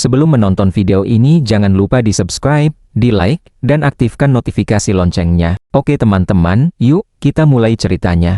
Sebelum menonton video ini jangan lupa di-subscribe, di-like, dan aktifkan notifikasi loncengnya. Oke teman-teman, yuk kita mulai ceritanya.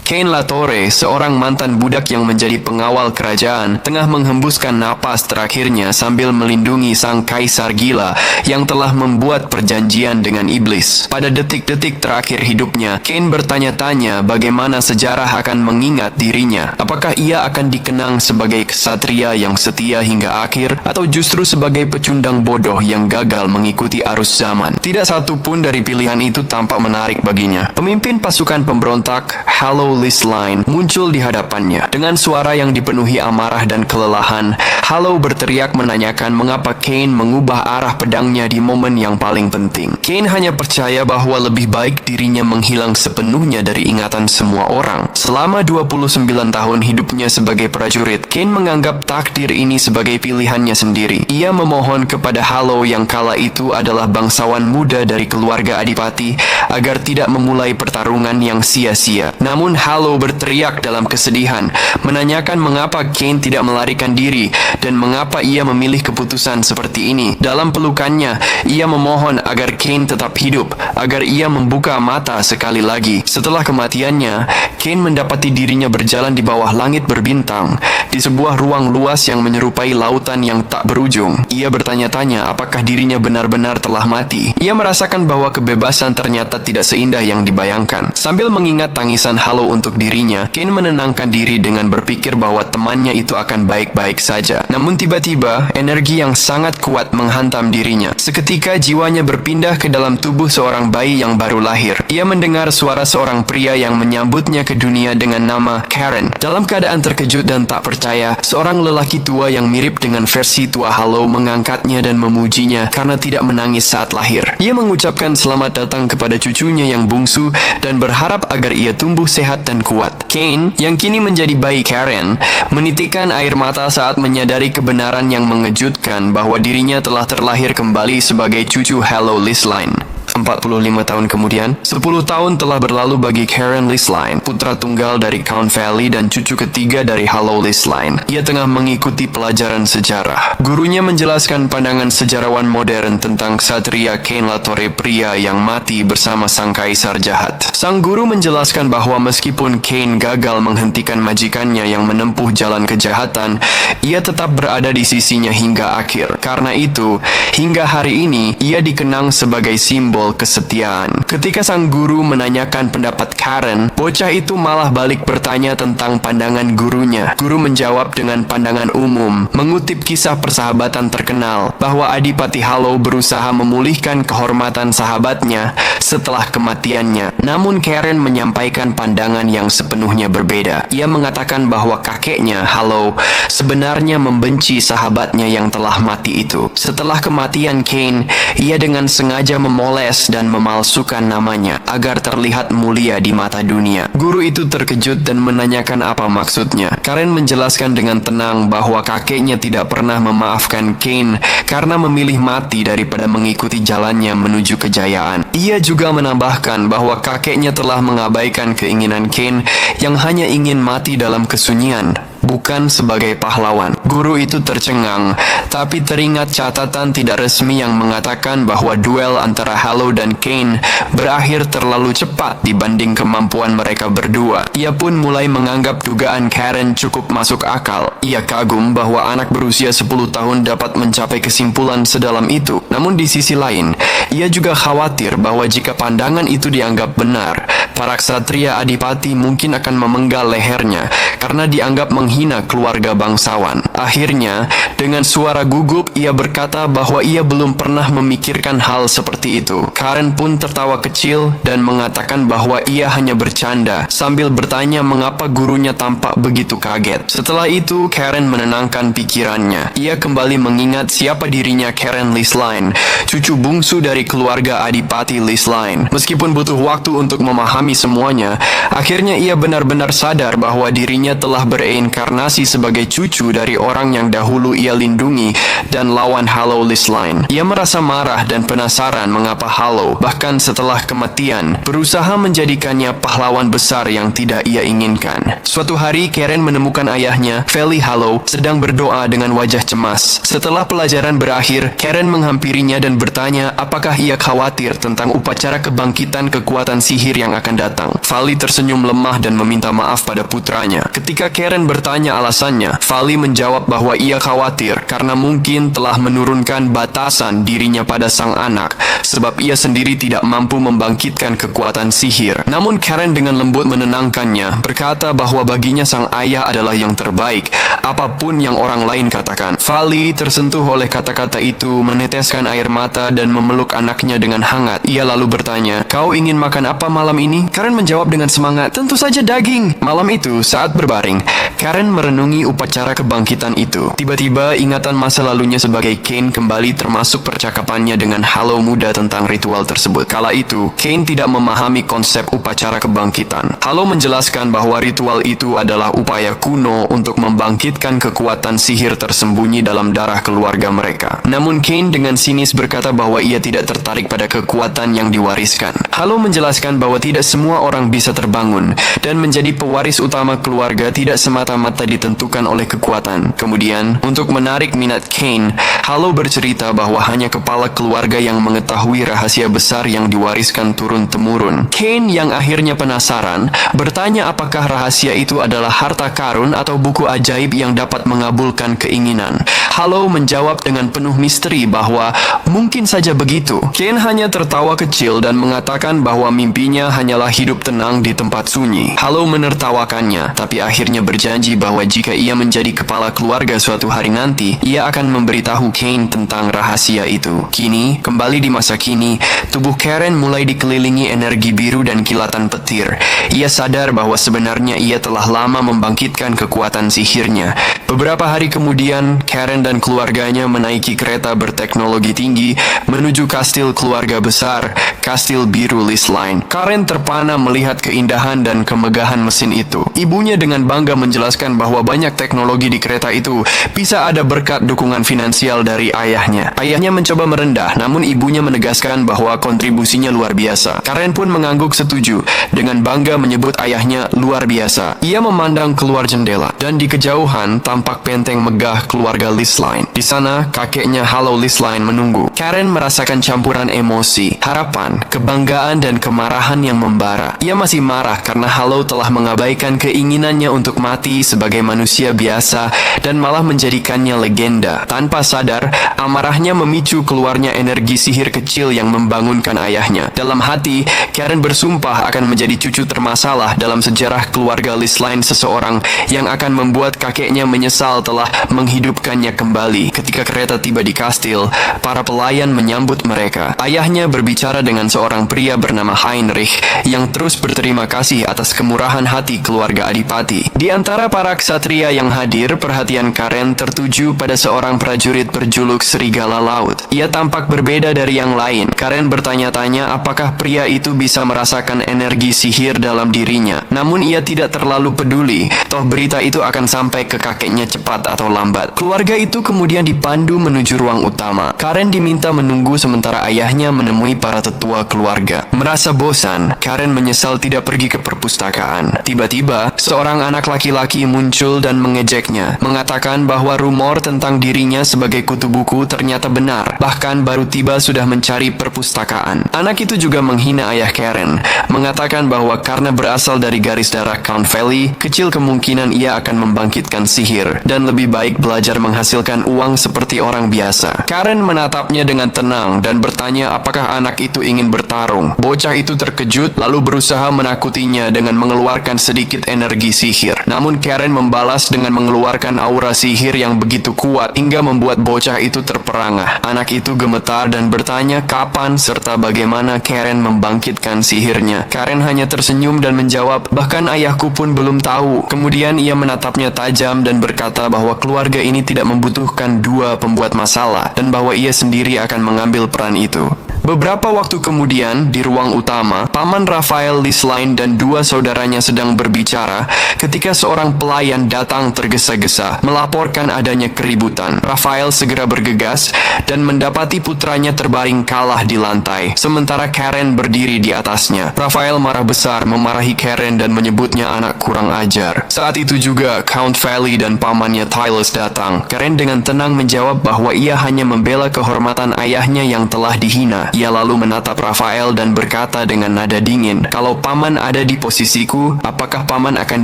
Cain Latore, seorang mantan budak yang menjadi pengawal kerajaan, tengah menghembuskan napas terakhirnya sambil melindungi sang kaisar gila yang telah membuat perjanjian dengan iblis. Pada detik-detik terakhir hidupnya, Cain bertanya-tanya bagaimana sejarah akan mengingat dirinya. Apakah ia akan dikenang sebagai ksatria yang setia hingga akhir, atau justru sebagai pecundang bodoh yang gagal mengikuti arus zaman? Tidak satu pun dari pilihan itu tampak menarik baginya. Pemimpin pasukan pemberontak, Hollow Listline, muncul di hadapannya. Dengan suara yang dipenuhi amarah dan kelelahan, Hollow berteriak menanyakan mengapa Cain mengubah arah pedangnya di momen yang paling penting. Cain hanya percaya bahwa lebih baik dirinya menghilang sepenuhnya dari ingatan semua orang. Selama 29 tahun hidupnya sebagai prajurit, Cain menganggap takdir ini sebagai pilihannya sendiri. Ia memohon kepada Hollow yang kala itu adalah bangsawan muda dari keluarga adipati agar tidak memulai pertarungan yang sia-sia. Namun Hollow berteriak dalam kesedihan, menanyakan mengapa Cain tidak melarikan diri dan mengapa ia memilih keputusan seperti ini. Dalam pelukannya, ia memohon agar Cain tetap hidup, agar ia membuka mata sekali lagi. Setelah kematiannya, Cain mendapati dirinya berjalan di bawah langit berbintang, di sebuah ruang luas yang menyerupai lautan yang tak berujung. Ia bertanya-tanya apakah dirinya benar-benar telah mati. Ia merasakan bahwa kebebasan ternyata tidak seindah yang dibayangkan. Sambil mengingat tangisan Hollow untuk dirinya, Cain menenangkan diri dengan berpikir bahwa temannya itu akan baik-baik saja. Namun tiba-tiba, energi yang sangat kuat menghantam dirinya. Seketika jiwanya berpindah ke dalam tubuh seorang bayi yang baru lahir. Ia mendengar suara seorang pria yang menyambutnya ke dunia dengan nama Karen. Dalam keadaan terkejut dan tak percaya, seorang lelaki tua yang mirip dengan versi tua Hollow mengangkatnya dan memujinya karena tidak menangis saat lahir. Ia mengucapkan selamat datang kepada cucunya yang bungsu dan berharap agar ia tumbuh sehat dan kuat. Cain, yang kini menjadi bayi Karen, menitikkan air mata saat menyadari kebenaran yang mengejutkan bahwa dirinya telah terlahir kembali sebagai cucu Hollow Listline. 45 tahun kemudian, 10 tahun telah berlalu bagi Karen Listline, putra tunggal dari Count Valley dan cucu ketiga dari Hollow Listline. Ia tengah mengikuti pelajaran sejarah. Gurunya menjelaskan pandangan sejarawan modern tentang ksatria Cain Latore, pria yang mati bersama sang kaisar jahat. Sang guru menjelaskan bahwa meskipun Cain gagal menghentikan majikannya yang menempuh jalan kejahatan, ia tetap berada di sisinya hingga akhir. Karena itu, hingga hari ini, ia dikenang sebagai simbol kesetiaan. Ketika sang guru menanyakan pendapat Karen, bocah itu malah balik bertanya tentang pandangan gurunya. Guru menjawab dengan pandangan umum, mengutip kisah persahabatan terkenal, bahwa Adipati Hollow berusaha memulihkan kehormatan sahabatnya setelah kematiannya. Namun Karen menyampaikan pandangan yang sepenuhnya berbeda. Ia mengatakan bahwa kakeknya, Hollow, sebenarnya membenci sahabatnya yang telah mati itu. Setelah kematian Cain, ia dengan sengaja memoles dan memalsukan namanya agar terlihat mulia di mata dunia. Guru itu terkejut dan menanyakan apa maksudnya. Karen menjelaskan dengan tenang bahwa kakeknya tidak pernah memaafkan Cain karena memilih mati daripada mengikuti jalannya menuju kejayaan. Ia juga menambahkan bahwa kakeknya telah mengabaikan keinginan Cain yang hanya ingin mati dalam kesunyian, bukan sebagai pahlawan. Guru itu tercengang, tapi teringat catatan tidak resmi yang mengatakan bahwa duel antara Hollow dan Cain berakhir terlalu cepat dibanding kemampuan mereka berdua. Ia pun mulai menganggap dugaan Karen cukup masuk akal. Ia kagum bahwa anak berusia 10 tahun dapat mencapai kesimpulan sedalam itu. Namun di sisi lain, ia juga khawatir bahwa jika pandangan itu dianggap benar, para ksatria adipati mungkin akan memenggal lehernya karena dianggap menghina keluarga bangsawan. Akhirnya, dengan suara gugup, ia berkata bahwa ia belum pernah memikirkan hal seperti itu. Karen pun tertawa kecil dan mengatakan bahwa ia hanya bercanda, sambil bertanya mengapa gurunya tampak begitu kaget. Setelah itu, Karen menenangkan pikirannya. Ia kembali mengingat siapa dirinya Karen Listline, cucu bungsu dari keluarga Adipati Listline. Meskipun butuh waktu untuk memahami memahami semuanya, akhirnya ia benar-benar sadar bahwa dirinya telah bereinkarnasi sebagai cucu dari orang yang dahulu ia lindungi dan lawan Hollow Listline. Ia merasa marah dan penasaran mengapa Hollow, bahkan setelah kematian, berusaha menjadikannya pahlawan besar yang tidak ia inginkan. Suatu hari, Karen menemukan ayahnya, Valley Hollow, sedang berdoa dengan wajah cemas. Setelah pelajaran berakhir, Karen menghampirinya dan bertanya apakah ia khawatir tentang upacara kebangkitan kekuatan sihir yang akan datang. Valley tersenyum lemah dan meminta maaf pada putranya. Ketika Karen bertanya alasannya, Valley menjawab bahwa ia khawatir karena mungkin telah menurunkan batasan dirinya pada sang anak, sebab ia sendiri tidak mampu membangkitkan kekuatan sihir. Namun Karen dengan lembut menenangkannya, berkata bahwa baginya sang ayah adalah yang terbaik, apapun yang orang lain katakan. Valley tersentuh oleh kata-kata itu, meneteskan air mata dan memeluk anaknya dengan hangat. Ia lalu bertanya, "Kau ingin makan apa malam ini?" Karen menjawab dengan semangat, "Tentu saja daging." Malam itu, saat berbaring, Karen merenungi upacara kebangkitan itu. Tiba-tiba, ingatan masa lalunya sebagai Kane kembali, termasuk percakapannya dengan Hollow muda tentang ritual tersebut. Kala itu, Kane tidak memahami konsep upacara kebangkitan. Hollow menjelaskan bahwa ritual itu adalah upaya kuno untuk membangkitkan kekuatan sihir tersembunyi dalam darah keluarga mereka. Namun Kane dengan sinis berkata bahwa ia tidak tertarik pada kekuatan yang diwariskan. Hollow menjelaskan bahwa tidak semua orang bisa terbangun, dan menjadi pewaris utama keluarga tidak semata-mata ditentukan oleh kekuatan. Kemudian, untuk menarik minat Kane, Hollow bercerita bahwa hanya kepala keluarga yang mengetahui rahasia besar yang diwariskan turun-temurun. Kane yang akhirnya penasaran, bertanya apakah rahasia itu adalah harta karun atau buku ajaib yang dapat mengabulkan keinginan. Hollow menjawab dengan penuh misteri bahwa mungkin saja begitu. Kane hanya tertawa kecil dan mengatakan bahwa mimpinya hanyalah hidup tenang di tempat sunyi. Hollow menertawakannya, tapi akhirnya berjanji bahwa jika ia menjadi kepala keluarga suatu hari nanti, ia akan memberitahu Kane tentang rahasia itu. Kini, kembali di masa kini, tubuh Karen mulai dikelilingi energi biru dan kilatan petir. Ia sadar bahwa sebenarnya ia telah lama membangkitkan kekuatan sihirnya. Beberapa hari kemudian, Karen dan keluarganya menaiki kereta berteknologi tinggi menuju kastil keluarga besar, Kastil Biru Listline. Karen terpana melihat keindahan dan kemegahan mesin itu. Ibunya dengan bangga menjelaskan bahwa banyak teknologi di kereta itu bisa ada berkat dukungan finansial dari ayahnya. Ayahnya mencoba merendah, namun ibunya menegaskan bahwa kontribusinya luar biasa. Karen pun mengangguk setuju, dengan bangga menyebut ayahnya luar biasa. Ia memandang keluar jendela, dan di kejauhan tampak benteng megah keluarga Listline. Di sana, kakeknya Hollow Listline menunggu. Karen merasakan campuran emosi, harapan, kebanggaan, dan kemarahan yang membara. Ia masih marah karena Hollow telah mengabaikan keinginannya untuk mati sebagai manusia biasa dan malah menjadikannya legenda. Tanpa sadar, amarahnya memicu keluarnya energi sihir kecil yang membangunkan ayahnya. Dalam hati, Karen bersumpah akan menjadi cucu termasalah dalam sejarah keluarga Listline, seseorang yang akan membuat kakeknya menyesal telah menghidupkannya kembali. Ketika kereta tiba di kastil, para pelayan menyambut mereka. Ayahnya berbicara dengan seorang pria bernama Heinrich yang terus berterima kasih atas kemurahan hati keluarga Adipati. Di antara para ksatria yang hadir, perhatian Karen tertuju pada seorang prajurit berjuluk Serigala Laut. Ia tampak berbeda dari yang lain. Karen bertanya-tanya apakah pria itu bisa merasakan energi sihir dalam dirinya. Namun ia tidak terlalu peduli, toh berita itu akan sampai ke kakeknya cepat atau lambat. Keluarga itu kemudian dipandu menuju ruang utama. Karen diminta menunggu sementara ayahnya menemui para tetua keluarga. Merasa bosan, Karen menyesal tidak pergi ke perpustakaan. Tiba-tiba, seorang anak laki-laki muncul dan mengejeknya, mengatakan bahwa rumor tentang dirinya sebagai kutu buku ternyata benar. Bahkan baru tiba sudah mencari perpustakaan. Anak itu juga menghina ayah Karen, mengatakan bahwa karena berasal dari garis darah Count Valley, kecil kemungkinan ia akan membangkitkan sihir dan lebih baik belajar menghasilkan uang seperti orang biasa. Karen menatapnya dengan tenang dan bertanya apakah anak itu ingin bertarung. Bocah itu terkejut lalu berusaha menakutinya dengan mengeluarkan sedikit energi sihir. Namun Karen membalas dengan mengeluarkan aura sihir yang begitu kuat hingga membuat bocah itu terperangah. Anak itu gemetar dan bertanya kapan serta bagaimana Karen membangkitkan sihirnya. Karen hanya tersenyum dan menjawab, bahkan ayahku pun belum tahu. Kemudian ia menatapnya tajam dan berkata bahwa keluarga ini tidak membutuhkan dua pembuat masalah dan bahwa ia sendiri akan mengambil peran itu. Beberapa waktu kemudian, di ruang utama, Paman Raphael, Lisline, dan dua saudaranya sedang berbicara ketika seorang pelayan datang tergesa-gesa melaporkan adanya keributan. Raphael segera bergegas dan mendapati putranya terbaring kalah di lantai, sementara Karen berdiri di atasnya. Raphael marah besar memarahi Karen dan menyebutnya anak kurang ajar. Saat itu juga, Count Valley dan pamannya Tylus datang. Karen dengan tenang menjawab bahwa ia hanya membela kehormatan ayahnya yang telah dihina. Ia lalu menatap Raphael dan berkata dengan nada dingin, "Kalau paman ada di posisiku, apakah paman akan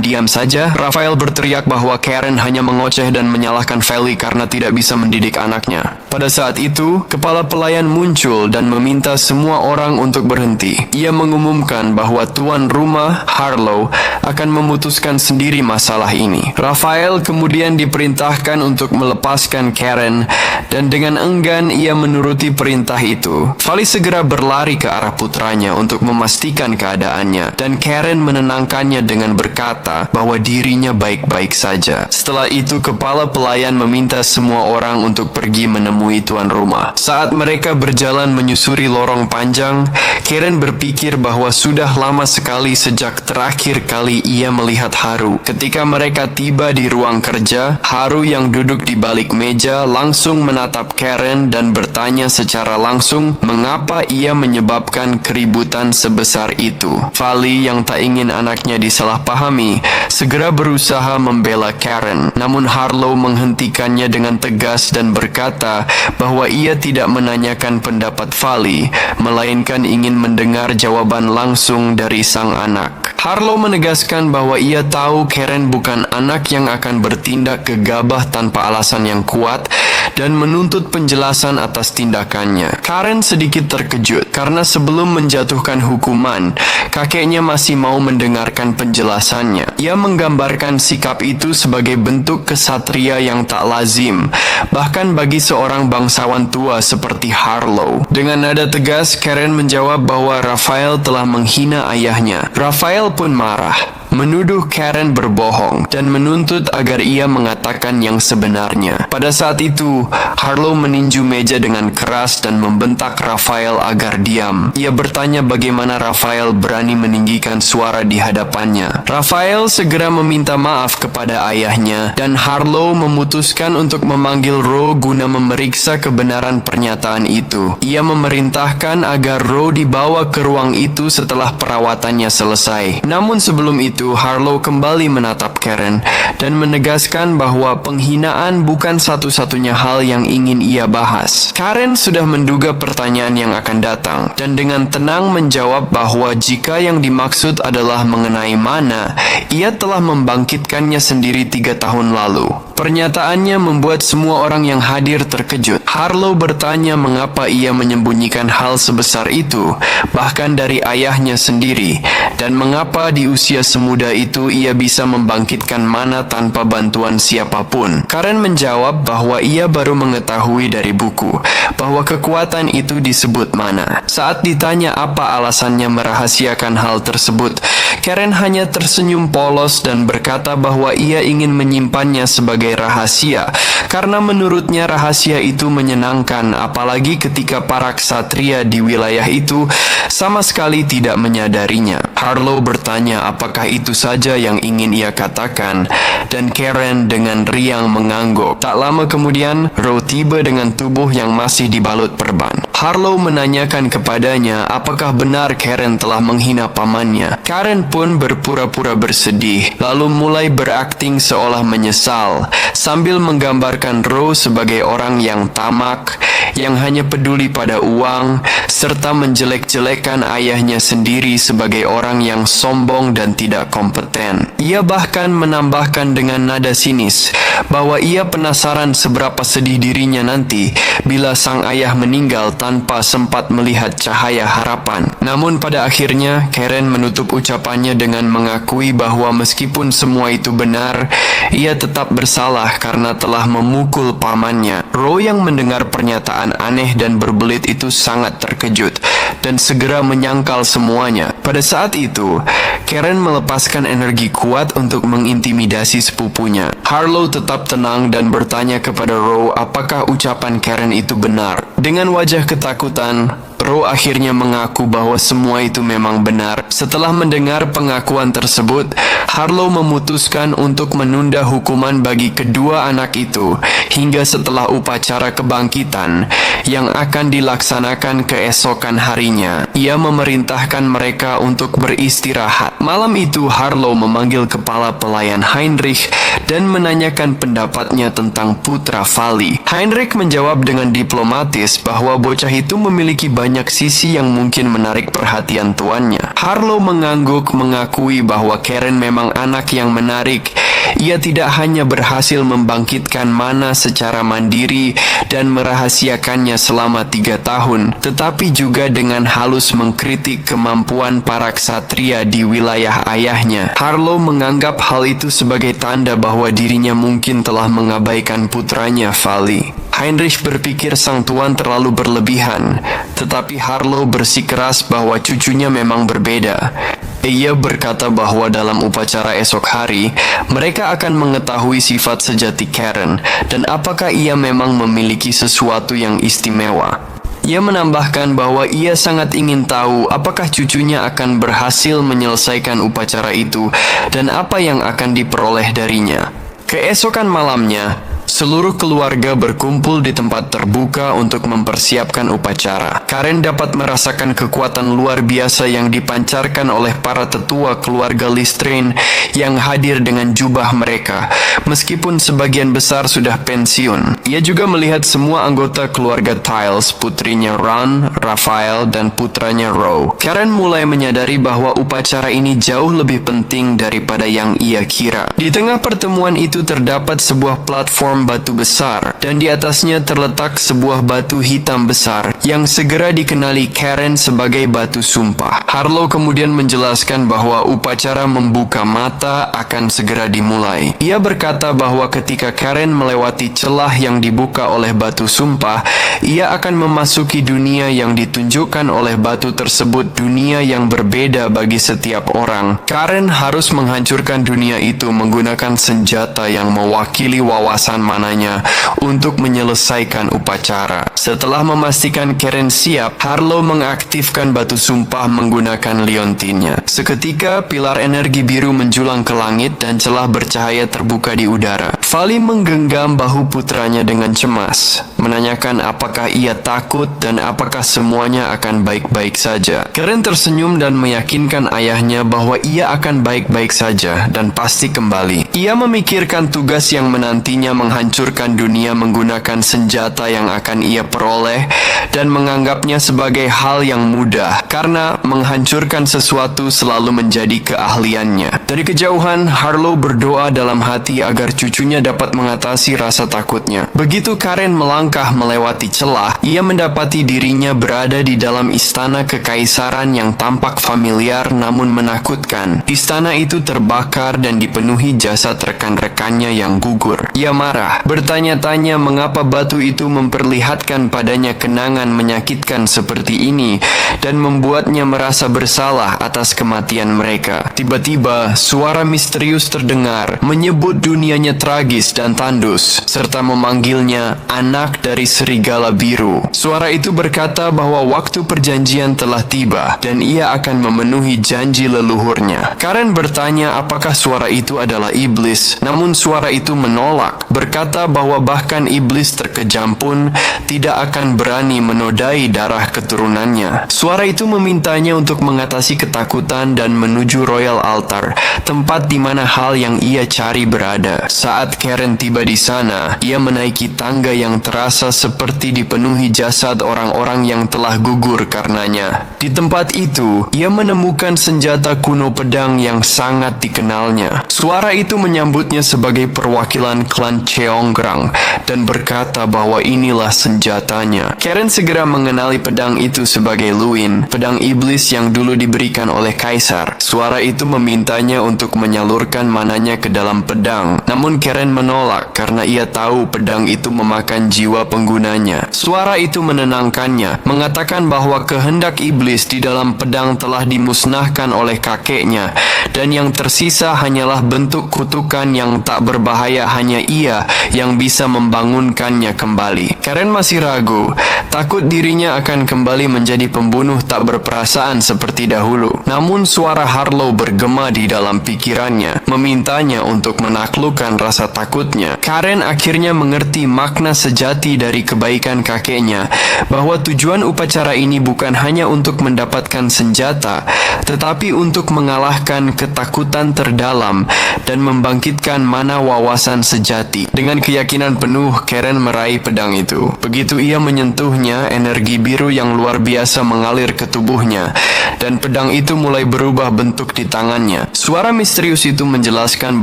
diam saja?" Raphael berteriak bahwa Karen hanya mengoceh dan menyalahkan Valley karena tidak bisa mendidik anaknya. Pada saat itu, kepala pelayan muncul dan meminta semua orang untuk berhenti. Ia mengumumkan bahwa tuan rumah, Harlow, akan memutuskan sendiri masalah ini. Raphael kemudian diperintahkan untuk melepaskan Karen, dan dengan enggan ia menuruti perintah itu. Valley segera berlari ke arah putranya untuk memastikan keadaannya, dan Karen menenangkannya dengan berkata bahwa dirinya baik-baik saja. Setelah itu, kepala pelayan meminta semua orang untuk pergi menemui tuan rumah. Saat mereka berjalan menyusuri lorong panjang, Karen berpikir bahwa sudah lama sekali sejak terakhir kali ia melihat Haru. Ketika mereka tiba di ruang kerja, Haru yang duduk di balik meja langsung menatap Karen dan bertanya secara langsung mengapa ia menyebabkan keributan sebesar itu. Valley yang tak ingin anaknya disalahpahami segera berusaha membela Karen, namun Harlow menghentikannya dengan tegas dan berkata bahwa ia tidak menanyakan pendapat Valley, melainkan ingin mendengar jawaban langsung dari sang anak. Harlow menegaskan bahwa ia tahu Karen bukan anak yang akan bertindak gegabah tanpa alasan yang kuat dan menuntut penjelasan atas tindakannya. Karen sedikit terkejut karena sebelum menjatuhkan hukuman, kakeknya masih mau mendengarkan penjelasannya. Ia menggambarkan sikap itu sebagai bentuk kesatria yang tak lazim, bahkan bagi seorang bangsawan tua seperti Harlow. Dengan nada tegas, Karen menjawab bahwa Raphael telah menghina ayahnya. Raphael pun marah, menuduh Karen berbohong dan menuntut agar ia mengatakan yang sebenarnya. Pada saat itu, Harlow meninju meja dengan keras dan membentak Raphael agar diam. Ia bertanya bagaimana Raphael berani meninggikan suara di hadapannya. Raphael segera meminta maaf kepada ayahnya dan Harlow memutuskan untuk memanggil Roe guna memeriksa kebenaran pernyataan itu. Ia memerintahkan agar Roe dibawa ke ruang itu setelah perawatannya selesai. Namun sebelum itu, Harlow kembali menatap Karen dan menegaskan bahwa penghinaan bukan satu-satunya hal yang ingin ia bahas. Karen sudah menduga pertanyaan yang akan datang dan dengan tenang menjawab bahwa jika yang dimaksud adalah mengenai mana, ia telah membangkitkannya sendiri 3 tahun lalu. Pernyataannya membuat semua orang yang hadir terkejut. Harlow bertanya mengapa ia menyembunyikan hal sebesar itu, bahkan dari ayahnya sendiri, dan mengapa di usia semuda itu ia bisa membangkitkan mana tanpa bantuan siapapun. Karen menjawab bahwa ia baru mengetahui dari buku bahwa kekuatan itu disebut mana. Saat ditanya apa alasannya merahasiakan hal tersebut, Karen hanya tersenyum polos dan berkata bahwa ia ingin menyimpannya sebagai rahasia karena menurutnya rahasia itu menyenangkan, apalagi ketika para ksatria di wilayah itu sama sekali tidak menyadarinya. Harlow bertanya apakah itu saja yang ingin ia katakan, dan Karen dengan riang mengangguk. Tak lama kemudian, Roe tiba dengan tubuh yang masih dibalut perban. Harlow menanyakan kepadanya apakah benar Karen telah menghina pamannya. Karen pun berpura-pura bersedih, lalu mulai berakting seolah menyesal, sambil menggambarkan Roe sebagai orang yang tamak, yang hanya peduli pada uang, serta menjelek-jelekan ayahnya sendiri sebagai orang yang sombong dan tidak kompeten. Ia bahkan menambahkan dengan nada sinis bahwa ia penasaran seberapa sedih dirinya nanti bila sang ayah meninggal tanpa sempat melihat cahaya harapan. Namun pada akhirnya, Karen menutup ucapannya dengan mengakui bahwa meskipun semua itu benar, ia tetap bersalah karena telah memukul pamannya. Roe yang mendengar pernyataan aneh dan berbelit itu sangat terkejut dan segera menyangkal semuanya. Pada saat itu, Karen melepaskan energi kuat untuk mengintimidasi sepupunya. Harlow tetap tenang dan bertanya kepada Roe apakah ucapan Karen itu benar. Dengan wajah ketakutan, Roe akhirnya mengaku bahwa semua itu memang benar. Setelah mendengar pengakuan tersebut, Harlow memutuskan untuk menunda hukuman bagi kedua anak itu hingga setelah upacara kebangkitan yang akan dilaksanakan keesokan harinya. Ia memerintahkan mereka untuk beristirahat. Malam itu Harlow memanggil kepala pelayan Heinrich dan menanyakan pendapatnya tentang putra Vali. Heinrich menjawab dengan diplomatis bahwa bocah itu memiliki banyak sisi yang mungkin menarik perhatian tuannya. Harlow mengangguk mengakui bahwa Karen memang anak yang menarik. Ia tidak hanya berhasil membangkitkan Mana secara mandiri dan merahasiakannya selama 3 tahun, tetapi juga dengan halus mengkritik kemampuan para ksatria di wilayah ayahnya. Harlow menganggap hal itu sebagai tanda bahwa dirinya mungkin telah mengabaikan putranya Vali. Heinrich berpikir sang tuan terlalu berlebihan, tetapi Harlow bersikeras bahwa cucunya memang berbeda. Ia berkata bahwa dalam upacara esok hari, mereka akan mengetahui sifat sejati Karen dan apakah ia memang memiliki sesuatu yang istimewa. Ia menambahkan bahwa ia sangat ingin tahu apakah cucunya akan berhasil menyelesaikan upacara itu dan apa yang akan diperoleh darinya. Keesokan malamnya, seluruh keluarga berkumpul di tempat terbuka untuk mempersiapkan upacara. Karen dapat merasakan kekuatan luar biasa yang dipancarkan oleh para tetua keluarga Lestrange yang hadir dengan jubah mereka, meskipun sebagian besar sudah pensiun. Ia juga melihat semua anggota keluarga Tiles, putrinya Ron, Raphael, dan putranya Roe. Karen mulai menyadari bahwa upacara ini jauh lebih penting daripada yang ia kira. Di tengah pertemuan itu terdapat sebuah platform batu besar, dan di atasnya terletak sebuah batu hitam besar yang segera dikenali Karen sebagai batu sumpah. Harlow kemudian menjelaskan bahwa upacara membuka mata akan segera dimulai. Ia berkata bahwa ketika Karen melewati celah yang dibuka oleh batu sumpah, ia akan memasuki dunia yang ditunjukkan oleh batu tersebut, dunia yang berbeda bagi setiap orang. Karen harus menghancurkan dunia itu menggunakan senjata yang mewakili wawasan mananya untuk menyelesaikan upacara. Setelah memastikan Karen siap, Harlow mengaktifkan batu sumpah menggunakan liontinnya. Seketika, pilar energi biru menjulang ke langit dan celah bercahaya terbuka di udara. Vali menggenggam bahu putranya dengan cemas, menanyakan apakah ia takut dan apakah semuanya akan baik-baik saja. Karen tersenyum dan meyakinkan ayahnya bahwa ia akan baik-baik saja dan pasti kembali. Ia memikirkan tugas yang menantinya menghancurkan dunia menggunakan senjata yang akan ia peroleh dan menganggapnya sebagai hal yang mudah karena menghancurkan sesuatu selalu menjadi keahliannya. Dari kejauhan, Harlow berdoa dalam hati agar cucunya dapat mengatasi rasa takutnya. Begitu Karen melangkah melewati celah, ia mendapati dirinya berada di dalam istana kekaisaran yang tampak familiar namun menakutkan. Istana itu terbakar dan dipenuhi jasad rekan-rekannya yang gugur. Ia marah, bertanya-tanya mengapa batu itu memperlihatkan padanya kenangan menyakitkan seperti ini dan membuatnya merasa bersalah atas kematian mereka. Tiba-tiba, suara misterius terdengar, menyebut dunianya tragis dan tandus, serta memanggilnya anak dari serigala biru. Suara itu berkata bahwa waktu perjanjian telah tiba dan ia akan memenuhi janji leluhurnya. Karen bertanya apakah suara itu adalah iblis, namun suara itu menolak, berkata bahwa bahkan iblis terkejam pun tidak akan berani menodai darah keturunannya. Suara itu memintanya untuk mengatasi ketakutan dan menuju Royal Altar, tempat di mana hal yang ia cari berada. Saat Karen tiba di sana, ia menaiki tangga yang terasa seperti dipenuhi jasad orang-orang yang telah gugur karenanya. Di tempat itu, ia menemukan senjata kuno pedang yang sangat dikenalnya. Suara itu menyambutnya sebagai perwakilan klan Cheonggrang dan berkata bahwa inilah senjatanya. Karen segera mengenali pedang itu sebagai Luin, pedang iblis yang dulu diberikan oleh kaisar. Suara itu memintanya untuk menyalurkan mananya ke dalam pedang, namun Karen menolak karena ia tahu pedang pedang itu memakan jiwa penggunanya. Suara itu menenangkannya, mengatakan bahwa kehendak iblis di dalam pedang telah dimusnahkan oleh kakeknya, dan yang tersisa hanyalah bentuk kutukan yang tak berbahaya. Hanya ia yang bisa membangunkannya kembali. Karen masih ragu, takut dirinya akan kembali menjadi pembunuh tak berperasaan seperti dahulu. Namun suara Harlow bergema di dalam pikirannya, memintanya untuk menaklukkan rasa takutnya. Karen akhirnya mengerti makna sejati dari kebaikan kakeknya, bahwa tujuan upacara ini bukan hanya untuk mendapatkan senjata, tetapi untuk mengalahkan ketakutan terdalam dan membangkitkan mana wawasan sejati. Dengan keyakinan penuh, Karen meraih pedang itu. Begitu ia menyentuhnya, energi biru yang luar biasa mengalir ke tubuhnya, dan pedang itu mulai berubah bentuk di tangannya. Suara misterius itu menjelaskan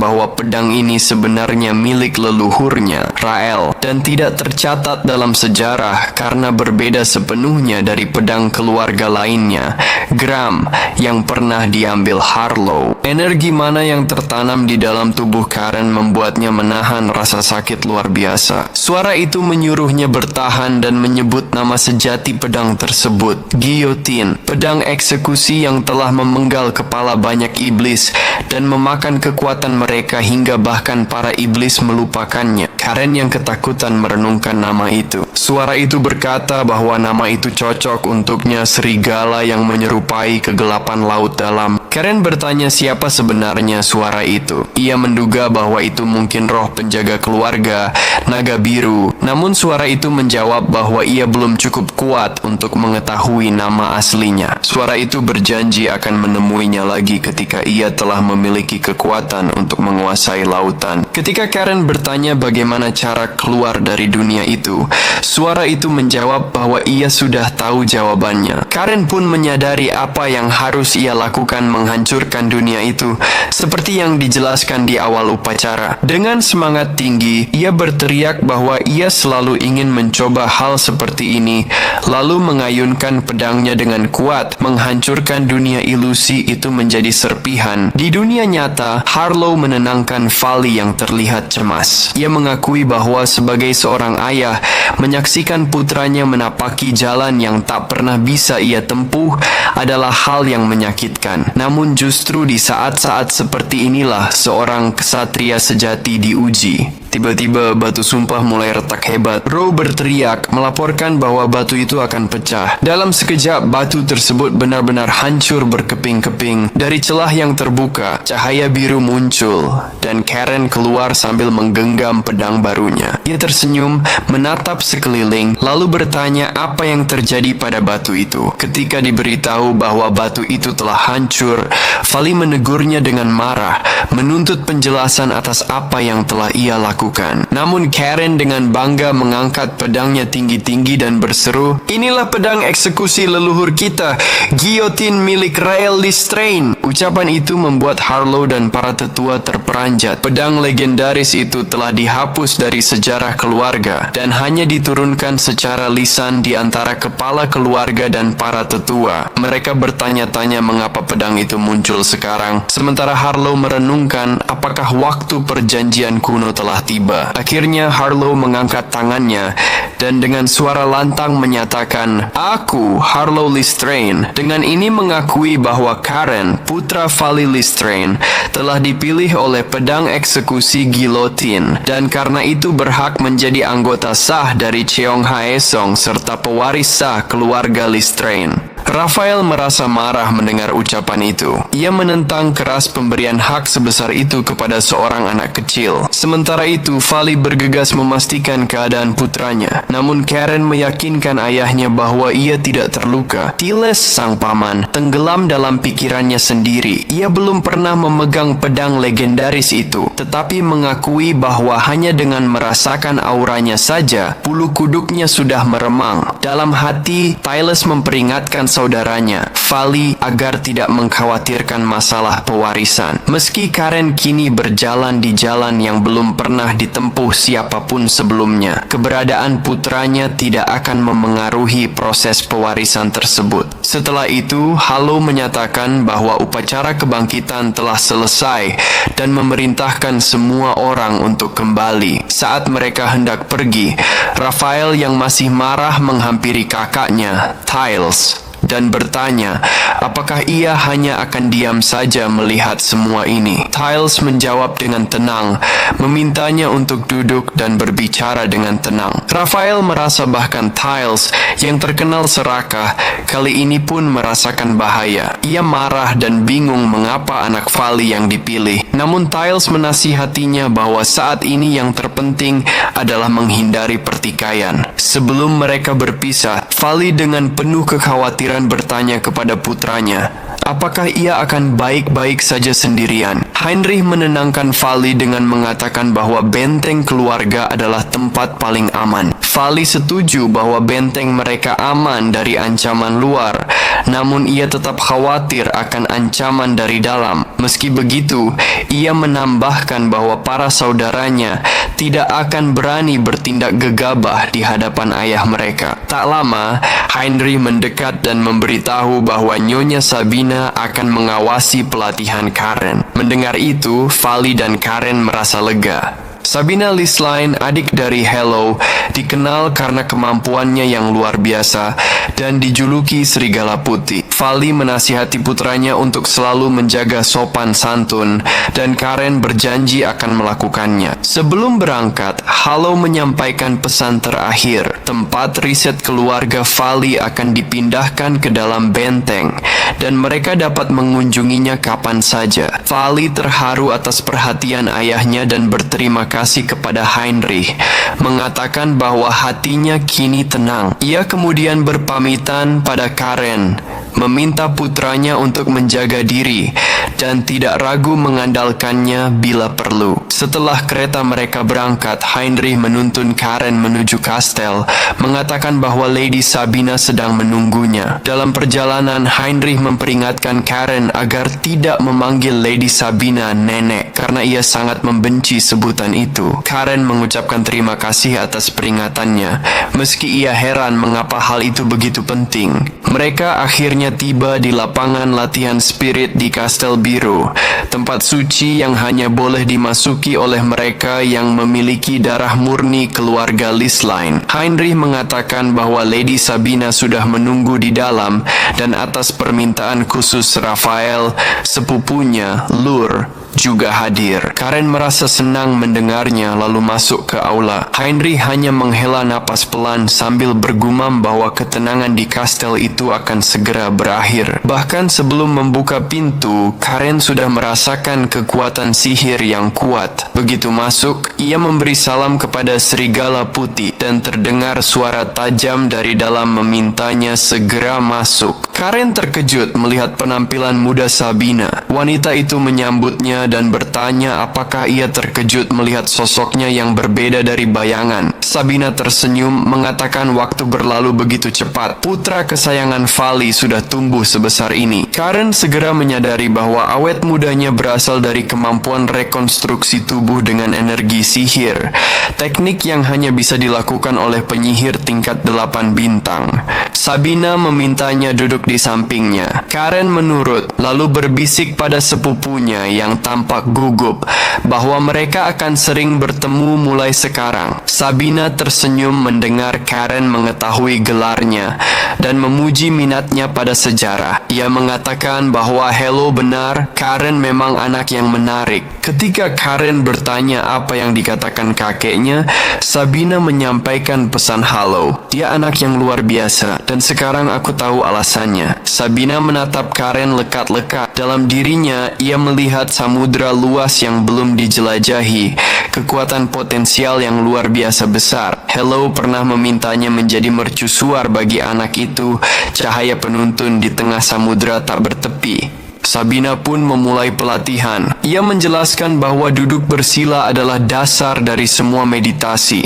bahwa pedang ini sebenarnya milik leluhurnya, Rael, dan tidak tercatat dalam sejarah karena berbeda sepenuhnya dari pedang keluarga lainnya, Gram, yang pernah diambil Harlow. Energi mana yang tertanam di dalam tubuh Karen membuatnya menahan rasa sakit luar biasa. Suara itu menyuruhnya bertahan dan menyebut nama sejati pedang tersebut, Guillotine, pedang eksekusi yang telah memenggal kepala banyak iblis dan memakan kekuatan mereka hingga bahkan para iblis melupakannya. Karen yang ketakutan merenungkan nama itu. Suara itu berkata bahwa nama itu cocok untuknya, serigala yang menyerupai kegelapan laut dalam. Karen bertanya siapa sebenarnya suara itu. Ia menduga bahwa itu mungkin roh penjaga keluarga, naga biru. Namun suara itu menjawab bahwa ia belum cukup kuat untuk mengetahui nama aslinya. Suara itu berjanji akan menemuinya lagi ketika ia telah memiliki kekuatan untuk menguasai lautan. Ketika Karen bertanya bagaimana cara keluar dari dunia itu, suara itu menjawab bahwa ia sudah tahu jawabannya. Karen pun menyadari apa yang harus ia lakukan menghancurkan dunia itu, seperti yang dijelaskan di awal upacara. Dengan semangat tinggi, ia berteriak bahwa ia selalu ingin mencoba hal seperti ini, lalu mengayunkan pedangnya dengan kuat, menghancurkan dunia ilusi itu menjadi serpihan. Di dunia nyata, Harlow menenangkan Vali yang terlihat cemas. Ia mengakui bahwa sebagai seorang ayah, menyaksikan putranya menapaki jalan yang tak pernah bisa ia tempuh adalah hal yang menyakitkan. Namun justru di saat-saat seperti inilah seorang kesatria sejati diuji. Tiba-tiba batu sumpah mulai retak hebat. Row berteriak, melaporkan bahwa batu itu akan pecah. Dalam sekejap, batu tersebut benar-benar hancur berkeping-keping. Dari celah yang terbuka, cahaya biru muncul, dan Karen keluar sambil menggenggam pedang barunya. Ia tersenyum, menatap sekeliling, lalu bertanya apa yang terjadi pada batu itu. Ketika diberitahu bahwa batu itu telah hancur, Vali menegurnya dengan marah, menuntut penjelasan atas apa yang telah ia lakukan. Namun Karen dengan bangga mengangkat pedangnya tinggi-tinggi dan berseru, "Inilah pedang eksekusi leluhur kita, Guillotine milik Rael Listrain." Ucapan itu membuat Harlow dan para tetua terperanjat. Pedang legendaris itu telah dihapus dari sejarah keluarga dan hanya diturunkan secara lisan di antara kepala keluarga dan para tetua. Mereka bertanya-tanya mengapa pedang itu muncul sekarang, sementara Harlow merenungkan apakah waktu perjanjian kuno telah tiba. Akhirnya Harlow mengangkat tangannya dan dengan suara lantang menyatakan, "Aku, Harlow Listrain, dengan ini mengakui bahwa Karen, putra Vali Listrain, telah dipilih oleh pedang eksekusi Guillotine, dan karena itu berhak menjadi anggota sah dari Cheong Haesong serta pewaris sah keluarga Listrain." Raphael merasa marah mendengar ucapan itu. Ia menentang keras pemberian hak sebesar itu kepada seorang anak kecil. Sementara itu, Vali bergegas memastikan keadaan putranya. Namun Karen meyakinkan ayahnya bahwa ia tidak terluka. Tiles, sang paman, tenggelam dalam pikirannya sendiri. Ia belum pernah memegang pedang legendaris itu, tetapi mengakui bahwa hanya dengan merasakan auranya saja, bulu kuduknya sudah meremang. Dalam hati, Tyles memperingatkan saudaranya, Vali, agar tidak mengkhawatirkan masalah pewarisan. Meski Karen kini berjalan di jalan yang belum pernah ditempuh siapapun sebelumnya, keberadaan putranya tidak akan memengaruhi proses pewarisan tersebut. Setelah itu, Halo menyatakan bahwa upacara kebangkitan telah selesai dan memerintahkan semua orang untuk kembali. Saat mereka hendak pergi, Raphael yang masih marah menghampiri kakaknya, Tyles, dan bertanya apakah ia hanya akan diam saja melihat semua ini. Tyles menjawab dengan tenang, memintanya untuk duduk dan berbicara dengan tenang. Raphael merasa bahkan Tyles yang terkenal serakah kali ini pun merasakan bahaya. Ia marah dan bingung mengapa anak Vali yang dipilih. Namun Tyles menasihatinya bahwa saat ini yang terpenting adalah menghindari pertikaian. Sebelum mereka berpisah, Vali dengan penuh kekhawatiran bertanya kepada putranya, apakah ia akan baik-baik saja sendirian. Heinrich menenangkan Vali dengan mengatakan bahwa benteng keluarga adalah tempat paling aman. Vali setuju bahwa benteng mereka aman dari ancaman luar, namun ia tetap khawatir akan ancaman dari dalam. Meski begitu, ia menambahkan bahwa para saudaranya tidak akan berani bertindak gegabah di hadapan ayah mereka. Tak lama, Heinrich mendekat dan memberitahu bahwa Nyonya Sabina akan mengawasi pelatihan Karen. Mendengar itu, Vali dan Karen merasa lega. Sabina Lisline, adik dari Hello, dikenal karena kemampuannya yang luar biasa dan dijuluki Serigala Putih. Vali menasihati putranya untuk selalu menjaga sopan santun dan Karen berjanji akan melakukannya. Sebelum berangkat, Halo menyampaikan pesan terakhir. Tempat riset keluarga Vali akan dipindahkan ke dalam benteng dan mereka dapat mengunjunginya kapan saja. Vali terharu atas perhatian ayahnya dan berterima kasih kepada Heinrich, mengatakan bahwa hatinya kini tenang. Ia kemudian berpamitan pada Karen, meminta putranya untuk menjaga diri dan tidak ragu mengandalkannya bila perlu. Setelah kereta mereka berangkat, Heinrich menuntun Karen menuju kastel, mengatakan bahwa Lady Sabina sedang menunggunya. Dalam perjalanan, Heinrich memperingatkan Karen agar tidak memanggil Lady Sabina nenek karena ia sangat membenci sebutan itu. Karen mengucapkan terima kasih atas peringatannya, meski ia heran mengapa hal itu begitu penting. Mereka akhirnya tiba di lapangan latihan spirit di Kastel Biru, tempat suci yang hanya boleh dimasuki oleh mereka yang memiliki darah murni keluarga Lisline. Heinrich mengatakan bahwa Lady Sabina sudah menunggu di dalam dan atas permintaan khusus Raphael, sepupunya, Lur, juga hadir. Karen merasa senang mendengarnya lalu masuk ke aula. Heinrich hanya menghela napas pelan sambil bergumam bahwa ketenangan di kastel itu akan segera berakhir. Bahkan sebelum membuka pintu, Karen sudah merasakan kekuatan sihir yang kuat. Begitu masuk, ia memberi salam kepada Serigala Putih dan terdengar suara tajam dari dalam memintanya segera masuk. Karen terkejut melihat penampilan muda Sabina. Wanita itu menyambutnya dan bertanya apakah ia terkejut melihat sosoknya yang berbeda dari bayangan. Sabina tersenyum mengatakan waktu berlalu begitu cepat. Putra kesayangan Vali sudah tumbuh sebesar ini. Karen segera menyadari bahwa awet mudanya berasal dari kemampuan rekonstruksi tubuh dengan energi sihir. Teknik yang hanya bisa dilakukan oleh penyihir tingkat 8 bintang. Sabina memintanya duduk di sampingnya. Karen menurut, lalu berbisik pada sepupunya yang tampak gugup bahwa mereka akan sering bertemu mulai sekarang. Sabina tersenyum mendengar Karen mengetahui gelarnya dan memuji minatnya pada sejarah. Ia mengatakan bahwa Hello benar, Karen memang anak yang menarik. Ketika Karen bertanya apa yang dikatakan kakeknya, Sabina menyampaikan pesan Halo. Dia anak yang luar biasa dan sekarang aku tahu alasannya. Sabina menatap Karen lekat-lekat. Dalam dirinya, ia melihat samudera luas yang belum dijelajahi, kekuatan potensial yang luar biasa besar. Hello pernah memintanya menjadi mercusuar bagi anak itu, cahaya penuntun di tengah samudera tak bertepi. Sabina pun memulai pelatihan. Ia menjelaskan bahwa duduk bersila adalah dasar dari semua meditasi,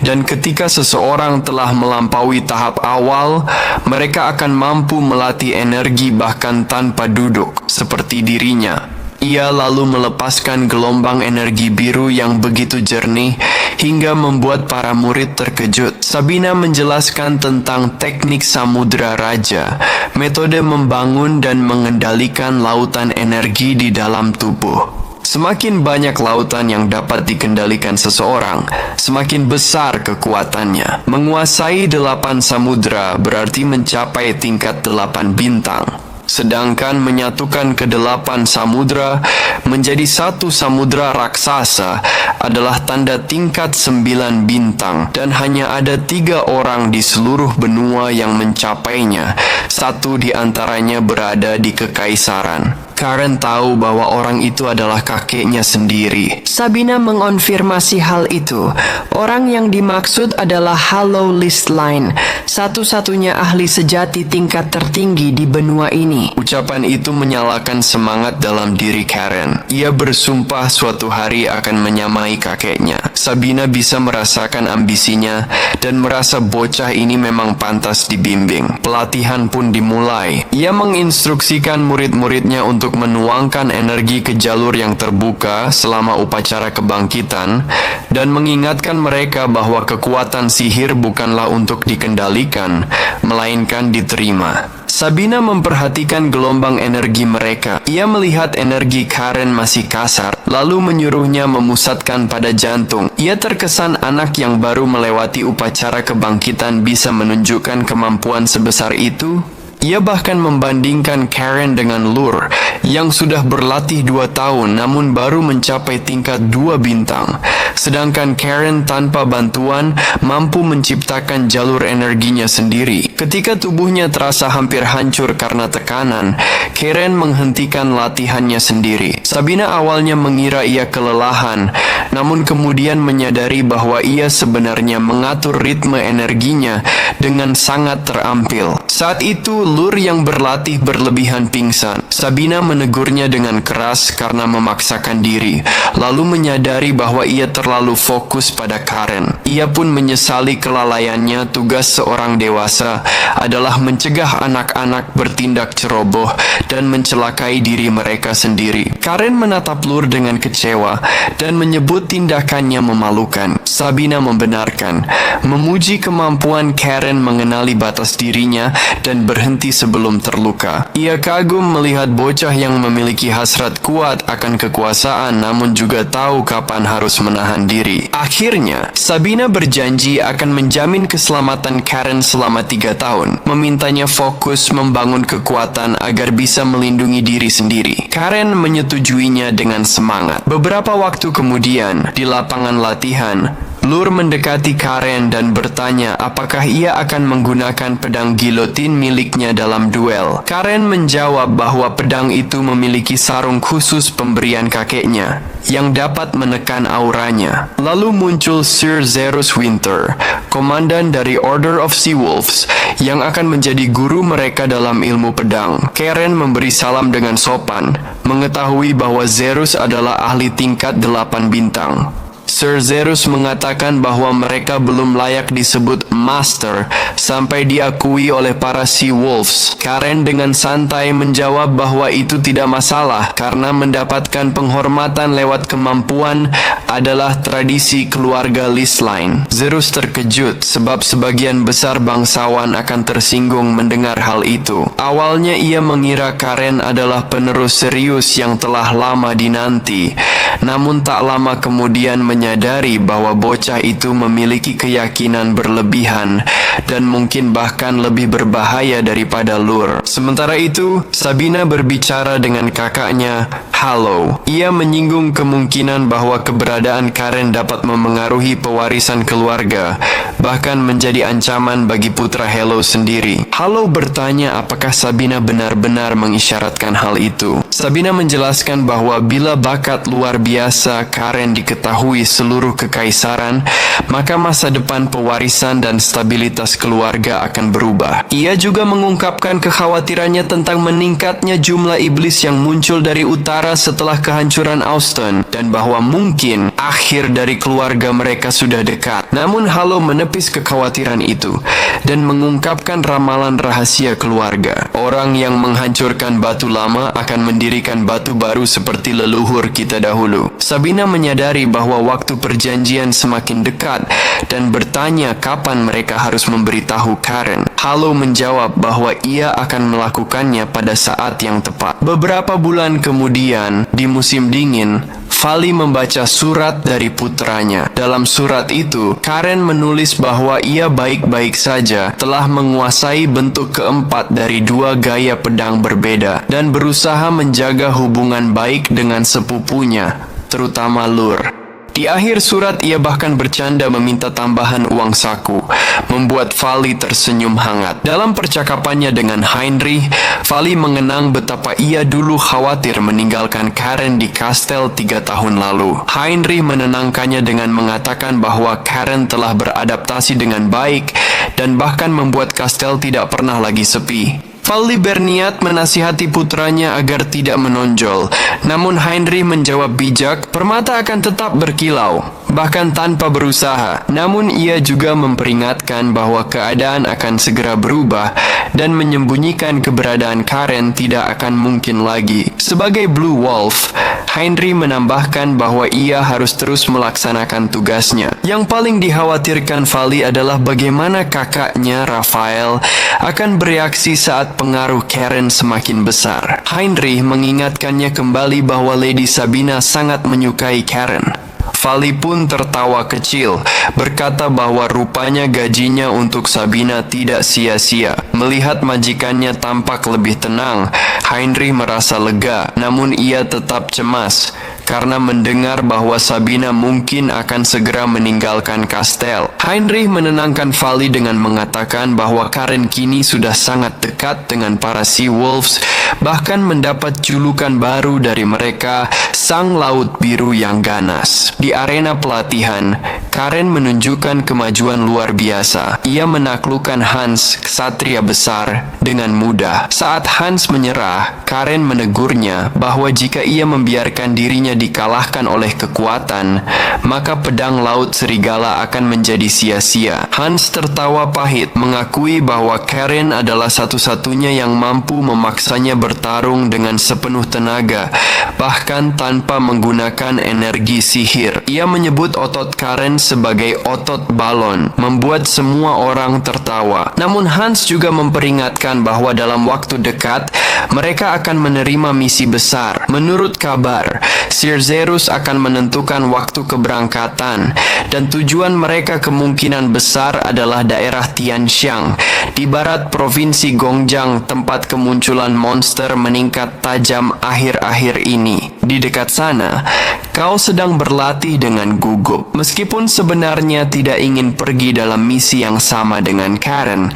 dan ketika seseorang telah melampaui tahap awal, mereka akan mampu melatih energi bahkan tanpa duduk, seperti dirinya. Ia lalu melepaskan gelombang energi biru yang begitu jernih hingga membuat para murid terkejut. Sabina menjelaskan tentang teknik Samudra Raja, metode membangun dan mengendalikan lautan energi di dalam tubuh. Semakin banyak lautan yang dapat dikendalikan seseorang, semakin besar kekuatannya. Menguasai 8 samudra berarti mencapai tingkat 8 bintang. Sedangkan menyatukan ke-8 samudra menjadi satu samudra raksasa adalah tanda tingkat 9 bintang, dan hanya ada 3 orang di seluruh benua yang mencapainya. Satu di antaranya berada di Kekaisaran. Karen tahu bahwa orang itu adalah kakeknya sendiri. Sabina mengonfirmasi hal itu. Orang yang dimaksud adalah Hollow Listline, satu-satunya ahli sejati tingkat tertinggi di benua ini. Ucapan itu menyalakan semangat dalam diri Karen. Ia bersumpah suatu hari akan menyamai kakeknya. Sabina bisa merasakan ambisinya dan merasa bocah ini memang pantas dibimbing. Pelatihan pun dimulai. Ia menginstruksikan murid-muridnya untuk menuangkan energi ke jalur yang terbuka selama upacara kebangkitan dan mengingatkan mereka bahwa kekuatan sihir bukanlah untuk dikendalikan, melainkan diterima. Sabina memperhatikan gelombang energi mereka. Ia melihat energi Karen masih kasar, lalu menyuruhnya memusatkan pada jantung. Ia terkesan anak yang baru melewati upacara kebangkitan bisa menunjukkan kemampuan sebesar itu. Ia bahkan membandingkan Karen dengan Lur yang sudah berlatih 2 tahun namun baru mencapai tingkat 2 bintang. Sedangkan Karen tanpa bantuan mampu menciptakan jalur energinya sendiri. Ketika tubuhnya terasa hampir hancur karena tekanan, Karen menghentikan latihannya sendiri. Sabina awalnya mengira ia kelelahan, namun kemudian menyadari bahwa ia sebenarnya mengatur ritme energinya dengan sangat terampil. Saat itu Lur yang berlatih berlebihan pingsan. Sabina menegurnya dengan keras karena memaksakan diri, lalu menyadari bahwa ia terlalu fokus pada Karen. Ia pun menyesali kelalaiannya. Tugas seorang dewasa adalah mencegah anak-anak bertindak ceroboh dan mencelakai diri mereka sendiri. Karen menatap Lur dengan kecewa dan menyebut tindakannya memalukan. Sabina membenarkan, memuji kemampuan Karen mengenali batas dirinya dan berhenti sebelum terluka. Ia kagum melihat bocah yang memiliki hasrat kuat akan kekuasaan namun juga tahu kapan harus menahan diri. Akhirnya, Sabina berjanji akan menjamin keselamatan Karen selama 3 tahun, memintanya fokus membangun kekuatan agar bisa melindungi diri sendiri. Karen menyetujuinya dengan semangat. Beberapa waktu kemudian, di lapangan latihan, Lur mendekati Karen dan bertanya apakah ia akan menggunakan pedang gilotin miliknya dalam duel. Karen menjawab bahwa pedang itu memiliki sarung khusus pemberian kakeknya yang dapat menekan auranya. Lalu muncul Sir Zerus Winter, komandan dari Order of Sea Wolves, yang akan menjadi guru mereka dalam ilmu pedang. Karen memberi salam dengan sopan, mengetahui bahwa Zerus adalah ahli tingkat 8 bintang. Sir Zerus mengatakan bahwa mereka belum layak disebut Master sampai diakui oleh para Sea Wolves. Karen dengan santai menjawab bahwa itu tidak masalah karena mendapatkan penghormatan lewat kemampuan adalah tradisi keluarga Listline. Zerus terkejut sebab sebagian besar bangsawan akan tersinggung mendengar hal itu. Awalnya ia mengira Karen adalah penerus serius yang telah lama dinanti, namun tak lama kemudian menyadari bahwa bocah itu memiliki keyakinan berlebihan dan mungkin bahkan lebih berbahaya daripada Lur. Sementara itu, Sabina berbicara dengan kakaknya, Hollow. Ia menyinggung kemungkinan bahwa keberadaan Karen dapat memengaruhi pewarisan keluarga, bahkan menjadi ancaman bagi putra Hollow sendiri. Hollow bertanya apakah Sabina benar-benar mengisyaratkan hal itu. Sabina menjelaskan bahwa bila bakat luar biasa Karen diketahui seluruh kekaisaran, maka masa depan pewarisan dan stabilitas keluarga akan berubah. Ia juga mengungkapkan kekhawatirannya tentang meningkatnya jumlah iblis yang muncul dari utara setelah kehancuran Austin, dan bahwa mungkin akhir dari keluarga mereka sudah dekat. Namun Halo menepis kekhawatiran itu dan mengungkapkan ramalan rahasia keluarga. Orang yang menghancurkan batu lama akan mendirikan batu baru seperti leluhur kita dahulu. Sabina menyadari bahwa waktu perjanjian semakin dekat dan bertanya kapan mereka harus memberitahu Karen. Halo menjawab bahwa ia akan melakukannya pada saat yang tepat. Beberapa bulan kemudian, di musim dingin, Vali membaca surat dari putranya. Dalam surat itu, Karen menulis bahwa ia baik-baik saja, telah menguasai bentuk keempat dari dua gaya pedang berbeda, dan berusaha menjaga hubungan baik dengan sepupunya, terutama Lur. Di akhir surat ia bahkan bercanda meminta tambahan uang saku, membuat Vali tersenyum hangat. Dalam percakapannya dengan Heinrich, Vali mengenang betapa ia dulu khawatir meninggalkan Karen di kastel 3 tahun lalu. Heinrich menenangkannya dengan mengatakan bahwa Karen telah beradaptasi dengan baik dan bahkan membuat kastel tidak pernah lagi sepi. Vali berniat menasihati putranya agar tidak menonjol. Namun Heinrich menjawab bijak, permata akan tetap berkilau, bahkan tanpa berusaha. Namun ia juga memperingatkan bahwa keadaan akan segera berubah dan menyembunyikan keberadaan Karen tidak akan mungkin lagi. Sebagai Blue Wolf, Heinrich menambahkan bahwa ia harus terus melaksanakan tugasnya. Yang paling dikhawatirkan Vali adalah bagaimana kakaknya, Raphael, akan bereaksi saat pengaruh Karen semakin besar. Heinrich mengingatkannya kembali bahwa Lady Sabina sangat menyukai Karen. Vali pun tertawa kecil, berkata bahwa rupanya gajinya untuk Sabina tidak sia-sia. Melihat majikannya tampak lebih tenang, Heinrich merasa lega, namun ia tetap cemas karena mendengar bahwa Sabina mungkin akan segera meninggalkan kastel. Heinrich menenangkan Vali dengan mengatakan bahwa Karen kini sudah sangat dekat dengan para Sea Wolves, bahkan mendapat julukan baru dari mereka, Sang Laut Biru yang ganas. Di arena pelatihan, Karen menunjukkan kemajuan luar biasa. Ia menaklukkan Hans, ksatria besar, dengan mudah. Saat Hans menyerah, Karen menegurnya bahwa jika ia membiarkan dirinya dikalahkan oleh kekuatan, maka pedang laut serigala akan menjadi sia-sia. Hans tertawa pahit, mengakui bahwa Karen adalah satu-satunya yang mampu memaksanya bertarung dengan sepenuh tenaga, bahkan tanpa menggunakan energi sihir. Ia menyebut otot Karen sebagai otot balon, membuat semua orang tertawa. Namun Hans juga memperingatkan bahwa dalam waktu dekat, mereka akan menerima misi besar. Menurut kabar, Sir Zerus akan menentukan waktu keberangkatan, dan tujuan mereka kemungkinan besar adalah daerah Tianxiang, di barat provinsi Gongjiang, tempat kemunculan monster meningkat tajam akhir-akhir ini. Di dekat sana, kau sedang berlatih dengan gugup. Meskipun sebenarnya tidak ingin pergi dalam misi yang sama dengan Karen,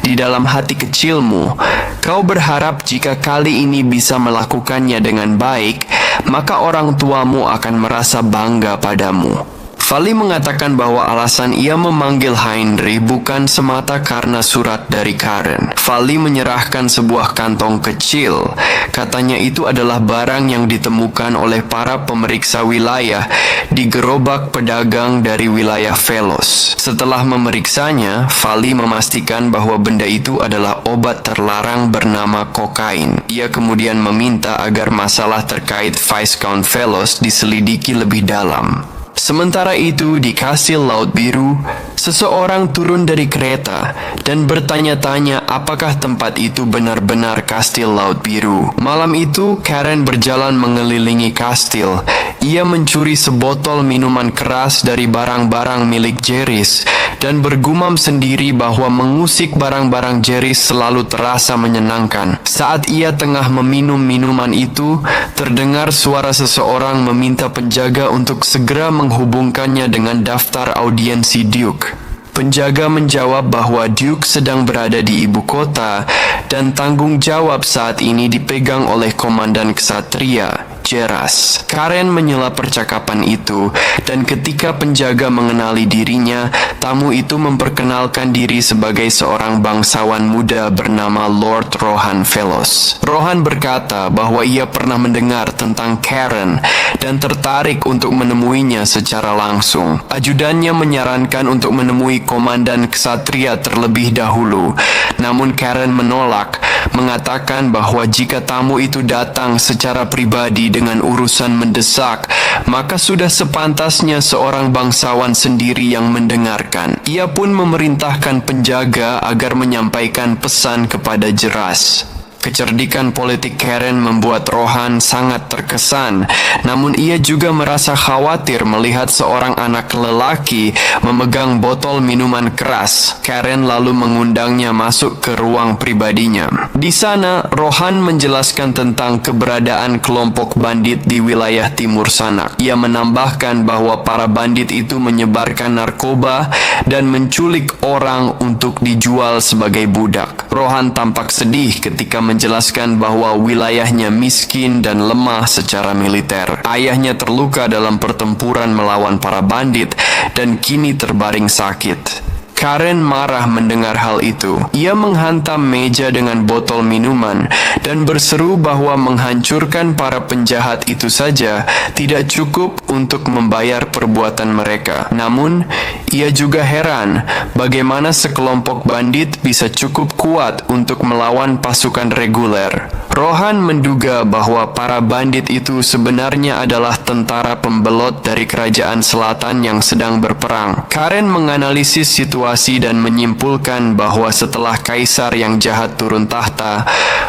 di dalam hati kecilmu, kau berharap jika kali ini bisa melakukannya dengan baik, maka orang tuamu akan merasa bangga padamu. Vali mengatakan bahwa alasan ia memanggil Heinrich bukan semata karena surat dari Karen. Vali menyerahkan sebuah kantong kecil. Katanya itu adalah barang yang ditemukan oleh para pemeriksa wilayah di gerobak pedagang dari wilayah Velos. Setelah memeriksanya, Vali memastikan bahwa benda itu adalah obat terlarang bernama kokain. Ia kemudian meminta agar masalah terkait Viscount Velos diselidiki lebih dalam. Sementara itu, di Kastil Laut Biru, seseorang turun dari kereta dan bertanya-tanya apakah tempat itu benar-benar Kastil Laut Biru. Malam itu, Karen berjalan mengelilingi kastil. Ia mencuri sebotol minuman keras dari barang-barang milik Jerris dan bergumam sendiri bahwa mengusik barang-barang Jerris selalu terasa menyenangkan. Saat ia tengah meminum minuman itu, terdengar suara seseorang meminta penjaga untuk segera menghubungkannya dengan daftar audiensi Duke. Penjaga menjawab bahwa Duke sedang berada di ibu kota dan tanggung jawab saat ini dipegang oleh komandan ksatria, Jeras. Karen menyela percakapan itu, dan ketika penjaga mengenali dirinya, tamu itu memperkenalkan diri sebagai seorang bangsawan muda bernama Lord Rohan Velos. Rohan berkata bahwa ia pernah mendengar tentang Karen dan tertarik untuk menemuinya secara langsung. Ajudannya menyarankan untuk menemui komandan ksatria terlebih dahulu, namun Karen menolak, mengatakan bahwa jika tamu itu datang secara pribadi dengan urusan mendesak, maka sudah sepantasnya seorang bangsawan sendiri yang mendengarkan. Ia pun memerintahkan penjaga agar menyampaikan pesan kepada Jeras. Kecerdikan politik Karen membuat Rohan sangat terkesan, namun ia juga merasa khawatir melihat seorang anak lelaki memegang botol minuman keras. Karen lalu mengundangnya masuk ke ruang pribadinya. Di sana, Rohan menjelaskan tentang keberadaan kelompok bandit di wilayah timur Sanak. Ia menambahkan bahwa para bandit itu menyebarkan narkoba dan menculik orang untuk dijual sebagai budak. Rohan tampak sedih ketika menjelaskan bahwa wilayahnya miskin dan lemah secara militer. Ayahnya terluka dalam pertempuran melawan para bandit dan kini terbaring sakit. Karen marah mendengar hal itu. Ia menghantam meja dengan botol minuman dan berseru bahwa menghancurkan para penjahat itu saja tidak cukup untuk membayar perbuatan mereka. Namun, ia juga heran bagaimana sekelompok bandit bisa cukup kuat untuk melawan pasukan reguler. Rohan menduga bahwa para bandit itu sebenarnya adalah tentara pembelot dari kerajaan selatan yang sedang berperang. Karen menganalisis situasi dan menyimpulkan bahwa setelah kaisar yang jahat turun tahta,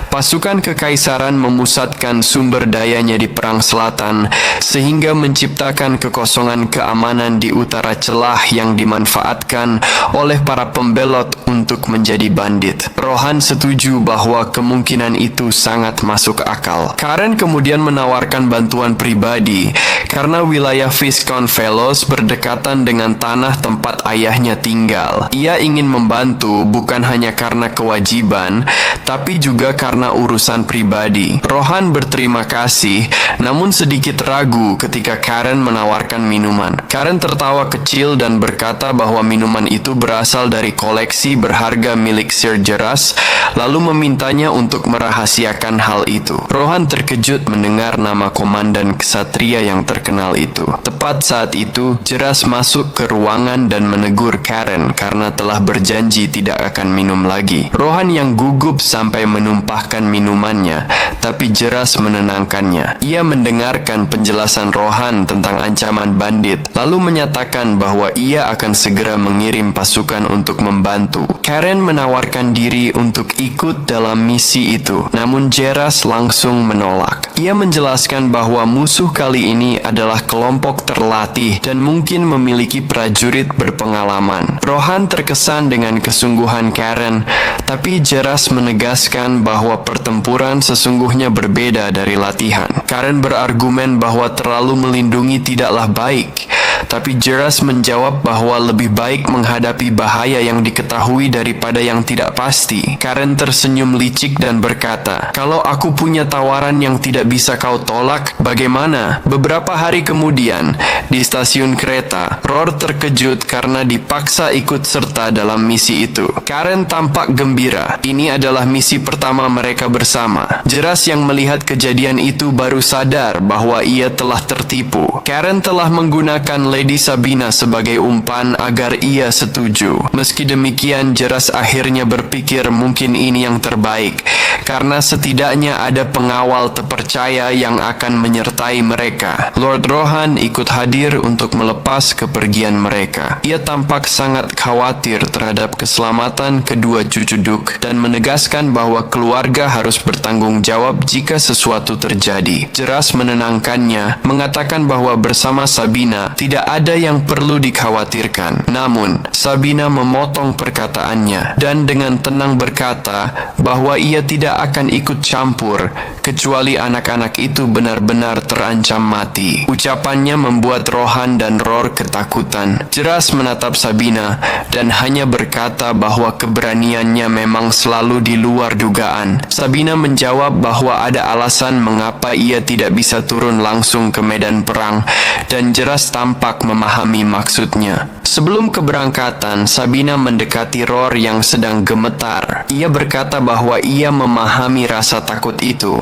pasukan kekaisaran memusatkan sumber dayanya di perang selatan sehingga menciptakan kekosongan keamanan di utara celah yang dimanfaatkan oleh para pembelot untuk menjadi bandit. Rohan setuju bahwa kemungkinan itu sangat masuk akal. Karen kemudian menawarkan bantuan pribadi karena wilayah Viscount Velos berdekatan dengan tanah tempat ayahnya tinggal. Ia ingin membantu bukan hanya karena kewajiban, tapi juga karena urusan pribadi. Rohan berterima kasih, namun sedikit ragu ketika Karen menawarkan minuman. Karen tertawa kecil dan berkata bahwa minuman itu berasal dari koleksi berharga milik Sir Jeras, lalu memintanya untuk merahasiakan hal itu. Rohan terkejut mendengar nama komandan ksatria yang terkenal itu. Tepat saat itu, Jeras masuk ke ruangan dan menegur Karen karena telah berjanji tidak akan minum lagi. Rohan yang gugup sampai menumpahkan minumannya, tapi Jeras menenangkannya. Ia mendengarkan penjelasan Rohan tentang ancaman bandit, lalu menyatakan bahwa ia akan segera mengirim pasukan untuk membantu. Karen menawarkan diri untuk ikut dalam misi itu, namun Jeras langsung menolak. Ia menjelaskan bahwa musuh kali ini adalah kelompok terlatih dan mungkin memiliki prajurit berpengalaman. Rohan terkesan dengan kesungguhan Karen, tapi Jeras menegaskan bahwa pertempuran sesungguhnya berbeda dari latihan. Karen berargumen bahwa terlalu melindungi tidaklah baik, tapi Jeras menjawab bahwa lebih baik menghadapi bahaya yang diketahui daripada yang tidak pasti. Karen tersenyum licik dan berkata, "Kalau aku punya tawaran yang tidak bisa kau tolak, bagaimana?" Beberapa hari kemudian, di stasiun kereta, Roar terkejut karena dipaksa ikut serta dalam misi itu. Karen tampak gembira. Ini adalah misi pertama mereka bersama. Jeras yang melihat kejadian itu baru sadar bahwa ia telah tertipu. Karen telah menggunakan Lady Sabina sebagai umpan agar ia setuju. Meski demikian, Jeras akhirnya berpikir mungkin ini yang terbaik, karena setidaknya ada pengawal terpercaya yang akan menyertai mereka. Lord Rohan ikut hadir untuk melepas kepergian mereka. Ia tampak sangat khawatir terhadap keselamatan kedua cucu Duke dan menegaskan bahwa keluarga harus bertanggung jawab jika sesuatu terjadi. Jeras menenangkannya, mengatakan bahwa bersama Sabina tidak Tidak ada yang perlu dikhawatirkan. Namun, Sabina memotong perkataannya dan dengan tenang berkata bahwa ia tidak akan ikut campur kecuali anak-anak itu benar-benar terancam mati. Ucapannya membuat Rohan dan Roar ketakutan. Jeras menatap Sabina dan hanya berkata bahwa keberaniannya memang selalu di luar dugaan. Sabina menjawab bahwa ada alasan mengapa ia tidak bisa turun langsung ke medan perang dan Jeras tampak memahami maksudnya. Sebelum keberangkatan, Sabina mendekati Roar yang sedang gemetar. Ia berkata bahwa ia memahami rasa takut itu,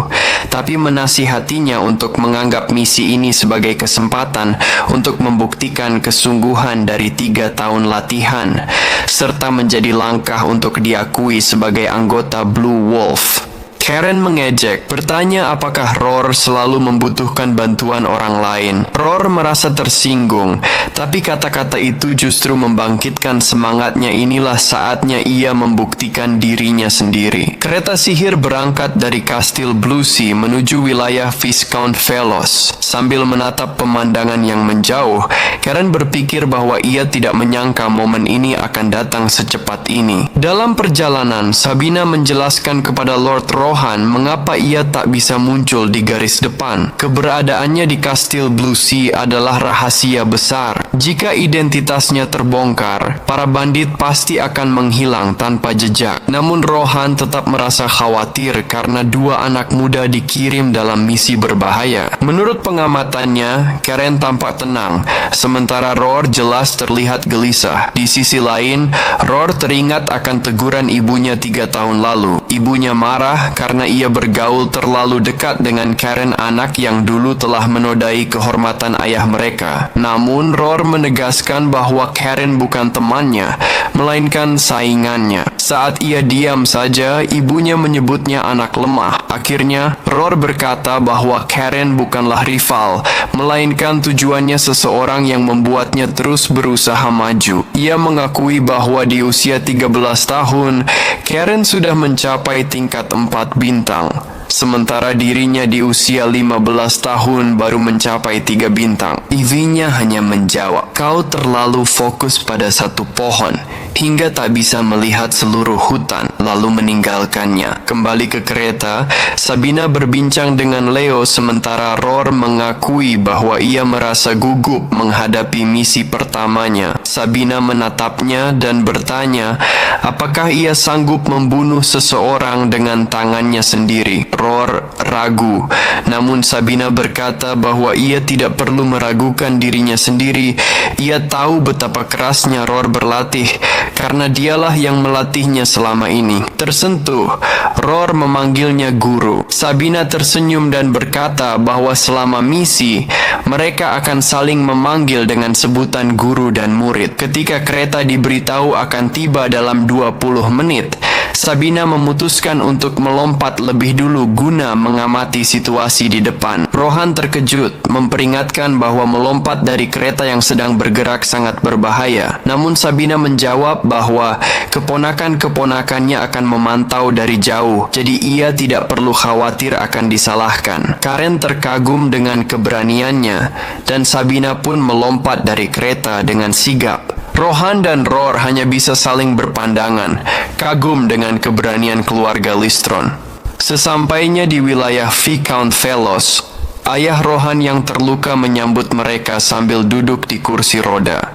tapi menasihatinya untuk menganggap misi ini sebagai kesempatan untuk membuktikan kesungguhan dari 3 tahun latihan, serta menjadi langkah untuk diakui sebagai anggota Blue Wolf. Karen mengejek, bertanya apakah Roar selalu membutuhkan bantuan orang lain. Roar merasa tersinggung, tapi kata-kata itu justru membangkitkan semangatnya. Inilah saatnya ia membuktikan dirinya sendiri. Kereta sihir berangkat dari Kastil Blue Sea menuju wilayah Viscount Velos. Sambil menatap pemandangan yang menjauh, Karen berpikir bahwa ia tidak menyangka momen ini akan datang secepat ini. Dalam perjalanan, Sabina menjelaskan kepada Lord Rohan mengapa ia tak bisa muncul di garis depan. Keberadaannya di Kastil Blue Sea adalah rahasia besar. Jika identitasnya terbongkar, para bandit pasti akan menghilang tanpa jejak. Namun Rohan tetap merasa khawatir karena 2 anak muda dikirim dalam misi berbahaya. Menurut pengamatannya, Karen tampak tenang, sementara Roar jelas terlihat gelisah. Di sisi lain, Roar teringat akan teguran ibunya 3 tahun lalu. Ibunya marah karena ia bergaul terlalu dekat dengan Karen, anak yang dulu telah menodai kehormatan ayah mereka. Namun Roar menegaskan bahwa Karen bukan temannya, melainkan saingannya. Saat ia diam saja, ibunya menyebutnya anak lemah. Akhirnya, Roar berkata bahwa Karen bukanlah rival, melainkan tujuannya seseorang yang membuatnya terus berusaha maju. Ia mengakui bahwa di usia 13 tahun, Karen sudah mencapai tingkat 4 bintang. Sementara dirinya di usia 15 tahun baru mencapai 3 bintang. Ivinya hanya menjawab, "Kau terlalu fokus pada satu pohon hingga tak bisa melihat seluruh hutan," lalu meninggalkannya. Kembali ke kereta, Sabina berbincang dengan Leo sementara Roar mengakui bahwa ia merasa gugup menghadapi misi pertamanya. Sabina menatapnya dan bertanya apakah ia sanggup membunuh seseorang dengan tangannya sendiri. Roar ragu, namun Sabina berkata bahwa ia tidak perlu meragukan dirinya sendiri. Ia tahu betapa kerasnya Roar berlatih karena dialah yang melatihnya selama ini. Tersentuh, Roar memanggilnya guru. Sabina tersenyum dan berkata bahwa selama misi, mereka akan saling memanggil dengan sebutan guru dan murid. Ketika kereta diberitahu akan tiba dalam 20 menit, Sabina memutuskan untuk melompat lebih dulu guna mengamati situasi di depan. Rohan terkejut, memperingatkan bahwa melompat dari kereta yang sedang bergerak sangat berbahaya. Namun Sabina menjawab bahwa keponakan-keponakannya akan memantau dari jauh, jadi ia tidak perlu khawatir akan disalahkan. Karen terkagum dengan keberaniannya, dan Sabina pun melompat dari kereta dengan sigap. Rohan dan Roar hanya bisa saling berpandangan, kagum dengan keberanian keluarga Lystron. Sesampainya di wilayah Viscount Velos, ayah Rohan yang terluka menyambut mereka sambil duduk di kursi roda.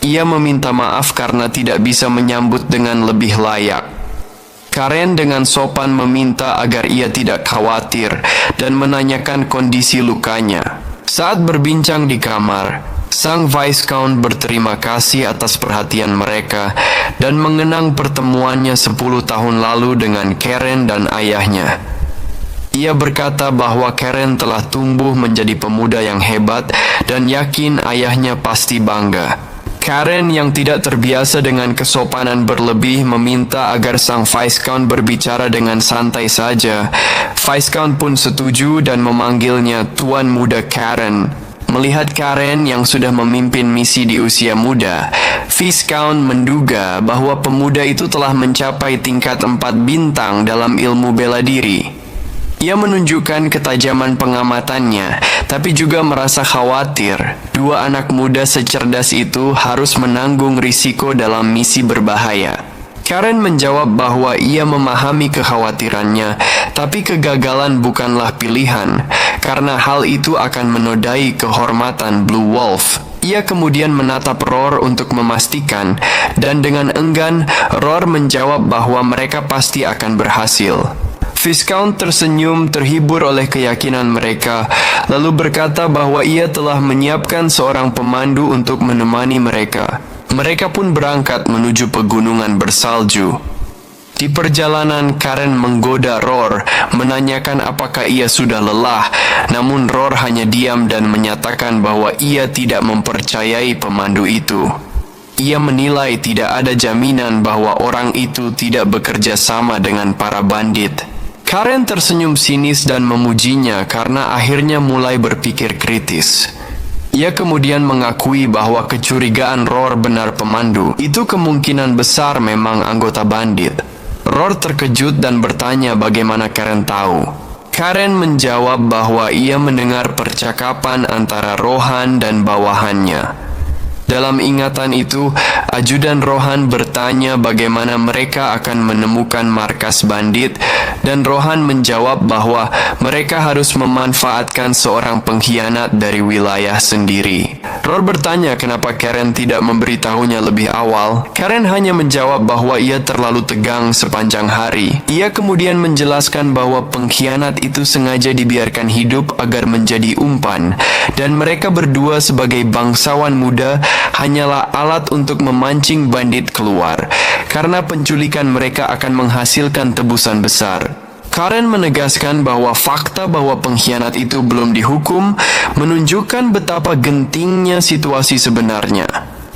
Ia meminta maaf karena tidak bisa menyambut dengan lebih layak. Karen dengan sopan meminta agar ia tidak khawatir dan menanyakan kondisi lukanya. Saat berbincang di kamar, Sang Viscount berterima kasih atas perhatian mereka dan mengenang pertemuannya 10 tahun lalu dengan Karen dan ayahnya. Ia berkata bahwa Karen telah tumbuh menjadi pemuda yang hebat dan yakin ayahnya pasti bangga. Karen yang tidak terbiasa dengan kesopanan berlebih meminta agar sang Viscount berbicara dengan santai saja. Viscount pun setuju dan memanggilnya Tuan Muda Karen. Melihat Karen yang sudah memimpin misi di usia muda, Viscount menduga bahwa pemuda itu telah mencapai tingkat 4 bintang dalam ilmu bela diri. Ia menunjukkan ketajaman pengamatannya, tapi juga merasa khawatir. Dua anak muda secerdas itu harus menanggung risiko dalam misi berbahaya. Karen menjawab bahwa ia memahami kekhawatirannya, tapi kegagalan bukanlah pilihan, karena hal itu akan menodai kehormatan Blue Wolf. Ia kemudian menatap Roar untuk memastikan, dan dengan enggan, Roar menjawab bahwa mereka pasti akan berhasil. Viscount tersenyum terhibur oleh keyakinan mereka, lalu berkata bahwa ia telah menyiapkan seorang pemandu untuk menemani mereka. Mereka pun berangkat menuju pegunungan bersalju. Di perjalanan, Karen menggoda Roar, menanyakan apakah ia sudah lelah, namun Roar hanya diam dan menyatakan bahwa ia tidak mempercayai pemandu itu. Ia menilai tidak ada jaminan bahwa orang itu tidak bekerja sama dengan para bandit. Karen tersenyum sinis dan memujinya karena akhirnya mulai berpikir kritis. Ia kemudian mengakui bahwa kecurigaan Roar benar pemandu. Itu kemungkinan besar memang anggota bandit. Roar terkejut dan bertanya bagaimana Karen tahu. Karen menjawab bahwa ia mendengar percakapan antara Rohan dan bawahannya. Dalam ingatan itu, ajudan Rohan bertanya bagaimana mereka akan menemukan markas bandit, dan Rohan menjawab bahwa mereka harus memanfaatkan seorang pengkhianat dari wilayah sendiri. Roar bertanya kenapa Karen tidak memberitahunya lebih awal. Karen hanya menjawab bahwa ia terlalu tegang sepanjang hari. Ia kemudian menjelaskan bahwa pengkhianat itu sengaja dibiarkan hidup agar menjadi umpan, dan mereka berdua sebagai bangsawan muda hanyalah alat untuk memancing bandit keluar, karena penculikan mereka akan menghasilkan tebusan besar. Karen menegaskan bahwa fakta bahwa pengkhianat itu belum dihukum menunjukkan betapa gentingnya situasi sebenarnya.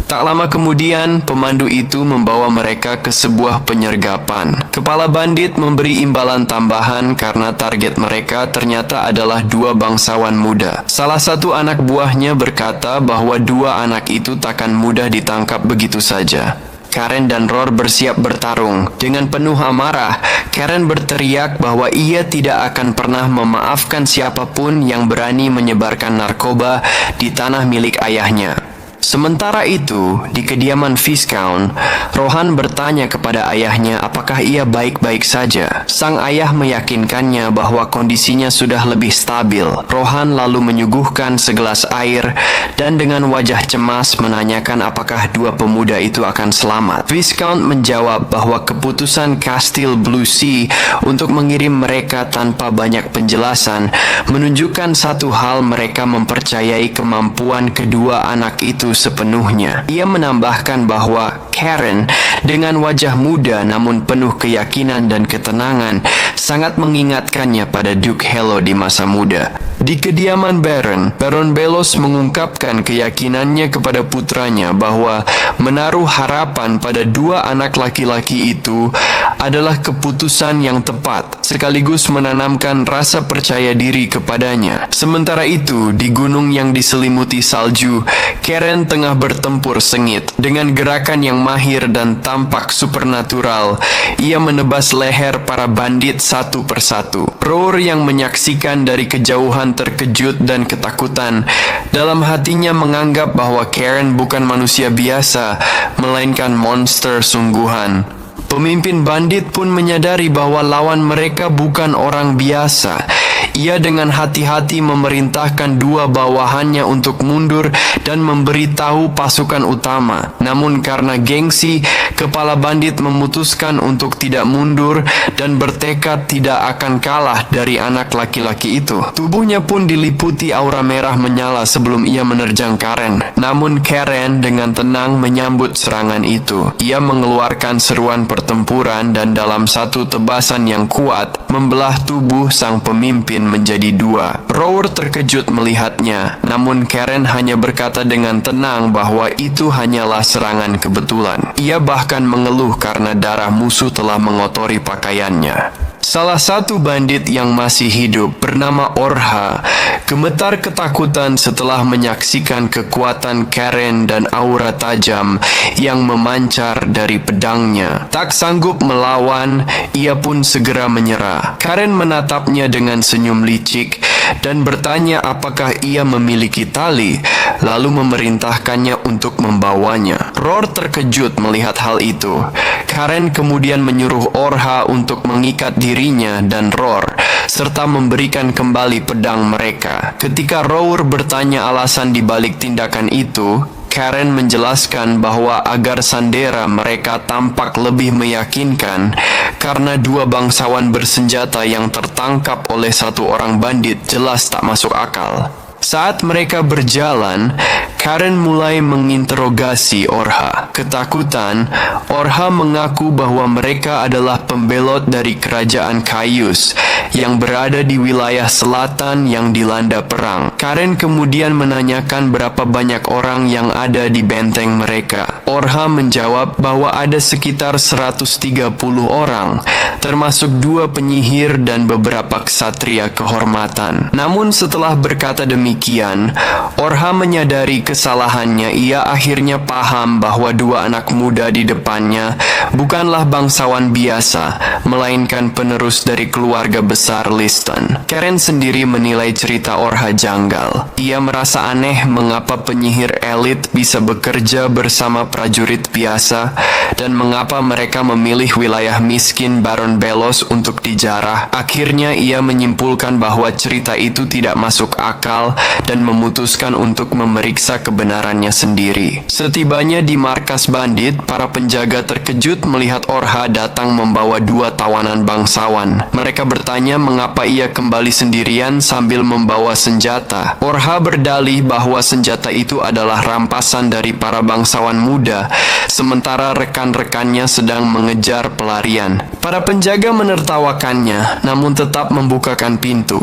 Tak lama kemudian, pemandu itu membawa mereka ke sebuah penyergapan. Kepala bandit memberi imbalan tambahan karena target mereka ternyata adalah dua bangsawan muda. Salah satu anak buahnya berkata bahwa dua anak itu takkan mudah ditangkap begitu saja. Karen dan Roar bersiap bertarung. Dengan penuh amarah, Karen berteriak bahwa ia tidak akan pernah memaafkan siapapun yang berani menyebarkan narkoba di tanah milik ayahnya. Sementara itu, di kediaman Viscount, Rohan bertanya kepada ayahnya apakah ia baik-baik saja. Sang ayah meyakinkannya bahwa kondisinya sudah lebih stabil. Rohan lalu menyuguhkan segelas air dan dengan wajah cemas menanyakan apakah dua pemuda itu akan selamat. Viscount menjawab bahwa keputusan Kastil Blue Sea untuk mengirim mereka tanpa banyak penjelasan menunjukkan satu hal: mereka mempercayai kemampuan kedua anak itu sepenuhnya. Ia menambahkan bahwa Karen dengan wajah muda namun penuh keyakinan dan ketenangan sangat mengingatkannya pada Duke Hello di masa muda. Di kediaman Baron Belos mengungkapkan keyakinannya kepada putranya bahwa menaruh harapan pada dua anak laki-laki itu adalah keputusan yang tepat, sekaligus menanamkan rasa percaya diri kepadanya. Sementara itu, di gunung yang diselimuti salju, Karen tengah bertempur sengit. Dengan gerakan yang mahir dan tampak supernatural, ia menebas leher para bandit satu persatu. Roar yang menyaksikan dari kejauhan terkejut dan ketakutan. Dalam hatinya menganggap bahwa Karen bukan manusia biasa, melainkan monster sungguhan. Pemimpin bandit pun menyadari bahwa lawan mereka bukan orang biasa. Ia dengan hati-hati memerintahkan dua bawahannya untuk mundur dan memberitahu pasukan utama. Namun karena gengsi, kepala bandit memutuskan untuk tidak mundur dan bertekad tidak akan kalah dari anak laki-laki itu. Tubuhnya pun diliputi aura merah menyala sebelum ia menerjang Karen. Namun Karen dengan tenang menyambut serangan itu. Ia mengeluarkan seruan pertempuran dan dalam satu tebasan yang kuat membelah tubuh sang pemimpin menjadi dua. Roar terkejut melihatnya, namun Karen hanya berkata dengan tenang bahwa itu hanyalah serangan kebetulan. Ia bahkan mengeluh karena darah musuh telah mengotori pakaiannya. Salah satu bandit yang masih hidup bernama Orha gemetar ketakutan setelah menyaksikan kekuatan Karen dan aura tajam yang memancar dari pedangnya. Tak sanggup melawan, ia pun segera menyerah. Karen menatapnya dengan senyum licik dan bertanya apakah ia memiliki tali, lalu memerintahkannya untuk membawanya. Roar terkejut melihat hal itu. Karen kemudian menyuruh Orha untuk mengikat dirinya dan Roar, serta memberikan kembali pedang mereka. Ketika Roar bertanya alasan dibalik tindakan itu, Karen menjelaskan bahwa agar sandera mereka tampak lebih meyakinkan karena dua bangsawan bersenjata yang tertangkap oleh satu orang bandit jelas tak masuk akal. Saat mereka berjalan, Karen mulai menginterogasi Orha. Ketakutan, Orha mengaku bahwa mereka adalah pembelot dari kerajaan Kaius yang berada di wilayah selatan yang dilanda perang. Karen kemudian menanyakan berapa banyak orang yang ada di benteng mereka. Orha menjawab bahwa ada sekitar 130 orang, termasuk 2 penyihir dan beberapa ksatria kehormatan. Namun setelah berkata demikian, Orha menyadari kesalahannya. Ia akhirnya paham bahwa 2 anak muda di depannya bukanlah bangsawan biasa, melainkan penerus dari keluarga besar Liston. Karen sendiri menilai cerita Orha janggal. Ia merasa aneh mengapa penyihir elit bisa bekerja bersama prajurit biasa dan mengapa mereka memilih wilayah miskin Baron Belos untuk dijarah. Akhirnya ia menyimpulkan bahwa cerita itu tidak masuk akal dan memutuskan untuk memeriksa kebenarannya sendiri. Setibanya di markas bandit, para penjaga terkejut melihat Orha datang membawa 2 tawanan bangsawan. Mereka bertanya mengapa ia kembali sendirian sambil membawa senjata. Orha berdalih bahwa senjata itu adalah rampasan dari para bangsawan muda, sementara rekan-rekannya sedang mengejar pelarian. Para penjaga menertawakannya, namun tetap membukakan pintu.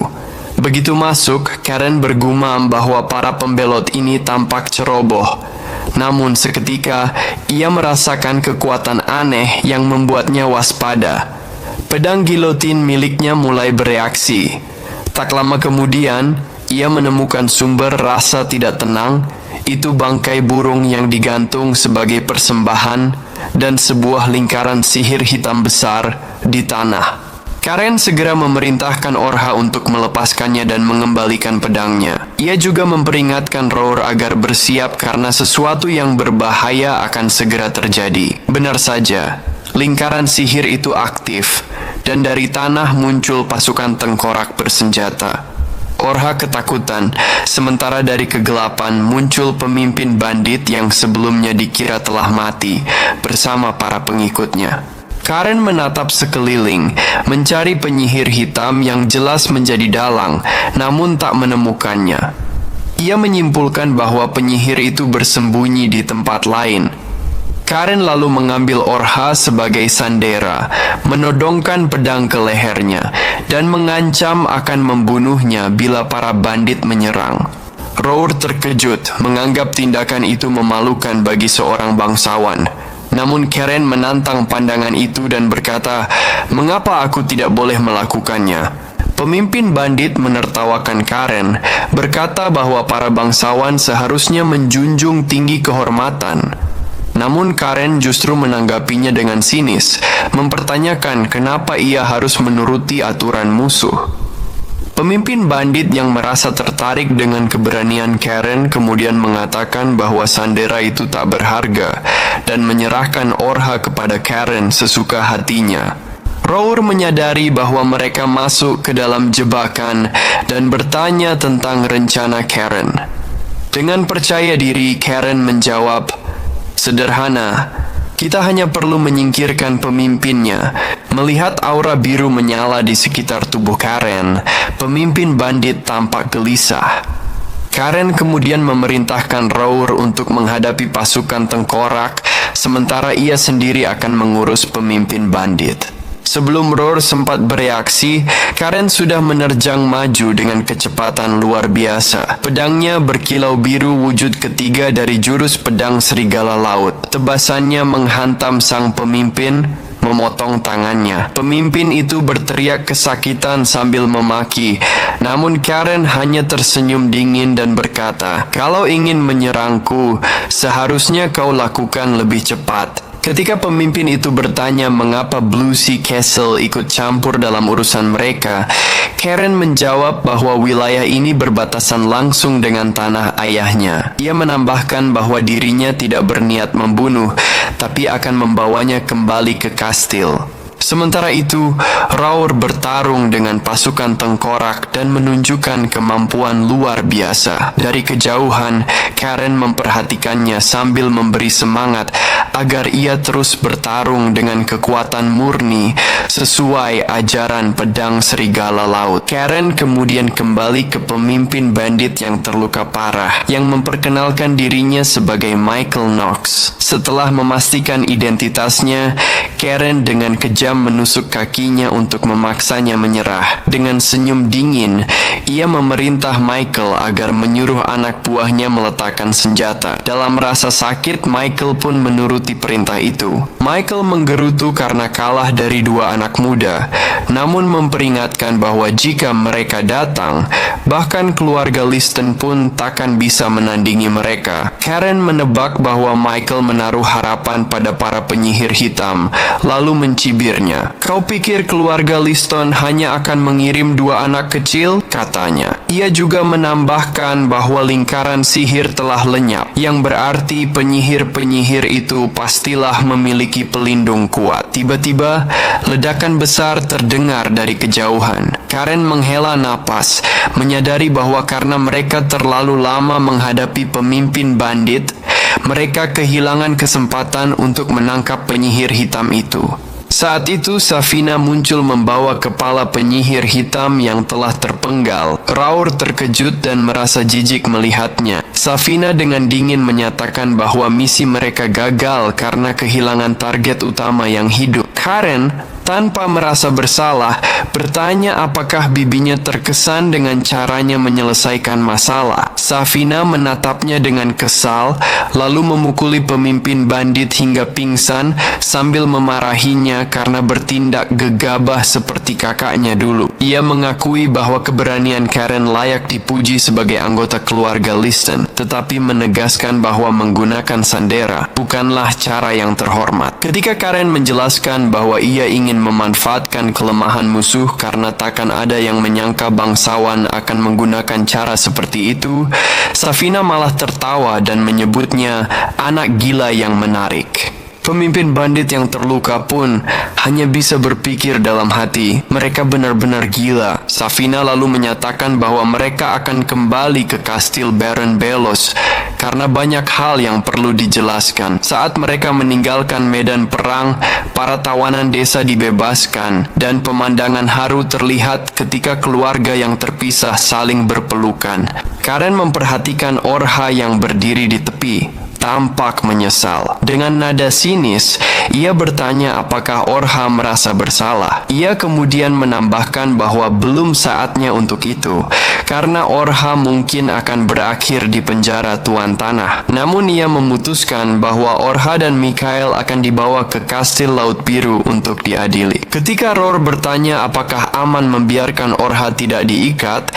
Begitu masuk, Karen bergumam bahwa para pembelot ini tampak ceroboh. Namun seketika, ia merasakan kekuatan aneh yang membuatnya waspada. Pedang gilotin miliknya mulai bereaksi. Tak lama kemudian, ia menemukan sumber rasa tidak tenang. Itu bangkai burung yang digantung sebagai persembahan dan sebuah lingkaran sihir hitam besar di tanah. Karen segera memerintahkan Orha untuk melepaskannya dan mengembalikan pedangnya. Ia juga memperingatkan Roar agar bersiap karena sesuatu yang berbahaya akan segera terjadi. Benar saja, lingkaran sihir itu aktif, dan dari tanah muncul pasukan tengkorak bersenjata. Orha ketakutan, sementara dari kegelapan muncul pemimpin bandit yang sebelumnya dikira telah mati bersama para pengikutnya. Karen menatap sekeliling, mencari penyihir hitam yang jelas menjadi dalang, namun tak menemukannya. Ia menyimpulkan bahwa penyihir itu bersembunyi di tempat lain. Karen lalu mengambil Orha sebagai sandera, menodongkan pedang ke lehernya, dan mengancam akan membunuhnya bila para bandit menyerang. Roar terkejut, menganggap tindakan itu memalukan bagi seorang bangsawan. Namun Karen menantang pandangan itu dan berkata, "Mengapa aku tidak boleh melakukannya?" Pemimpin bandit menertawakan Karen, berkata bahwa para bangsawan seharusnya menjunjung tinggi kehormatan. Namun Karen justru menanggapinya dengan sinis, mempertanyakan kenapa ia harus menuruti aturan musuh. Pemimpin bandit yang merasa tertarik dengan keberanian Karen kemudian mengatakan bahwa sandera itu tak berharga dan menyerahkan Orha kepada Karen sesuka hatinya. Roar menyadari bahwa mereka masuk ke dalam jebakan dan bertanya tentang rencana Karen. Dengan percaya diri, Karen menjawab, "Sederhana, kita hanya perlu menyingkirkan pemimpinnya." Melihat aura biru menyala di sekitar tubuh Karen, pemimpin bandit tampak gelisah. Karen kemudian memerintahkan Roar untuk menghadapi pasukan tengkorak, sementara ia sendiri akan mengurus pemimpin bandit. Sebelum Roar sempat bereaksi, Karen sudah menerjang maju dengan kecepatan luar biasa. Pedangnya berkilau biru wujud ketiga dari jurus pedang serigala laut. Tebasannya menghantam sang pemimpin, memotong tangannya. Pemimpin itu berteriak kesakitan sambil memaki. Namun Karen hanya tersenyum dingin dan berkata, "Kalau ingin menyerangku, seharusnya kau lakukan lebih cepat." Ketika pemimpin itu bertanya mengapa Blue Sea Castle ikut campur dalam urusan mereka, Karen menjawab bahwa wilayah ini berbatasan langsung dengan tanah ayahnya. Ia menambahkan bahwa dirinya tidak berniat membunuh, tapi akan membawanya kembali ke kastil. Sementara itu, Raur bertarung dengan pasukan tengkorak dan menunjukkan kemampuan luar biasa. Dari kejauhan, Karen memperhatikannya sambil memberi semangat agar ia terus bertarung dengan kekuatan murni sesuai ajaran pedang serigala laut. Karen kemudian kembali ke pemimpin bandit yang terluka parah, yang memperkenalkan dirinya sebagai Michael Knox. Setelah memastikan identitasnya, Karen dengan kejam menusuk kakinya untuk memaksanya menyerah. Dengan senyum dingin, ia memerintah Michael agar menyuruh anak buahnya meletakkan senjata. Dalam rasa sakit, Michael pun menuruti perintah itu. Michael menggerutu karena kalah dari dua anak muda, namun memperingatkan bahwa jika mereka datang, bahkan keluarga Liston pun takkan bisa menandingi mereka. Karen menebak bahwa Michael menaruh harapan pada para penyihir hitam, lalu mencibirnya. "Kau pikir keluarga Liston hanya akan mengirim dua anak kecil?" katanya. Ia juga menambahkan bahwa lingkaran sihir telah lenyap, yang berarti penyihir-penyihir itu pastilah memiliki pelindung kuat. Tiba-tiba, ledakan besar terdengar dari kejauhan. Karen menghela napas, menyadari bahwa karena mereka terlalu lama menghadapi pemimpin bandit, mereka kehilangan kesempatan untuk menangkap penyihir hitam itu. Saat itu, Safina muncul membawa kepala penyihir hitam yang telah terpenggal. Raur terkejut dan merasa jijik melihatnya. Safina dengan dingin menyatakan bahwa misi mereka gagal karena kehilangan target utama yang hidup. Karen, tanpa merasa bersalah, bertanya apakah bibinya terkesan dengan caranya menyelesaikan masalah. Safina menatapnya dengan kesal, lalu memukuli pemimpin bandit hingga pingsan sambil memarahinya karena bertindak gegabah seperti kakaknya dulu. Ia mengakui bahwa keberanian Karen layak dipuji sebagai anggota keluarga Liston, tetapi menegaskan bahwa menggunakan sandera bukanlah cara yang terhormat. Ketika Karen menjelaskan bahwa ia ingin memanfaatkan kelemahan musuh karena takkan ada yang menyangka bangsawan akan menggunakan cara seperti itu, Safina malah tertawa dan menyebutnya anak gila yang menarik. Pemimpin bandit yang terluka pun hanya bisa berpikir dalam hati, mereka benar-benar gila. Safina lalu menyatakan bahwa mereka akan kembali ke kastil Baron Belos karena banyak hal yang perlu dijelaskan. Saat mereka meninggalkan medan perang, para tawanan desa dibebaskan dan pemandangan haru terlihat ketika keluarga yang terpisah saling berpelukan. Karen memperhatikan Orha yang berdiri di tepi, tampak menyesal. Dengan nada sinis, ia bertanya apakah Orha merasa bersalah. Ia kemudian menambahkan bahwa belum saatnya untuk itu, karena Orha mungkin akan berakhir di penjara Tuan Tanah. Namun ia memutuskan bahwa Orha dan Mikhail akan dibawa ke kastil Laut Biru untuk diadili. Ketika Roar bertanya apakah aman membiarkan Orha tidak diikat,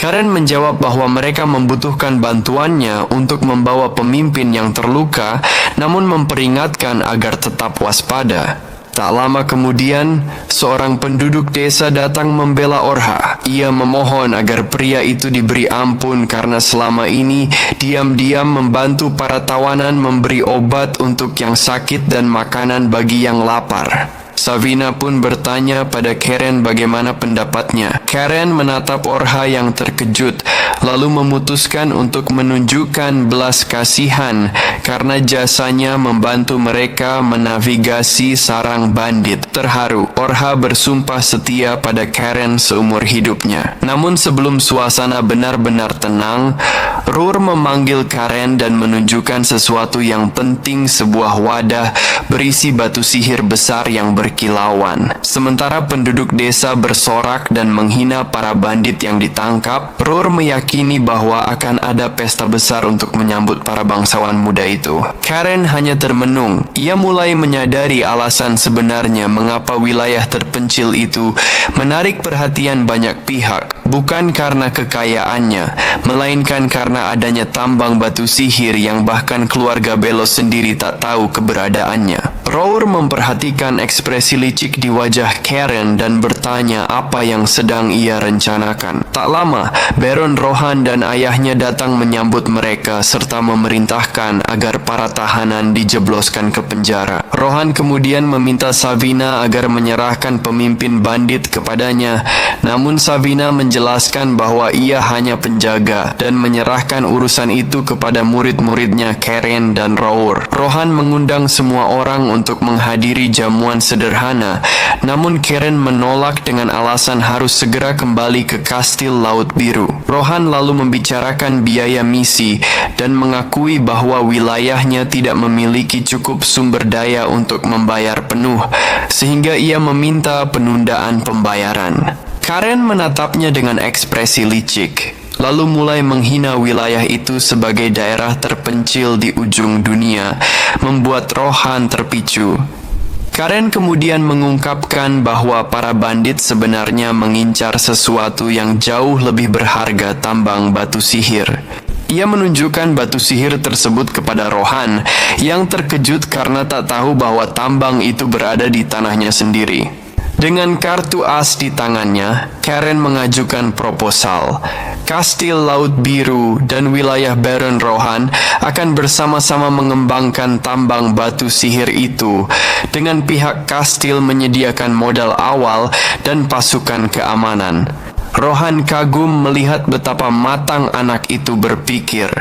Karen menjawab bahwa mereka membutuhkan bantuannya untuk membawa pemimpin yang terluka, namun memperingatkan agar tetap waspada. Tak lama kemudian, seorang penduduk desa datang membela Orha. Ia memohon agar pria itu diberi ampun karena selama ini diam-diam membantu para tawanan memberi obat untuk yang sakit dan makanan bagi yang lapar. Safina pun bertanya pada Karen bagaimana pendapatnya. Karen menatap Orha yang terkejut, lalu memutuskan untuk menunjukkan belas kasihan karena jasanya membantu mereka menavigasi sarang bandit. Terharu, Orha bersumpah setia pada Karen seumur hidupnya. Namun sebelum suasana benar-benar tenang, Roar memanggil Karen dan menunjukkan sesuatu yang penting, sebuah wadah berisi batu sihir besar yang berkilau berkilauan. Sementara penduduk desa bersorak dan menghina para bandit yang ditangkap, Roar meyakini bahwa akan ada pesta besar untuk menyambut para bangsawan muda itu. Karen hanya termenung. Ia mulai menyadari alasan sebenarnya mengapa wilayah terpencil itu menarik perhatian banyak pihak, bukan karena kekayaannya, melainkan karena adanya tambang batu sihir yang bahkan keluarga Belos sendiri tak tahu keberadaannya. Roar memperhatikan ekspresi licik di wajah Karen dan bertanya apa yang sedang ia rencanakan. Tak lama, Baron Rohan dan ayahnya datang menyambut mereka serta memerintahkan agar para tahanan dijebloskan ke penjara. Rohan kemudian meminta Savina agar menyerahkan pemimpin bandit kepadanya, namun Savina menjelaskan bahwa ia hanya penjaga dan menyerahkan urusan itu kepada murid-muridnya Karen dan Roar. Rohan mengundang semua orang untuk menghadiri jamuan sederhana, namun Karen menolak dengan alasan harus segera kembali ke Kastil Laut Biru. Rohan lalu membicarakan biaya misi dan mengakui bahwa wilayahnya tidak memiliki cukup sumber daya untuk membayar penuh, sehingga ia meminta penundaan pembayaran. Karen menatapnya dengan ekspresi licik, lalu mulai menghina wilayah itu sebagai daerah terpencil di ujung dunia, membuat Rohan terpicu. Karen kemudian mengungkapkan bahwa para bandit sebenarnya mengincar sesuatu yang jauh lebih berharga, tambang batu sihir. Ia menunjukkan batu sihir tersebut kepada Rohan, yang terkejut karena tak tahu bahwa tambang itu berada di tanahnya sendiri. Dengan kartu as di tangannya, Karen mengajukan proposal. Kastil Laut Biru dan wilayah Baron Rohan akan bersama-sama mengembangkan tambang batu sihir itu, dengan pihak kastil menyediakan modal awal dan pasukan keamanan. Rohan kagum melihat betapa matang anak itu berpikir.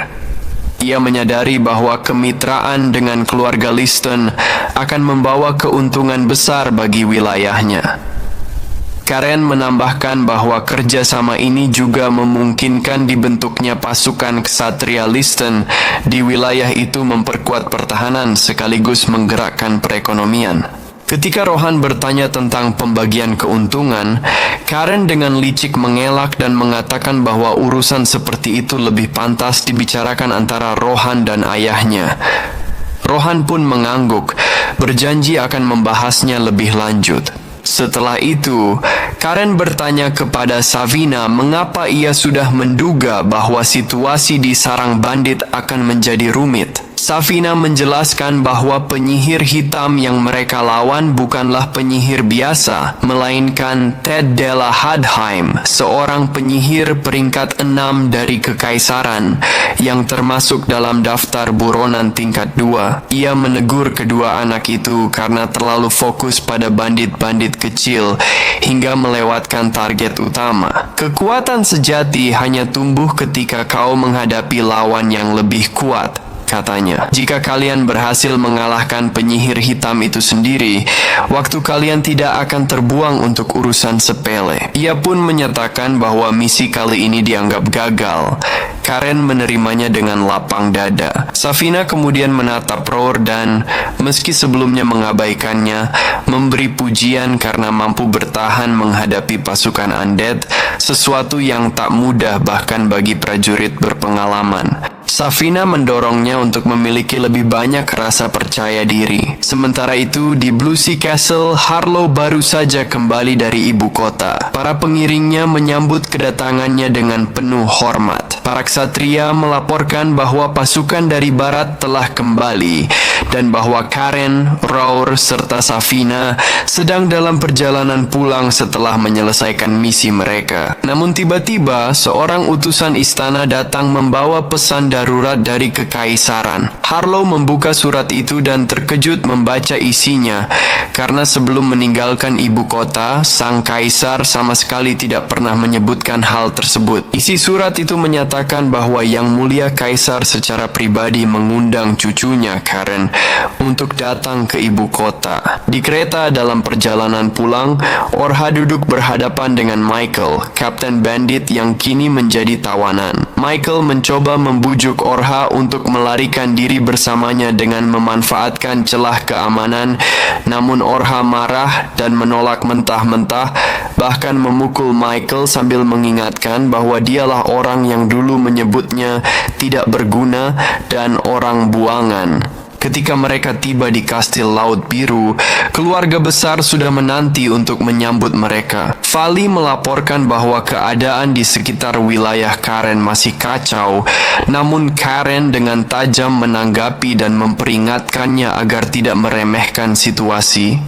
Ia menyadari bahwa kemitraan dengan keluarga Liston akan membawa keuntungan besar bagi wilayahnya. Karen menambahkan bahwa kerjasama ini juga memungkinkan dibentuknya pasukan ksatria Liston di wilayah itu, memperkuat pertahanan sekaligus menggerakkan perekonomian. Ketika Rohan bertanya tentang pembagian keuntungan, Karen dengan licik mengelak dan mengatakan bahwa urusan seperti itu lebih pantas dibicarakan antara Rohan dan ayahnya. Rohan pun mengangguk, berjanji akan membahasnya lebih lanjut. Setelah itu, Karen bertanya kepada Savina mengapa ia sudah menduga bahwa situasi di sarang bandit akan menjadi rumit. Savina menjelaskan bahwa penyihir hitam yang mereka lawan bukanlah penyihir biasa, melainkan Ted Della Hadheim, seorang penyihir peringkat 6 dari Kekaisaran, yang termasuk dalam daftar buronan tingkat 2. Ia menegur kedua anak itu karena terlalu fokus pada bandit-bandit kecil, hingga melewatkan target utama. Kekuatan sejati hanya tumbuh ketika kau menghadapi lawan yang lebih kuat, katanya. Jika kalian berhasil mengalahkan penyihir hitam itu sendiri, waktu kalian tidak akan terbuang untuk urusan sepele. Ia pun menyatakan bahwa misi kali ini dianggap gagal. Karen menerimanya dengan lapang dada. Savina kemudian menatap Roar dan, meski sebelumnya mengabaikannya, memberi pujian karena mampu bertahan menghadapi pasukan undead, sesuatu yang tak mudah bahkan bagi prajurit berpengalaman. Savina mendorongnya untuk memiliki lebih banyak rasa percaya diri. Sementara itu, di Blue Sea Castle, Harlow baru saja kembali dari ibu kota. Para pengiringnya menyambut kedatangannya dengan penuh hormat. Para ksatria melaporkan bahwa pasukan dari barat telah kembali, dan bahwa Karen, Roar, serta Savina sedang dalam perjalanan pulang setelah menyelesaikan misi mereka. Namun tiba-tiba, seorang utusan istana datang membawa pesan darurat dari Kekaisaran. Harlow membuka surat itu dan terkejut membaca isinya, karena sebelum meninggalkan ibu kota, sang kaisar sama sekali tidak pernah menyebutkan hal tersebut. Isi surat itu menyatakan menyatakan bahwa Yang Mulia Kaisar secara pribadi mengundang cucunya Karen untuk datang ke ibu kota. Di kereta dalam perjalanan pulang, Orha duduk berhadapan dengan Michael, Kapten Bandit yang kini menjadi tawanan. Michael mencoba membujuk Orha untuk melarikan diri bersamanya dengan memanfaatkan celah keamanan, namun Orha marah dan menolak mentah-mentah, bahkan memukul Michael sambil mengingatkan bahwa dialah orang yang dulu menyebutnya tidak berguna dan orang buangan. Ketika mereka tiba di Kastil Laut Biru, keluarga besar sudah menanti untuk menyambut mereka. Fali melaporkan bahwa keadaan di sekitar wilayah Karen masih kacau, namun Karen dengan tajam menanggapi dan memperingatkannya agar tidak meremehkan situasi.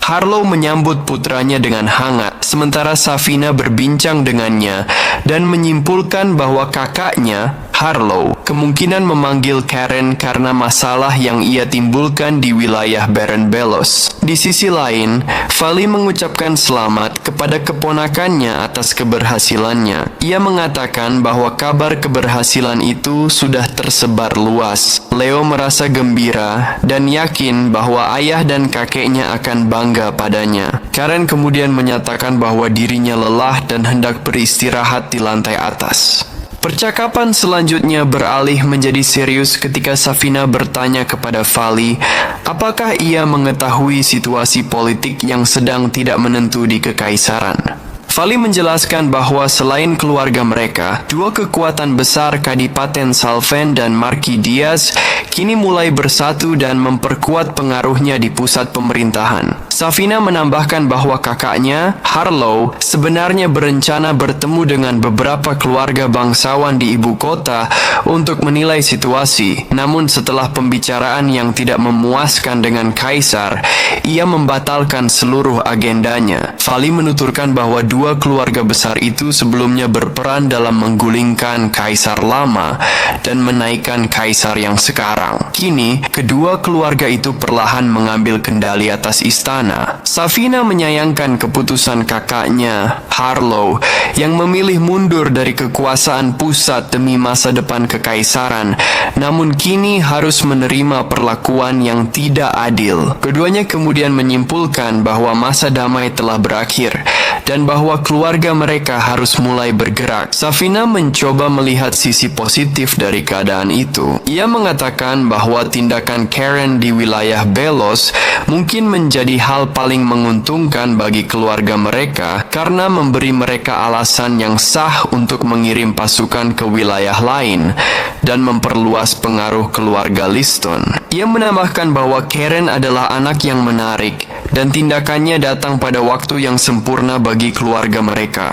Harlow menyambut putranya dengan hangat, sementara Safina berbincang dengannya dan menyimpulkan bahwa kakaknya, Harlow, kemungkinan memanggil Karen karena masalah yang ia timbulkan di wilayah Baron Belos. Di sisi lain, Fali mengucapkan selamat kepada keponakannya atas keberhasilannya. Ia mengatakan bahwa kabar keberhasilan itu sudah tersebar luas. Leo merasa gembira dan yakin bahwa ayah dan kakeknya akan bangga padanya. Karen kemudian menyatakan bahwa dirinya lelah dan hendak beristirahat di lantai atas. Percakapan selanjutnya beralih menjadi serius ketika Safina bertanya kepada Fali apakah ia mengetahui situasi politik yang sedang tidak menentu di Kekaisaran. Fali menjelaskan bahwa selain keluarga mereka, dua kekuatan besar Kadipaten Salven dan Marquis Diaz kini mulai bersatu dan memperkuat pengaruhnya di pusat pemerintahan. Safina menambahkan bahwa kakaknya, Harlow, sebenarnya berencana bertemu dengan beberapa keluarga bangsawan di ibu kota untuk menilai situasi. Namun setelah pembicaraan yang tidak memuaskan dengan Kaisar, ia membatalkan seluruh agendanya. Fali menuturkan bahwa dua keluarga besar itu sebelumnya berperan dalam menggulingkan Kaisar lama dan menaikkan Kaisar yang sekarang. Kini, kedua keluarga itu perlahan mengambil kendali atas istana. Safina menyayangkan keputusan kakaknya, Harlow, yang memilih mundur dari kekuasaan pusat demi masa depan kekaisaran, namun kini harus menerima perlakuan yang tidak adil. Keduanya kemudian menyimpulkan bahwa masa damai telah berakhir dan bahwa keluarga mereka harus mulai bergerak. Safina mencoba melihat sisi positif dari keadaan itu. Ia mengatakan bahwa tindakan Karen di wilayah Belos mungkin menjadi hal paling menguntungkan bagi keluarga mereka karena memberi mereka alasan yang sah untuk mengirim pasukan ke wilayah lain dan memperluas pengaruh keluarga Liston. Ia menambahkan bahwa Karen adalah anak yang menarik dan tindakannya datang pada waktu yang sempurna bagi keluarga mereka.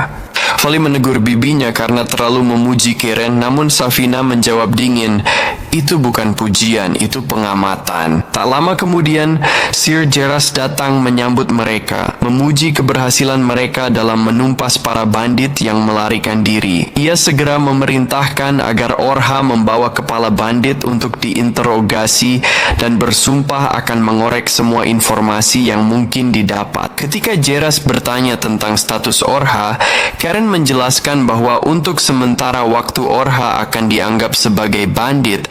Fali menegur bibinya karena terlalu memuji Karen, namun Safina menjawab dingin, "Itu bukan pujian, itu pengamatan." Tak lama kemudian, Sir Geras datang menyambut mereka, memuji keberhasilan mereka dalam menumpas para bandit yang melarikan diri. Ia segera memerintahkan agar Orha membawa kepala bandit untuk diinterogasi dan bersumpah akan mengorek semua informasi yang mungkin didapat. Ketika Geras bertanya tentang status Orha, Karen menjelaskan bahwa untuk sementara waktu Orha akan dianggap sebagai bandit,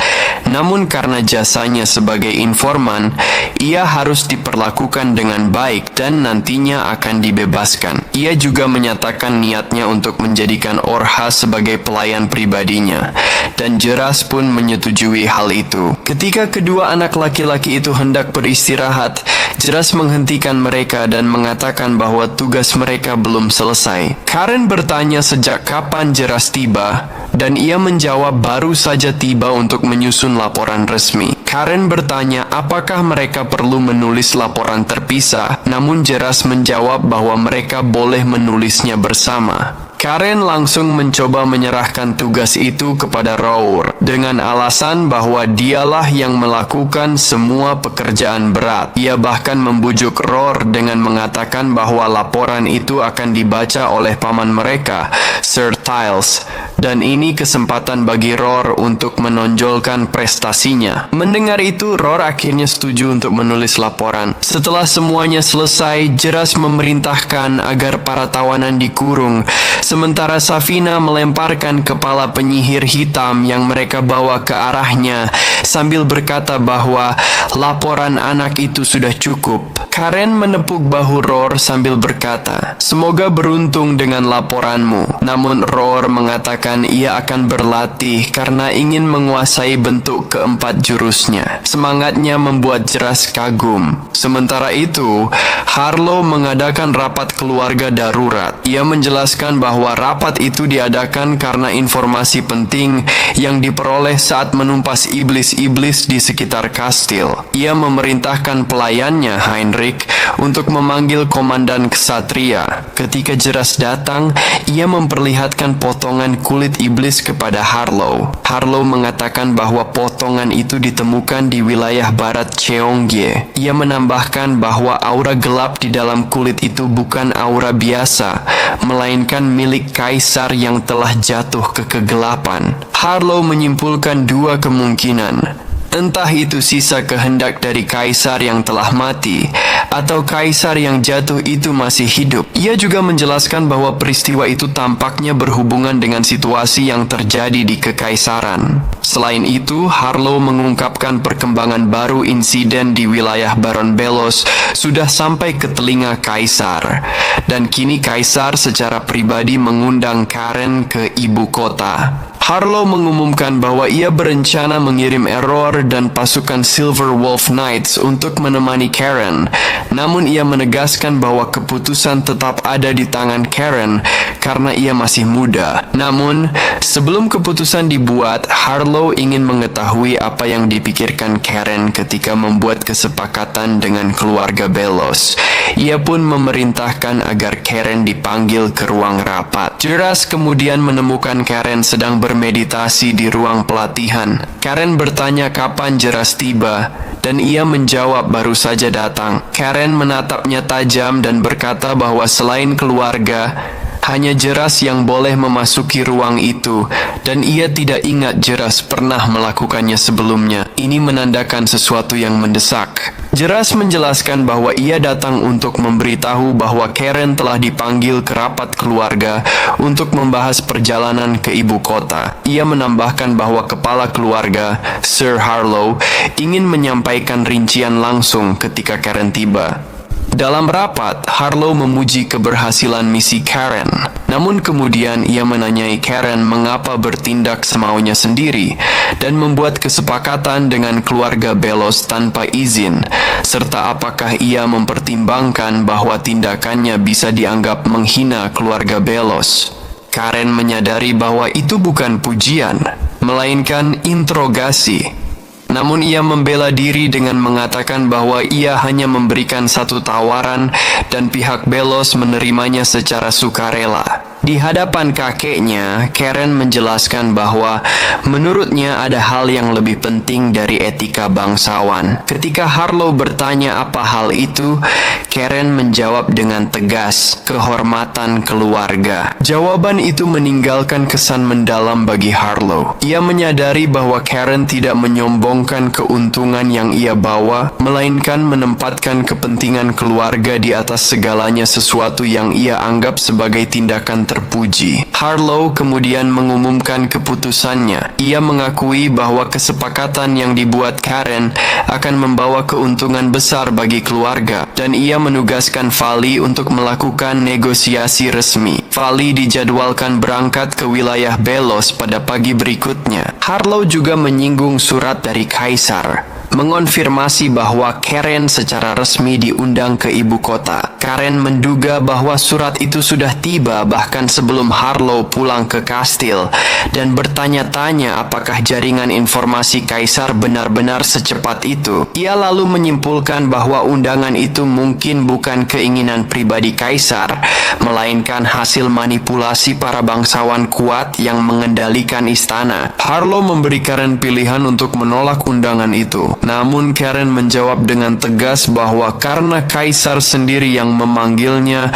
namun karena jasanya sebagai informan, ia harus diperlakukan dengan baik dan nantinya akan dibebaskan. Ia juga menyatakan niatnya untuk menjadikan Orha sebagai pelayan pribadinya, dan Geras pun menyetujui hal itu. Ketika kedua anak laki-laki itu hendak beristirahat, Geras menghentikan mereka dan mengatakan bahwa tugas mereka belum selesai. Karen bertanya sejak kapan Geras tiba, dan ia menjawab baru saja tiba untuk menyusun laporan resmi. Karen bertanya apakah mereka perlu menulis laporan terpisah, namun Geras menjawab bahwa mereka boleh menulisnya bersama. Karen langsung mencoba menyerahkan tugas itu kepada Roar dengan alasan bahwa dialah yang melakukan semua pekerjaan berat. Ia bahkan membujuk Roar dengan mengatakan bahwa laporan itu akan dibaca oleh paman mereka, Sir Reptiles, dan ini kesempatan bagi Roar untuk menonjolkan prestasinya. Mendengar itu, Roar akhirnya setuju untuk menulis laporan. Setelah semuanya selesai, Jeras memerintahkan agar para tawanan dikurung, sementara Safina melemparkan kepala penyihir hitam yang mereka bawa ke arahnya sambil berkata bahwa laporan anak itu sudah cukup. Karen menepuk bahu Roar sambil berkata, "Semoga beruntung dengan laporanmu." Namun Roar mengatakan ia akan berlatih karena ingin menguasai bentuk keempat jurusnya. Semangatnya membuat Jeras kagum. Sementara itu, Harlow mengadakan rapat keluarga darurat. Ia menjelaskan bahwa rapat itu diadakan karena informasi penting yang diperoleh saat menumpas iblis-iblis di sekitar kastil. Ia memerintahkan pelayannya, Heinrich, untuk memanggil komandan ksatria. Ketika Jeras datang, ia memperlihatkan potongan kulit iblis kepada Harlow. Harlow mengatakan bahwa potongan itu ditemukan di wilayah barat Cheongye. Ia menambahkan bahwa aura gelap di dalam kulit itu bukan aura biasa, melainkan milik kaisar yang telah jatuh ke kegelapan. Harlow menyimpulkan dua kemungkinan. Entah itu sisa kehendak dari kaisar yang telah mati, atau kaisar yang jatuh itu masih hidup. Ia juga menjelaskan bahwa peristiwa itu tampaknya berhubungan dengan situasi yang terjadi di kekaisaran. Selain itu, Harlow mengungkapkan perkembangan baru insiden di wilayah Baron Belos sudah sampai ke telinga kaisar. Dan kini kaisar secara pribadi mengundang Karen ke ibu kota. Harlow mengumumkan bahwa ia berencana mengirim Error dan pasukan Silver Wolf Knights untuk menemani Karen. Namun ia menegaskan bahwa keputusan tetap ada di tangan Karen karena ia masih muda. Namun, sebelum keputusan dibuat, Harlow ingin mengetahui apa yang dipikirkan Karen ketika membuat kesepakatan dengan keluarga Belos. Ia pun memerintahkan agar Karen dipanggil ke ruang rapat. Jeras kemudian menemukan Karen sedang bermeditasi di ruang pelatihan. Karen bertanya kapan Jeras tiba, dan ia menjawab baru saja datang. Karen menatapnya tajam dan berkata bahwa selain keluarga, hanya Jeras yang boleh memasuki ruang itu, dan ia tidak ingat Jeras pernah melakukannya sebelumnya. Ini menandakan sesuatu yang mendesak. Jeras menjelaskan bahwa ia datang untuk memberitahu bahwa Karen telah dipanggil ke rapat keluarga untuk membahas perjalanan ke ibu kota. Ia menambahkan bahwa kepala keluarga, Sir Harlow, ingin menyampaikan rincian langsung ketika Karen tiba. Dalam rapat, Harlow memuji keberhasilan misi Karen. Namun kemudian ia menanyai Karen mengapa bertindak semaunya sendiri dan membuat kesepakatan dengan keluarga Belos tanpa izin, serta apakah ia mempertimbangkan bahwa tindakannya bisa dianggap menghina keluarga Belos. Karen menyadari bahwa itu bukan pujian, melainkan interogasi. Namun ia membela diri dengan mengatakan bahwa ia hanya memberikan satu tawaran dan pihak Belos menerimanya secara sukarela. Di hadapan kakeknya, Karen menjelaskan bahwa menurutnya ada hal yang lebih penting dari etika bangsawan. Ketika Harlow bertanya apa hal itu, Karen menjawab dengan tegas, kehormatan keluarga. Jawaban itu meninggalkan kesan mendalam bagi Harlow. Ia menyadari bahwa Karen tidak menyombongkan keuntungan yang ia bawa, melainkan menempatkan kepentingan keluarga di atas segalanya, sesuatu yang ia anggap sebagai tindakan terpuji. Harlow kemudian mengumumkan keputusannya. Ia mengakui bahwa kesepakatan yang dibuat Karen akan membawa keuntungan besar bagi keluarga, dan ia menugaskan Vali untuk melakukan negosiasi resmi. Vali dijadwalkan berangkat ke wilayah Belos pada pagi berikutnya. Harlow juga menyinggung surat dari Kaisar, mengonfirmasi bahwa Karen secara resmi diundang ke ibu kota. Karen menduga bahwa surat itu sudah tiba bahkan sebelum Harlow pulang ke kastil, dan bertanya-tanya apakah jaringan informasi Kaisar benar-benar secepat itu. Ia lalu menyimpulkan bahwa undangan itu mungkin bukan keinginan pribadi Kaisar, melainkan hasil manipulasi para bangsawan kuat yang mengendalikan istana. Harlow memberi Karen pilihan untuk menolak undangan itu. Namun Karen menjawab dengan tegas bahwa karena kaisar sendiri yang memanggilnya,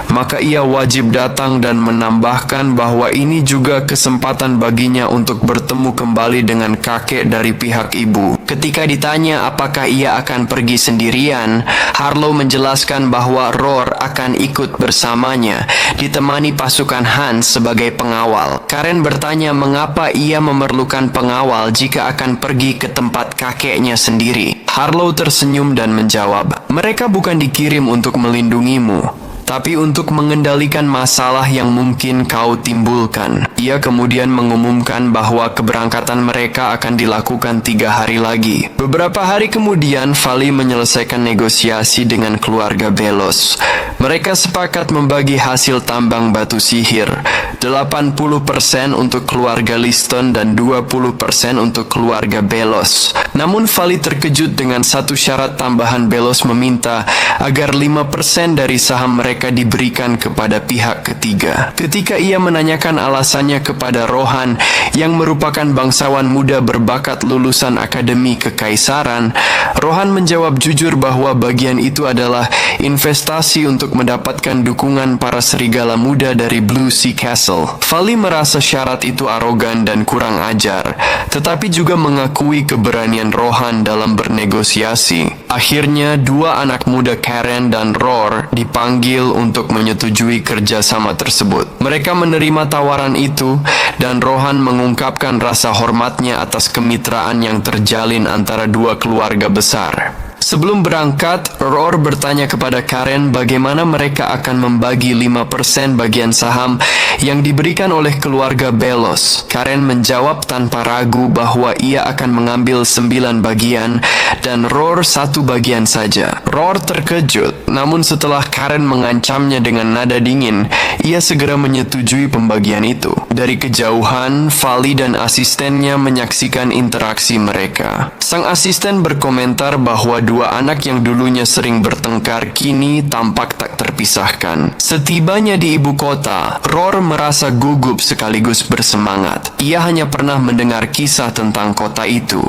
maka ia wajib datang dan menambahkan bahwa ini juga kesempatan baginya untuk bertemu kembali dengan kakek dari pihak ibu. Ketika ditanya apakah ia akan pergi sendirian, Harlow menjelaskan bahwa Roar akan ikut bersamanya, ditemani pasukan Hans sebagai pengawal. Karen bertanya mengapa ia memerlukan pengawal jika akan pergi ke tempat kakeknya sendiri. Harlow tersenyum dan menjawab, "Mereka bukan dikirim untuk melindungimu, tapi untuk mengendalikan masalah yang mungkin kau timbulkan." Ia kemudian mengumumkan bahwa keberangkatan mereka akan dilakukan 3 hari lagi. Beberapa hari kemudian, Vali menyelesaikan negosiasi dengan keluarga Belos. Mereka sepakat membagi hasil tambang batu sihir, 80% untuk keluarga Liston dan 20% untuk keluarga Belos. Namun Vali terkejut dengan satu syarat tambahan. Belos meminta agar 5% dari saham mereka diberikan kepada pihak ketiga. Ketika ia menanyakan alasannya kepada Rohan yang merupakan bangsawan muda berbakat lulusan Akademi Kekaisaran, Rohan menjawab jujur bahwa bagian itu adalah investasi untuk mendapatkan dukungan para serigala muda dari Blue Sea Castle. Vali merasa syarat itu arogan dan kurang ajar, tetapi juga mengakui keberanian Rohan dalam bernegosiasi. Akhirnya, 2 anak muda Karen dan Roar dipanggil untuk menyetujui kerjasama tersebut. Mereka menerima tawaran itu, dan Rohan mengungkapkan rasa hormatnya atas kemitraan yang terjalin antara 2 keluarga besar. Sebelum berangkat, Roar bertanya kepada Karen bagaimana mereka akan membagi 5% bagian saham yang diberikan oleh keluarga Belos. Karen menjawab tanpa ragu bahwa ia akan mengambil 9 bagian dan Roar 1 bagian saja. Roar terkejut, namun setelah Karen mengancamnya dengan nada dingin, ia segera menyetujui pembagian itu. Dari kejauhan, Vali dan asistennya menyaksikan interaksi mereka. Sang asisten berkomentar bahwa 2 anak yang dulunya sering bertengkar kini tampak tak terpisahkan. Setibanya di ibu kota, Roar merasa gugup sekaligus bersemangat. Ia hanya pernah mendengar kisah tentang kota itu,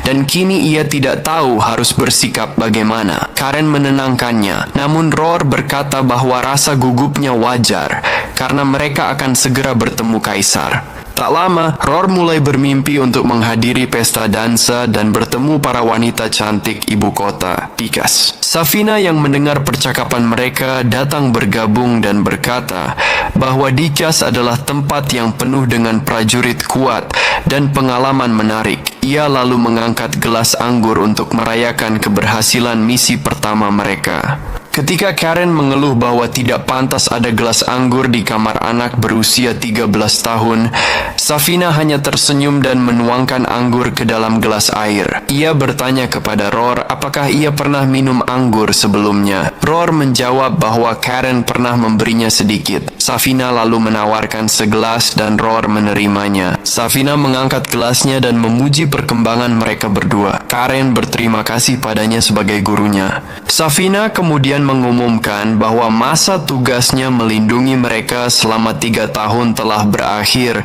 dan kini ia tidak tahu harus bersikap bagaimana. Karen menenangkannya, namun Roar berkata bahwa rasa gugupnya wajar, karena mereka akan segera bertemu kaisar. Tak lama, Roar mulai bermimpi untuk menghadiri pesta dansa dan bertemu para wanita cantik ibu kota, Pikas. Safina yang mendengar percakapan mereka datang bergabung dan berkata bahwa Dikas adalah tempat yang penuh dengan prajurit kuat dan pengalaman menarik. Ia lalu mengangkat gelas anggur untuk merayakan keberhasilan misi pertama mereka. Ketika Karen mengeluh bahwa tidak pantas ada gelas anggur di kamar anak berusia 13 tahun, Safina hanya tersenyum dan menuangkan anggur ke dalam gelas air. Ia bertanya kepada Roar apakah ia pernah minum anggur sebelumnya. Roar menjawab bahwa Karen pernah memberinya sedikit. Safina lalu menawarkan segelas dan Roar menerimanya. Safina mengangkat gelasnya dan memuji perkembangan mereka berdua. Karen berterima kasih padanya sebagai gurunya. Safina kemudian mengumumkan bahwa masa tugasnya melindungi mereka selama 3 tahun telah berakhir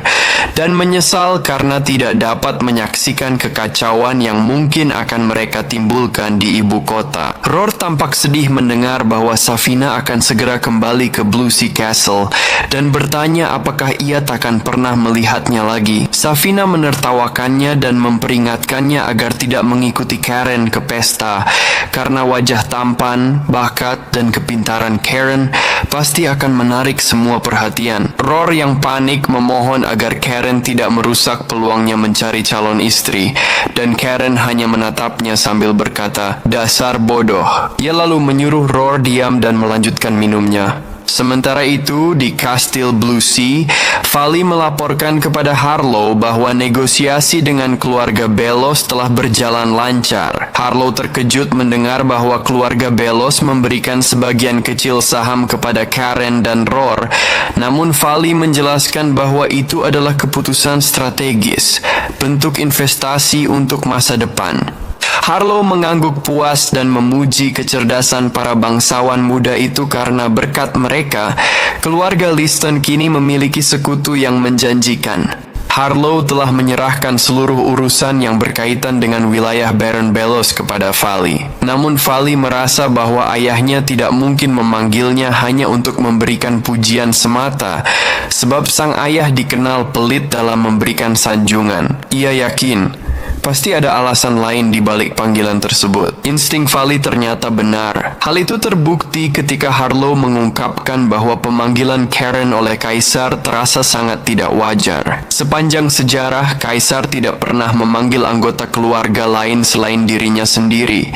dan menyesal karena tidak dapat menyaksikan kekacauan yang mungkin akan mereka timbulkan di ibu kota. Roar tampak sedih mendengar bahwa Safina akan segera kembali ke Blue Sea Castle dan bertanya apakah ia takkan pernah melihatnya lagi. Safina menertawakannya dan memperingatkannya agar tidak mengikuti Karen ke pesta karena wajah tampan, bakat, dan kepintaran Karen pasti akan menarik semua perhatian. Roar yang panik memohon agar Karen tidak merusak peluangnya mencari calon istri, dan Karen hanya menatapnya sambil berkata, "Dasar bodoh." Ia lalu menyuruh Roar diam dan melanjutkan minumnya. Sementara itu, di Kastil Blue Sea, Vali melaporkan kepada Harlow bahwa negosiasi dengan keluarga Belos telah berjalan lancar. Harlow terkejut mendengar bahwa keluarga Belos memberikan sebagian kecil saham kepada Karen dan Roar. Namun Vali menjelaskan bahwa itu adalah keputusan strategis, bentuk investasi untuk masa depan. Harlow mengangguk puas dan memuji kecerdasan para bangsawan muda itu karena berkat mereka, keluarga Liston kini memiliki sekutu yang menjanjikan. Harlow telah menyerahkan seluruh urusan yang berkaitan dengan wilayah Baron Belos kepada Vali. Namun Vali merasa bahwa ayahnya tidak mungkin memanggilnya hanya untuk memberikan pujian semata, sebab sang ayah dikenal pelit dalam memberikan sanjungan. Ia yakin pasti ada alasan lain di balik panggilan tersebut. Insting Vali ternyata benar. Hal itu terbukti ketika Harlow mengungkapkan bahwa pemanggilan Karen oleh Kaisar terasa sangat tidak wajar. Sepanjang sejarah, Kaisar tidak pernah memanggil anggota keluarga lain selain dirinya sendiri.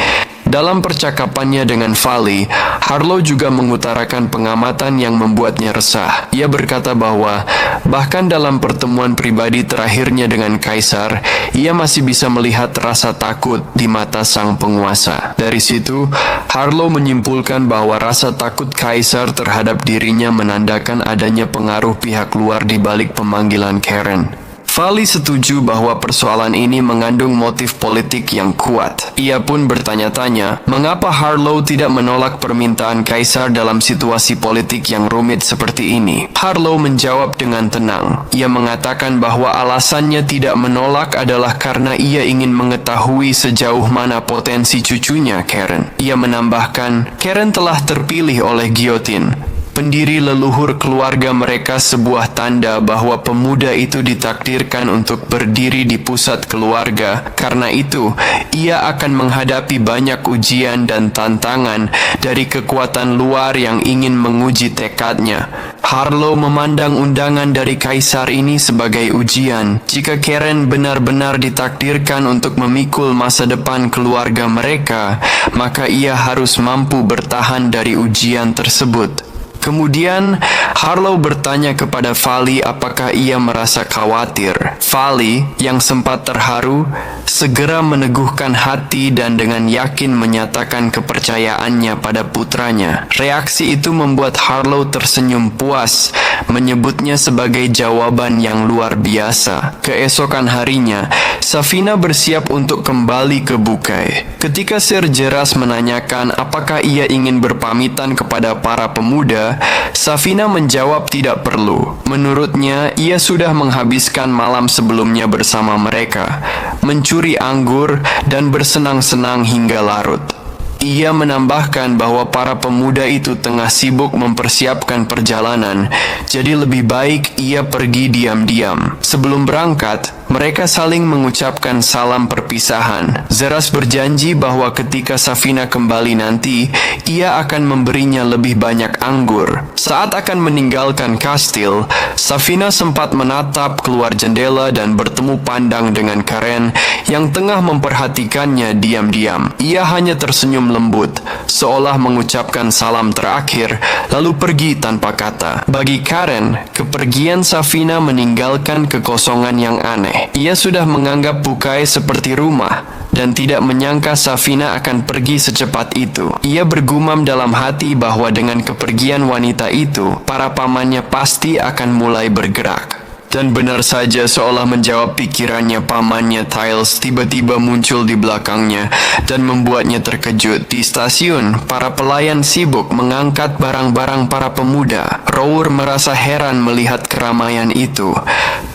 Dalam percakapannya dengan Vali, Harlow juga mengutarakan pengamatan yang membuatnya resah. Ia berkata bahwa bahkan dalam pertemuan pribadi terakhirnya dengan Kaisar, ia masih bisa melihat rasa takut di mata sang penguasa. Dari situ, Harlow menyimpulkan bahwa rasa takut Kaisar terhadap dirinya menandakan adanya pengaruh pihak luar di balik pemanggilan Karen. Vali setuju bahwa persoalan ini mengandung motif politik yang kuat. Ia pun bertanya-tanya, mengapa Harlow tidak menolak permintaan Kaisar dalam situasi politik yang rumit seperti ini? Harlow menjawab dengan tenang. Ia mengatakan bahwa alasannya tidak menolak adalah karena ia ingin mengetahui sejauh mana potensi cucunya, Karen. Ia menambahkan, Karen telah terpilih oleh Guillotine, pendiri leluhur keluarga mereka, sebuah tanda bahwa pemuda itu ditakdirkan untuk berdiri di pusat keluarga. Karena itu, ia akan menghadapi banyak ujian dan tantangan dari kekuatan luar yang ingin menguji tekadnya. Harlow memandang undangan dari Kaisar ini sebagai ujian. Jika Karen benar-benar ditakdirkan untuk memikul masa depan keluarga mereka, maka ia harus mampu bertahan dari ujian tersebut. Kemudian, Harlow bertanya kepada Vali apakah ia merasa khawatir. Vali, yang sempat terharu, segera meneguhkan hati dan dengan yakin menyatakan kepercayaannya pada putranya. Reaksi itu membuat Harlow tersenyum puas, menyebutnya sebagai jawaban yang luar biasa. Keesokan harinya, Safina bersiap untuk kembali ke Bukai. Ketika Sir Geras menanyakan apakah ia ingin berpamitan kepada para pemuda, Safina menjawab tidak perlu. Menurutnya, ia sudah menghabiskan malam sebelumnya bersama mereka, mencuri anggur dan bersenang-senang hingga larut. Ia menambahkan bahwa para pemuda itu tengah sibuk mempersiapkan perjalanan, jadi lebih baik ia pergi diam-diam. Sebelum berangkat, mereka saling mengucapkan salam perpisahan. Geras berjanji bahwa ketika Safina kembali nanti, ia akan memberinya lebih banyak anggur. Saat akan meninggalkan kastil, Safina sempat menatap keluar jendela dan bertemu pandang dengan Karen yang tengah memperhatikannya diam-diam. Ia hanya tersenyum lembut, seolah mengucapkan salam terakhir, lalu pergi tanpa kata. Bagi Karen, kepergian Safina meninggalkan kekosongan yang aneh. Ia sudah menganggap Bukai seperti rumah dan tidak menyangka Safina akan pergi secepat itu. Ia bergumam dalam hati bahwa dengan kepergian wanita itu, para pamannya pasti akan mulai bergerak. Dan benar saja, seolah menjawab pikirannya, pamannya Tiles tiba-tiba muncul di belakangnya dan membuatnya terkejut. Di stasiun, para pelayan sibuk mengangkat barang-barang para pemuda. Rour merasa heran melihat keramaian itu.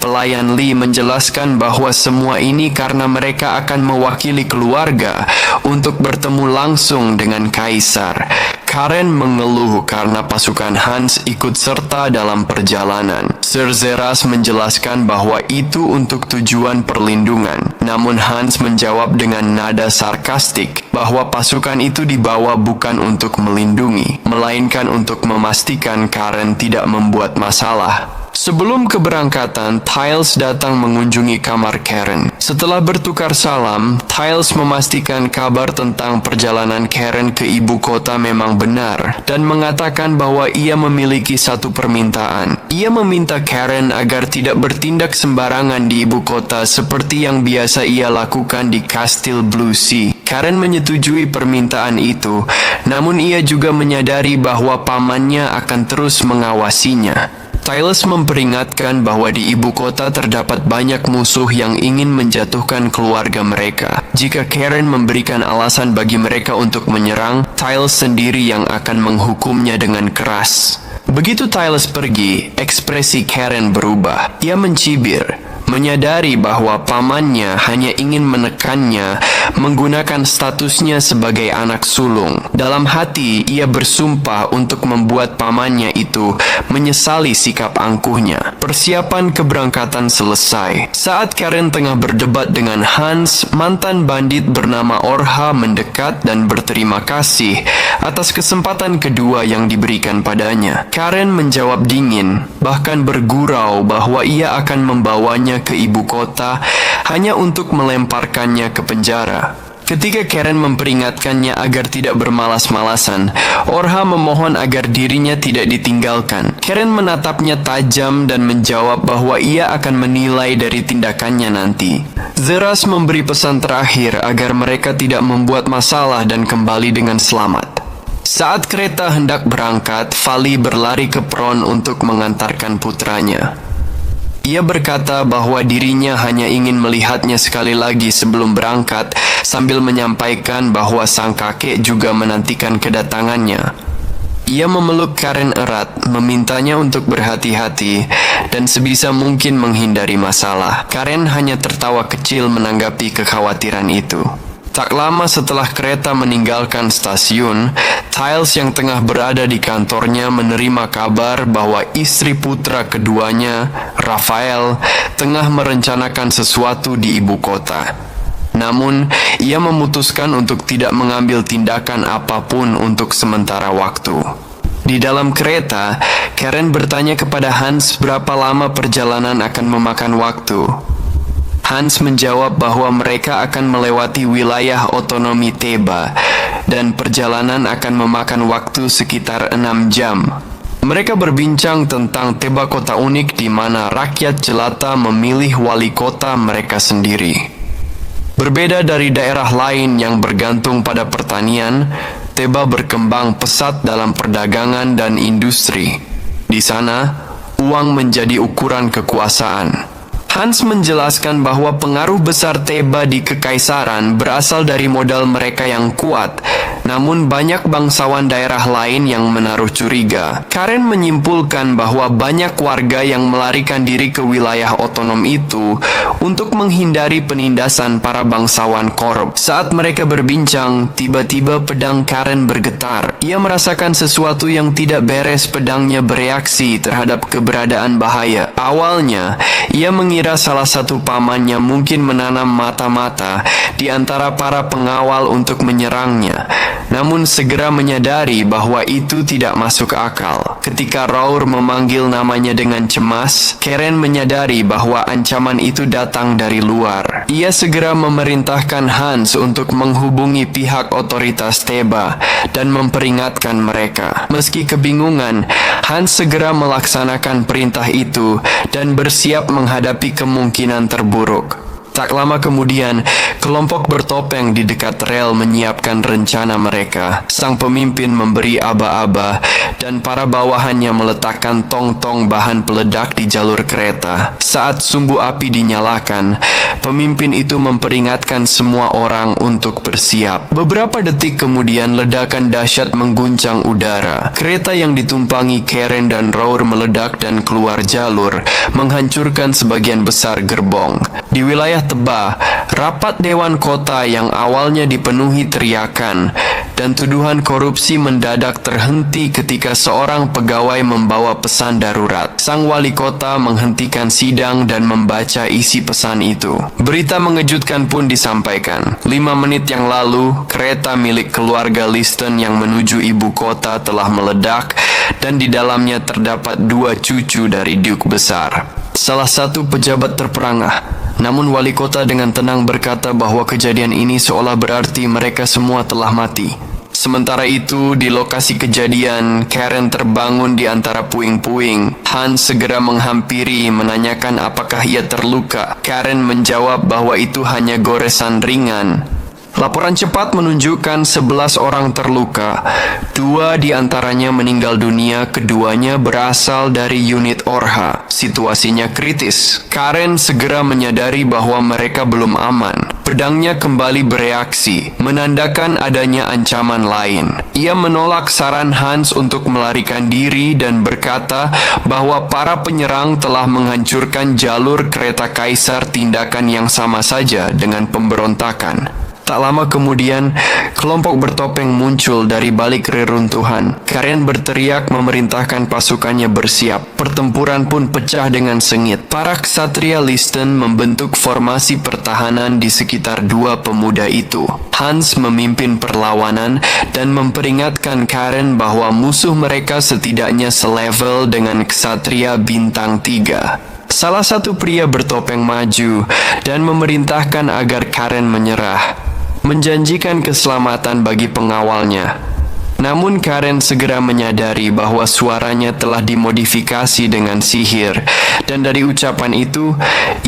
Pelayan Lee menjelaskan bahwa semua ini karena mereka akan mewakili keluarga untuk bertemu langsung dengan Kaisar. Karen mengeluh karena pasukan Hans ikut serta dalam perjalanan. Sir Geras menjelaskan bahwa itu untuk tujuan perlindungan. Namun Hans menjawab dengan nada sarkastik bahwa pasukan itu dibawa bukan untuk melindungi, melainkan untuk memastikan Karen tidak membuat masalah. Sebelum keberangkatan, Tiles datang mengunjungi kamar Karen. Setelah bertukar salam, Tiles memastikan kabar tentang perjalanan Karen ke ibu kota memang benar dan mengatakan bahwa ia memiliki satu permintaan. Ia meminta Karen agar tidak bertindak sembarangan di ibu kota seperti yang biasa ia lakukan di Kastil Blue Sea. Karen menyetujui permintaan itu, namun ia juga menyadari bahwa pamannya akan terus mengawasinya. Tiles memperingatkan bahwa di ibu kota terdapat banyak musuh yang ingin menjatuhkan keluarga mereka. Jika Karen memberikan alasan bagi mereka untuk menyerang, Tiles sendiri yang akan menghukumnya dengan keras. Begitu Tiles pergi, ekspresi Karen berubah. Ia mencibir, Menyadari bahwa pamannya hanya ingin menekannya menggunakan statusnya sebagai anak sulung. Dalam hati, ia bersumpah untuk membuat pamannya itu menyesali sikap angkuhnya. Persiapan keberangkatan selesai. Saat Karen tengah berdebat dengan Hans, mantan bandit bernama Orha mendekat dan berterima kasih atas kesempatan kedua yang diberikan padanya. Karen menjawab dingin, bahkan bergurau bahwa ia akan membawanya ke ibu kota hanya untuk melemparkannya ke penjara. Ketika Karen memperingatkannya agar tidak bermalas-malasan, Orha memohon agar dirinya tidak ditinggalkan. Karen menatapnya tajam dan menjawab bahwa ia akan menilai dari tindakannya nanti. Zeras memberi pesan terakhir agar mereka tidak membuat masalah dan kembali dengan selamat. Saat kereta hendak berangkat, Vali berlari ke Pron untuk mengantarkan putranya. Ia berkata bahwa dirinya hanya ingin melihatnya sekali lagi sebelum berangkat, sambil menyampaikan bahwa sang kakek juga menantikan kedatangannya. Ia memeluk Karen erat, memintanya untuk berhati-hati dan sebisa mungkin menghindari masalah. Karen hanya tertawa kecil menanggapi kekhawatiran itu. Tak lama setelah kereta meninggalkan stasiun, Tiles yang tengah berada di kantornya menerima kabar bahwa istri putra keduanya, Rafael, tengah merencanakan sesuatu di ibu kota. Namun, ia memutuskan untuk tidak mengambil tindakan apapun untuk sementara waktu. Di dalam kereta, Karen bertanya kepada Hans berapa lama perjalanan akan memakan waktu. Hans menjawab bahwa mereka akan melewati wilayah otonomi Teba dan perjalanan akan memakan waktu sekitar 6 jam. Mereka berbincang tentang Teba kota unik di mana rakyat jelata memilih wali kota mereka sendiri. Berbeda dari daerah lain yang bergantung pada pertanian, Teba berkembang pesat dalam perdagangan dan industri. Di sana, uang menjadi ukuran kekuasaan. Hans menjelaskan bahwa pengaruh besar Teba di kekaisaran berasal dari modal mereka yang kuat, namun banyak bangsawan daerah lain yang menaruh curiga. Karen menyimpulkan bahwa banyak warga yang melarikan diri ke wilayah otonom itu untuk menghindari penindasan para bangsawan korup. Saat mereka berbincang, tiba-tiba pedang Karen bergetar. Ia merasakan sesuatu yang tidak beres. Pedangnya bereaksi terhadap keberadaan bahaya. Awalnya, ia mengira salah satu pamannya mungkin menanam mata-mata di antara para pengawal untuk menyerangnya. Namun segera menyadari bahwa itu tidak masuk akal. Ketika Raur memanggil namanya dengan cemas, Karen menyadari bahwa ancaman itu datang dari luar. Ia segera memerintahkan Hans untuk menghubungi pihak otoritas Teba dan memperingatkan mereka. Meski kebingungan, Hans segera melaksanakan perintah itu dan bersiap menghadapi kemungkinan terburuk. Tak lama kemudian, kelompok bertopeng di dekat rel menyiapkan rencana mereka. Sang pemimpin memberi aba-aba dan para bawahannya meletakkan tong-tong bahan peledak di jalur kereta. Saat sumbu api dinyalakan, pemimpin itu memperingatkan semua orang untuk bersiap. Beberapa detik kemudian, ledakan dahsyat mengguncang udara. Kereta yang ditumpangi Karen dan Raur meledak dan keluar jalur, menghancurkan sebagian besar gerbong. Di wilayah Teba, rapat Dewan Kota yang awalnya dipenuhi teriakan dan tuduhan korupsi mendadak terhenti ketika seorang pegawai membawa pesan darurat. Sang wali kota menghentikan sidang dan membaca isi pesan itu. Berita mengejutkan pun disampaikan. 5 menit yang lalu, kereta milik keluarga Liston yang menuju ibu kota telah meledak dan di dalamnya terdapat 2 cucu dari Duke besar. Salah satu pejabat terperangah. Namun wali kota dengan tenang berkata bahwa kejadian ini seolah berarti mereka semua telah mati. Sementara itu, di lokasi kejadian, Karen terbangun di antara puing-puing. Hans segera menghampiri menanyakan apakah ia terluka. Karen menjawab bahwa itu hanya goresan ringan. Laporan cepat menunjukkan 11 orang terluka. 2 di antaranya meninggal dunia, keduanya berasal dari unit ORHA. Situasinya kritis. Karen segera menyadari bahwa mereka belum aman. Pedangnya kembali bereaksi, menandakan adanya ancaman lain. Ia menolak saran Hans untuk melarikan diri dan berkata bahwa para penyerang telah menghancurkan jalur kereta kaisar, tindakan yang sama saja dengan pemberontakan. Tak lama kemudian, kelompok bertopeng muncul dari balik reruntuhan. Karen berteriak memerintahkan pasukannya bersiap. Pertempuran pun pecah dengan sengit. Para ksatria Listen membentuk formasi pertahanan di sekitar 2 pemuda itu. Hans memimpin perlawanan dan memperingatkan Karen bahwa musuh mereka setidaknya selevel dengan ksatria bintang 3. Salah satu pria bertopeng maju dan memerintahkan agar Karen menyerah, menjanjikan keselamatan bagi pengawalnya. Namun Karen segera menyadari bahwa suaranya telah dimodifikasi dengan sihir, dan dari ucapan itu,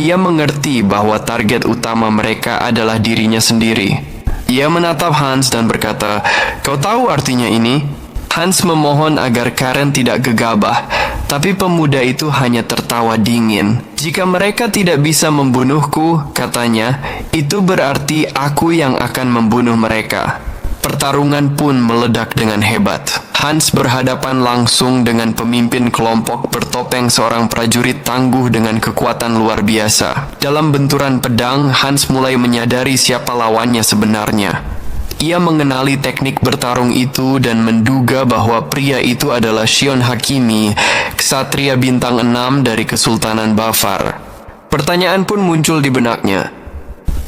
ia mengerti bahwa target utama mereka adalah dirinya sendiri. Ia menatap Hans dan berkata, "Kau tahu artinya ini?" Hans memohon agar Karen tidak gegabah, tapi pemuda itu hanya tertawa dingin. "Jika mereka tidak bisa membunuhku," katanya, "itu berarti aku yang akan membunuh mereka." Pertarungan pun meledak dengan hebat. Hans berhadapan langsung dengan pemimpin kelompok bertopeng, seorang prajurit tangguh dengan kekuatan luar biasa. Dalam benturan pedang, Hans mulai menyadari siapa lawannya sebenarnya. Ia mengenali teknik bertarung itu dan menduga bahwa pria itu adalah Shion Hakimi, ksatria bintang 6 dari Kesultanan Bafar. Pertanyaan pun muncul di benaknya.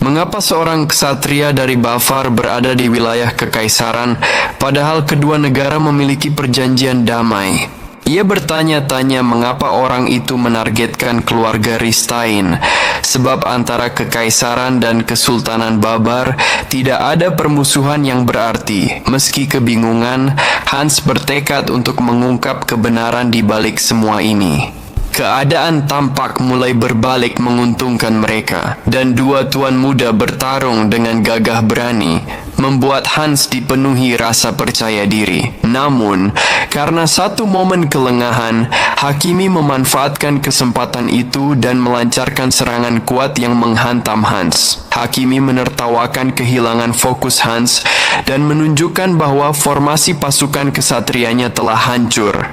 Mengapa seorang ksatria dari Bafar berada di wilayah kekaisaran, padahal kedua negara memiliki perjanjian damai? Ia bertanya-tanya mengapa orang itu menargetkan keluarga Ristain, sebab antara kekaisaran dan Kesultanan Babar tidak ada permusuhan yang berarti. Meski kebingungan, Hans bertekad untuk mengungkap kebenaran di balik semua ini. Keadaan tampak mulai berbalik menguntungkan mereka, dan 2 tuan muda bertarung dengan gagah berani, membuat Hans dipenuhi rasa percaya diri. Namun, karena satu momen kelengahan, Hakimi memanfaatkan kesempatan itu dan melancarkan serangan kuat yang menghantam Hans. Hakimi menertawakan kehilangan fokus Hans dan menunjukkan bahwa formasi pasukan kesatrianya telah hancur.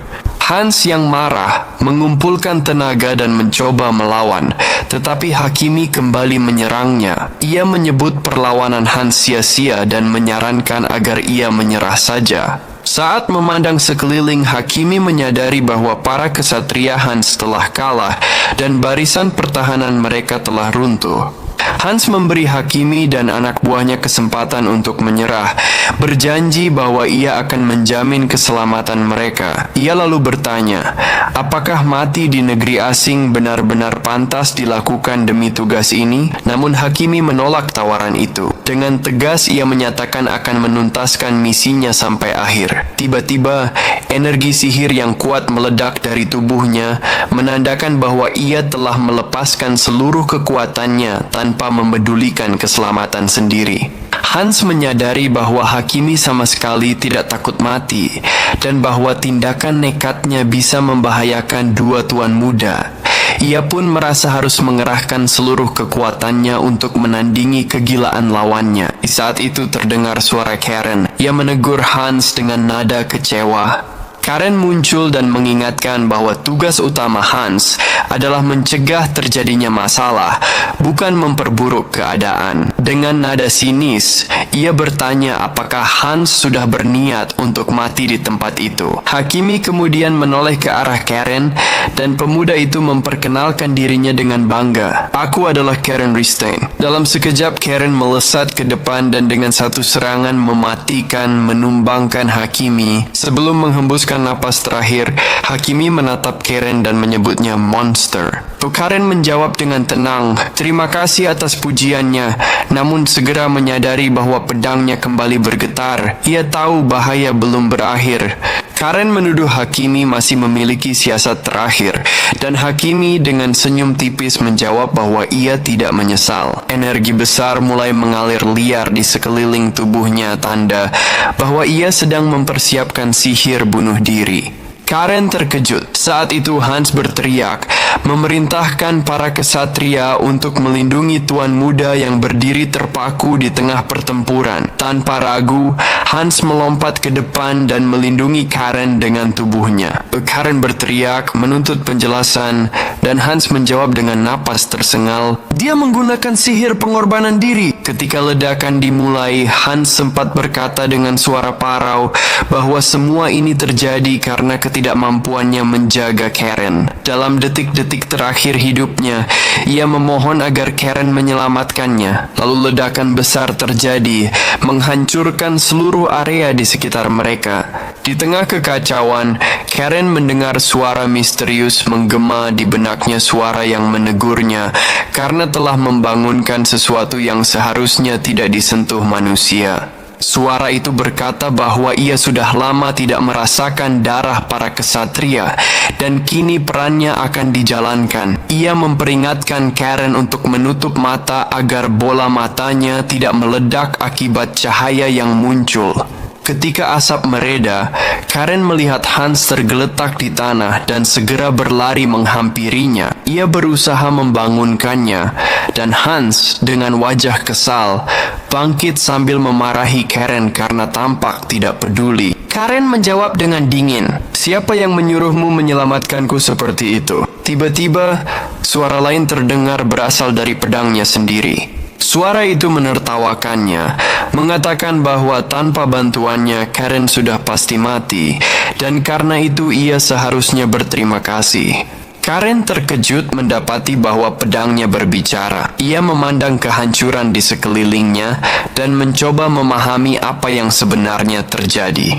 Hans yang marah mengumpulkan tenaga dan mencoba melawan, tetapi Hakimi kembali menyerangnya. Ia menyebut perlawanan Hans sia-sia dan menyarankan agar ia menyerah saja. Saat memandang sekeliling, Hakimi menyadari bahwa para kesatria Hans telah kalah dan barisan pertahanan mereka telah runtuh. Hans memberi Hakimi dan anak buahnya kesempatan untuk menyerah, berjanji bahwa ia akan menjamin keselamatan mereka. Ia lalu bertanya, apakah mati di negeri asing benar-benar pantas dilakukan demi tugas ini? Namun Hakimi menolak tawaran itu. Dengan tegas ia menyatakan akan menuntaskan misinya sampai akhir. Tiba-tiba, energi sihir yang kuat meledak dari tubuhnya, menandakan bahwa ia telah melepaskan seluruh kekuatannya tanpa memedulikan keselamatan sendiri. Hans menyadari bahwa Hakimi sama sekali tidak takut mati, dan bahwa tindakan nekatnya bisa membahayakan 2 tuan muda. Ia pun merasa harus mengerahkan seluruh kekuatannya untuk menandingi kegilaan lawannya. Di saat itu terdengar suara Karen. Ia menegur Hans dengan nada kecewa. Karen muncul dan mengingatkan bahwa tugas utama Hans adalah mencegah terjadinya masalah, bukan memperburuk keadaan. Dengan nada sinis, ia bertanya apakah Hans sudah berniat untuk mati di tempat itu. Hakimi kemudian menoleh ke arah Karen, dan pemuda itu memperkenalkan dirinya dengan bangga. "Aku adalah Karen Ristain." Dalam sekejap, Karen melesat ke depan dan dengan satu serangan mematikan, menumbangkan Hakimi. Sebelum menghembuskan napas terakhir, Hakimi menatap Karen dan menyebutnya monster. Karen menjawab dengan tenang, "Terima kasih atas pujiannya," namun segera menyadari bahwa pedangnya kembali bergetar. Ia tahu bahaya belum berakhir. Karen menuduh Hakimi masih memiliki siasat terakhir, dan Hakimi dengan senyum tipis menjawab bahwa ia tidak menyesal. Energi besar mulai mengalir liar di sekeliling tubuhnya, tanda bahwa ia sedang mempersiapkan sihir bunuh diri. Karen terkejut. Saat itu Hans berteriak, memerintahkan para kesatria untuk melindungi tuan muda yang berdiri terpaku di tengah pertempuran. Tanpa ragu, Hans melompat ke depan dan melindungi Karen dengan tubuhnya. Karen berteriak, menuntut penjelasan, dan Hans menjawab dengan napas tersengal, "Dia menggunakan sihir pengorbanan diri." Ketika ledakan dimulai, Hans sempat berkata dengan suara parau bahwa semua ini terjadi karena ketidakmampuannya menjaga Karen. Dalam detik-detik terakhir hidupnya, ia memohon agar Karen menyelamatkannya. Lalu ledakan besar terjadi, menghancurkan seluruh area di sekitar mereka. Di tengah kekacauan, Karen mendengar suara misterius menggema di benaknya, suara yang menegurnya karena telah membangunkan sesuatu yang seharusnya tidak disentuh manusia. Suara itu berkata bahwa ia sudah lama tidak merasakan darah para kesatria dan kini perannya akan dijalankan. Ia memperingatkan Karen untuk menutup mata agar bola matanya tidak meledak akibat cahaya yang muncul. Ketika asap mereda, Karen melihat Hans tergeletak di tanah dan segera berlari menghampirinya. Ia berusaha membangunkannya, dan Hans dengan wajah kesal bangkit sambil memarahi Karen karena tampak tidak peduli. Karen menjawab dengan dingin, "Siapa yang menyuruhmu menyelamatkanku seperti itu?" Tiba-tiba, suara lain terdengar berasal dari pedangnya sendiri. Suara itu menertawakannya, mengatakan bahwa tanpa bantuannya Karen sudah pasti mati, dan karena itu ia seharusnya berterima kasih. Karen terkejut mendapati bahwa pedangnya berbicara. Ia memandang kehancuran di sekelilingnya dan mencoba memahami apa yang sebenarnya terjadi.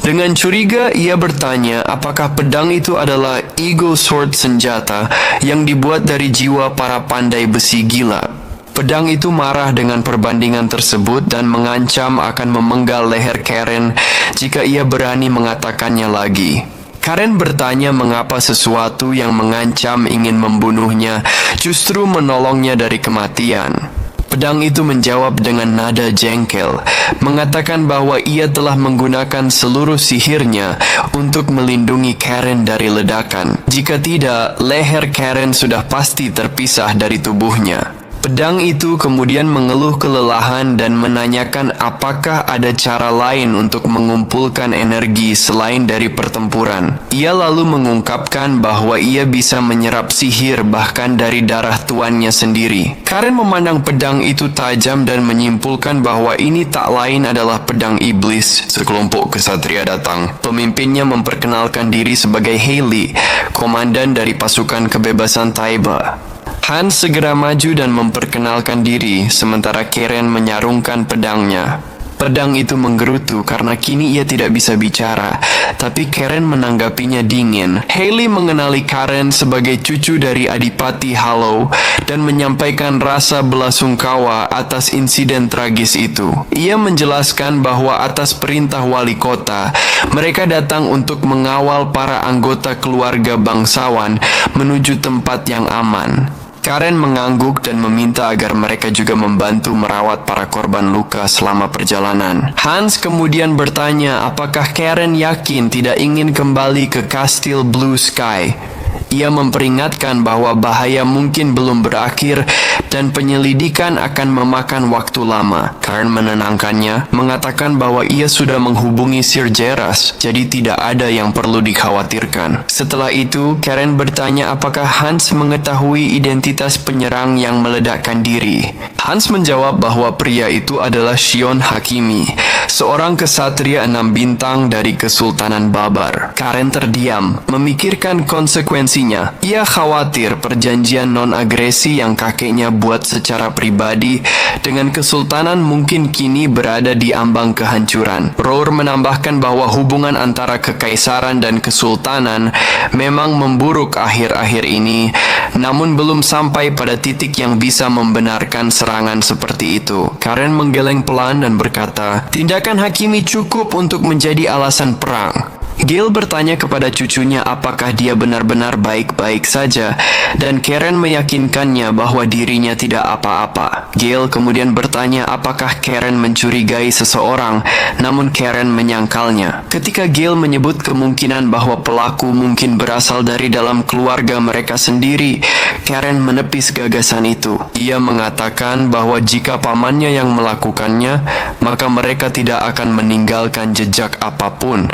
Dengan curiga, ia bertanya apakah pedang itu adalah Eagle Sword, senjata yang dibuat dari jiwa para pandai besi gila. Pedang itu marah dengan perbandingan tersebut dan mengancam akan memenggal leher Karen jika ia berani mengatakannya lagi. Karen bertanya mengapa sesuatu yang mengancam ingin membunuhnya justru menolongnya dari kematian. Pedang itu menjawab dengan nada jengkel, mengatakan bahwa ia telah menggunakan seluruh sihirnya untuk melindungi Karen dari ledakan. Jika tidak, leher Karen sudah pasti terpisah dari tubuhnya. Pedang itu kemudian mengeluh kelelahan dan menanyakan apakah ada cara lain untuk mengumpulkan energi selain dari pertempuran. Ia lalu mengungkapkan bahwa ia bisa menyerap sihir bahkan dari darah tuannya sendiri. Karen memandang pedang itu tajam dan menyimpulkan bahwa ini tak lain adalah pedang iblis. Sekelompok kesatria datang. Pemimpinnya memperkenalkan diri sebagai Hailey, komandan dari pasukan kebebasan Taiba. Hans segera maju dan memperkenalkan diri, sementara Karen menyarungkan pedangnya. Pedang itu menggerutu karena kini ia tidak bisa bicara, tapi Karen menanggapinya dingin. Hailey mengenali Karen sebagai cucu dari Adipati Hollow dan menyampaikan rasa belasungkawa atas insiden tragis itu. Ia menjelaskan bahwa atas perintah wali kota, mereka datang untuk mengawal para anggota keluarga bangsawan menuju tempat yang aman. Karen mengangguk dan meminta agar mereka juga membantu merawat para korban luka selama perjalanan. Hans kemudian bertanya apakah Karen yakin tidak ingin kembali ke Kastil Blue Sky. Ia memperingatkan bahwa bahaya mungkin belum berakhir dan penyelidikan akan memakan waktu lama. Karen menenangkannya, mengatakan bahwa ia sudah menghubungi Sir Geras, jadi tidak ada yang perlu dikhawatirkan. Setelah itu, Karen bertanya apakah Hans mengetahui identitas penyerang yang meledakkan diri. Hans menjawab bahwa pria itu adalah Shion Hakimi, seorang kesatria 6 bintang dari Kesultanan Babar. Karen terdiam, memikirkan konsekuensinya. Ia khawatir perjanjian non-agresi yang kakeknya buat secara pribadi dengan Kesultanan mungkin kini berada di ambang kehancuran. Roar menambahkan bahwa hubungan antara Kekaisaran dan Kesultanan memang memburuk akhir-akhir ini, namun belum sampai pada titik yang bisa membenarkan serangan seperti itu. Karen menggeleng pelan dan berkata, tindakan Hakimi cukup untuk menjadi alasan perang. Gail bertanya kepada cucunya apakah dia benar-benar baik-baik saja, dan Karen meyakinkannya bahwa dirinya tidak apa-apa. Gail kemudian bertanya apakah Karen mencurigai seseorang, namun Karen menyangkalnya. Ketika Gail menyebut kemungkinan bahwa pelaku mungkin berasal dari dalam keluarga mereka sendiri, Karen menepis gagasan itu. Ia mengatakan bahwa jika pamannya yang melakukannya, maka mereka tidak akan meninggalkan jejak apapun.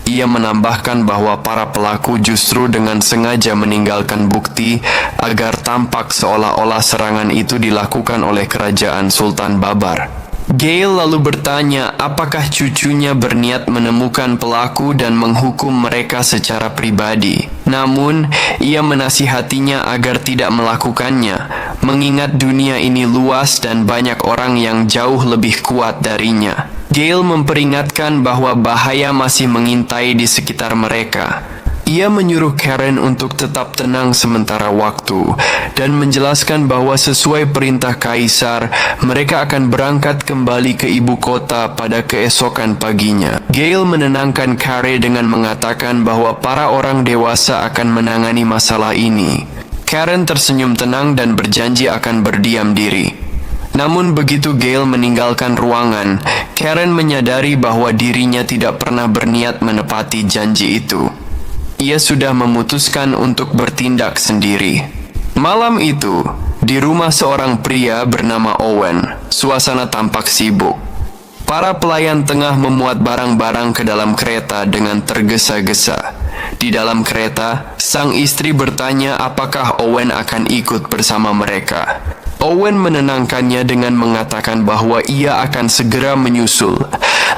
Ia menambahkan bahwa para pelaku justru dengan sengaja meninggalkan bukti agar tampak seolah-olah serangan itu dilakukan oleh kerajaan Sultan Babar. Gail lalu bertanya apakah cucunya berniat menemukan pelaku dan menghukum mereka secara pribadi. Namun, ia menasihatinya agar tidak melakukannya, mengingat dunia ini luas dan banyak orang yang jauh lebih kuat darinya. Gail memperingatkan bahwa bahaya masih mengintai di sekitar mereka. Ia menyuruh Karen untuk tetap tenang sementara waktu dan menjelaskan bahwa sesuai perintah kaisar, mereka akan berangkat kembali ke ibu kota pada keesokan paginya. Gail menenangkan Karen dengan mengatakan bahwa para orang dewasa akan menangani masalah ini. Karen tersenyum tenang dan berjanji akan berdiam diri. Namun begitu Gail meninggalkan ruangan, Karen menyadari bahwa dirinya tidak pernah berniat menepati janji itu. Ia sudah memutuskan untuk bertindak sendiri. Malam itu, di rumah seorang pria bernama Owen, suasana tampak sibuk. Para pelayan tengah memuat barang-barang ke dalam kereta dengan tergesa-gesa. Di dalam kereta, sang istri bertanya apakah Owen akan ikut bersama mereka. Owen menenangkannya dengan mengatakan bahwa ia akan segera menyusul,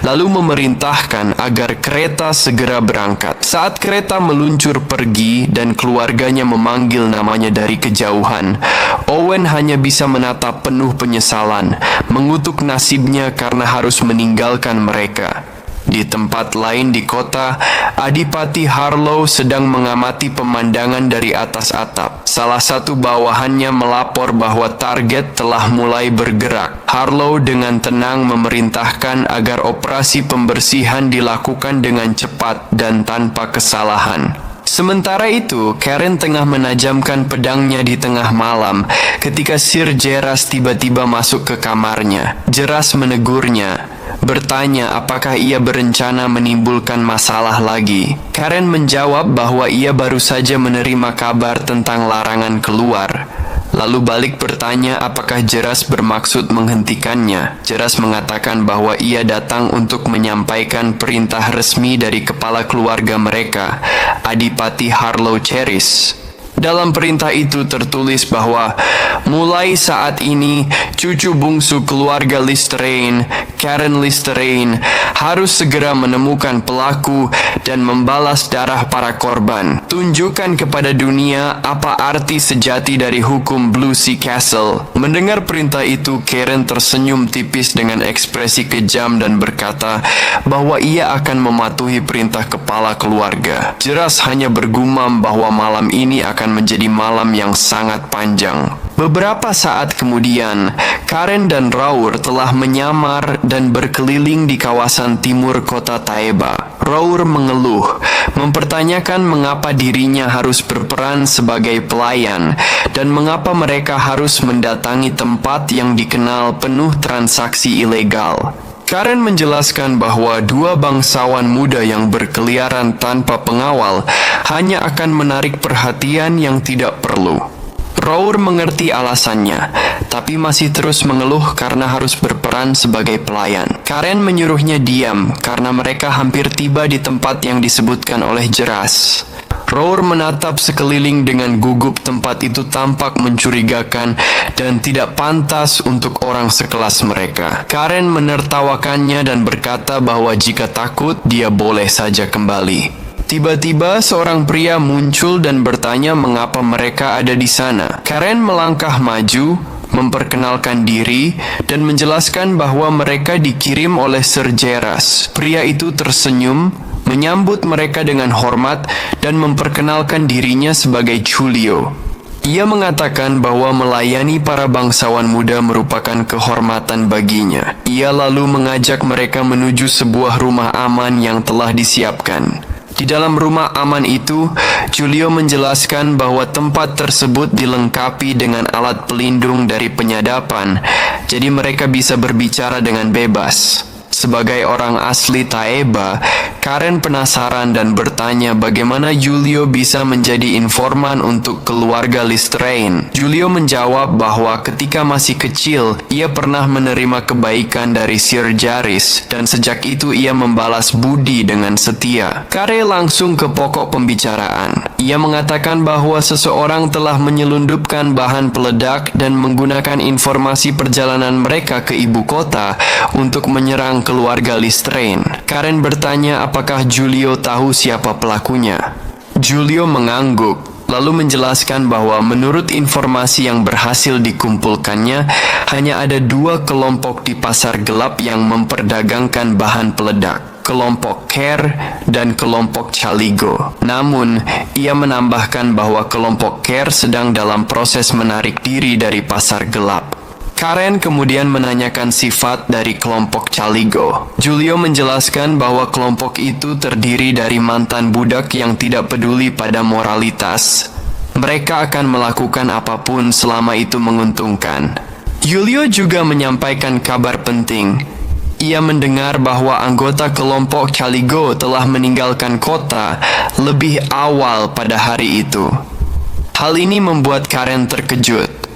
lalu memerintahkan agar kereta segera berangkat. Saat kereta meluncur pergi dan keluarganya memanggil namanya dari kejauhan, Owen hanya bisa menatap penuh penyesalan, mengutuk nasibnya karena harus meninggalkan mereka. Di tempat lain di kota, Adipati Harlow sedang mengamati pemandangan dari atas atap. Salah satu bawahannya melapor bahwa target telah mulai bergerak. Harlow dengan tenang memerintahkan agar operasi pembersihan dilakukan dengan cepat dan tanpa kesalahan. Sementara itu, Karen tengah menajamkan pedangnya di tengah malam ketika Sir Geras tiba-tiba masuk ke kamarnya. Geras menegurnya, bertanya apakah ia berencana menimbulkan masalah lagi. Karen menjawab bahwa ia baru saja menerima kabar tentang larangan keluar. Lalu balik bertanya apakah Geras bermaksud menghentikannya. Geras mengatakan bahwa ia datang untuk menyampaikan perintah resmi dari kepala keluarga mereka, Adipati Harlow Cheris. Dalam perintah itu tertulis bahwa mulai saat ini cucu bungsu keluarga Listerine, Karen Listerine, harus segera menemukan pelaku dan membalas darah para korban. Tunjukkan kepada dunia apa arti sejati dari hukum Blue Sea Castle. Mendengar perintah itu, Karen tersenyum tipis dengan ekspresi kejam dan berkata bahwa ia akan mematuhi perintah kepala keluarga. Geras hanya bergumam bahwa malam ini akan menjadi malam yang sangat panjang. Beberapa saat kemudian, Karen dan Raur telah menyamar dan berkeliling di kawasan timur kota Taeba. Raur mengeluh, mempertanyakan mengapa dirinya harus berperan sebagai pelayan dan mengapa mereka harus mendatangi tempat yang dikenal penuh transaksi ilegal. Karen menjelaskan bahwa dua bangsawan muda yang berkeliaran tanpa pengawal hanya akan menarik perhatian yang tidak perlu. Raur mengerti alasannya, tapi masih terus mengeluh karena harus berperan sebagai pelayan. Karen menyuruhnya diam karena mereka hampir tiba di tempat yang disebutkan oleh Geras. Raur menatap sekeliling dengan gugup. Tempat itu tampak mencurigakan dan tidak pantas untuk orang sekelas mereka. Karen menertawakannya dan berkata bahwa jika takut, dia boleh saja kembali. Tiba-tiba seorang pria muncul dan bertanya mengapa mereka ada di sana. Karen melangkah maju, memperkenalkan diri, dan menjelaskan bahwa mereka dikirim oleh Sir Geras. Pria itu tersenyum, menyambut mereka dengan hormat dan memperkenalkan dirinya sebagai Julio. Ia mengatakan bahwa melayani para bangsawan muda merupakan kehormatan baginya. Ia lalu mengajak mereka menuju sebuah rumah aman yang telah disiapkan. Di dalam rumah aman itu, Julio menjelaskan bahwa tempat tersebut dilengkapi dengan alat pelindung dari penyadapan, jadi mereka bisa berbicara dengan bebas. Sebagai orang asli Taeba, Karen penasaran dan bertanya bagaimana Julio bisa menjadi informan untuk keluarga Listrain. Julio menjawab bahwa ketika masih kecil, ia pernah menerima kebaikan dari Sir Jaris, dan sejak itu ia membalas budi dengan setia. Karen langsung ke pokok pembicaraan. Ia mengatakan bahwa seseorang telah menyelundupkan bahan peledak dan menggunakan informasi perjalanan mereka ke ibu kota untuk menyerang keluarga Listrain. Karen bertanya apakah Julio tahu siapa pelakunya. Julio mengangguk, lalu menjelaskan bahwa menurut informasi yang berhasil dikumpulkannya, hanya ada 2 kelompok di pasar gelap yang memperdagangkan bahan peledak. Kelompok Care dan kelompok Chaligo. Namun, ia menambahkan bahwa kelompok Care sedang dalam proses menarik diri dari pasar gelap. Karen kemudian menanyakan sifat dari kelompok Chaligo. Julio menjelaskan bahwa kelompok itu terdiri dari mantan budak yang tidak peduli pada moralitas. Mereka akan melakukan apapun selama itu menguntungkan. Julio juga menyampaikan kabar penting. Ia mendengar bahwa anggota kelompok Chaligo telah meninggalkan kota lebih awal pada hari itu. Hal ini membuat Karen terkejut.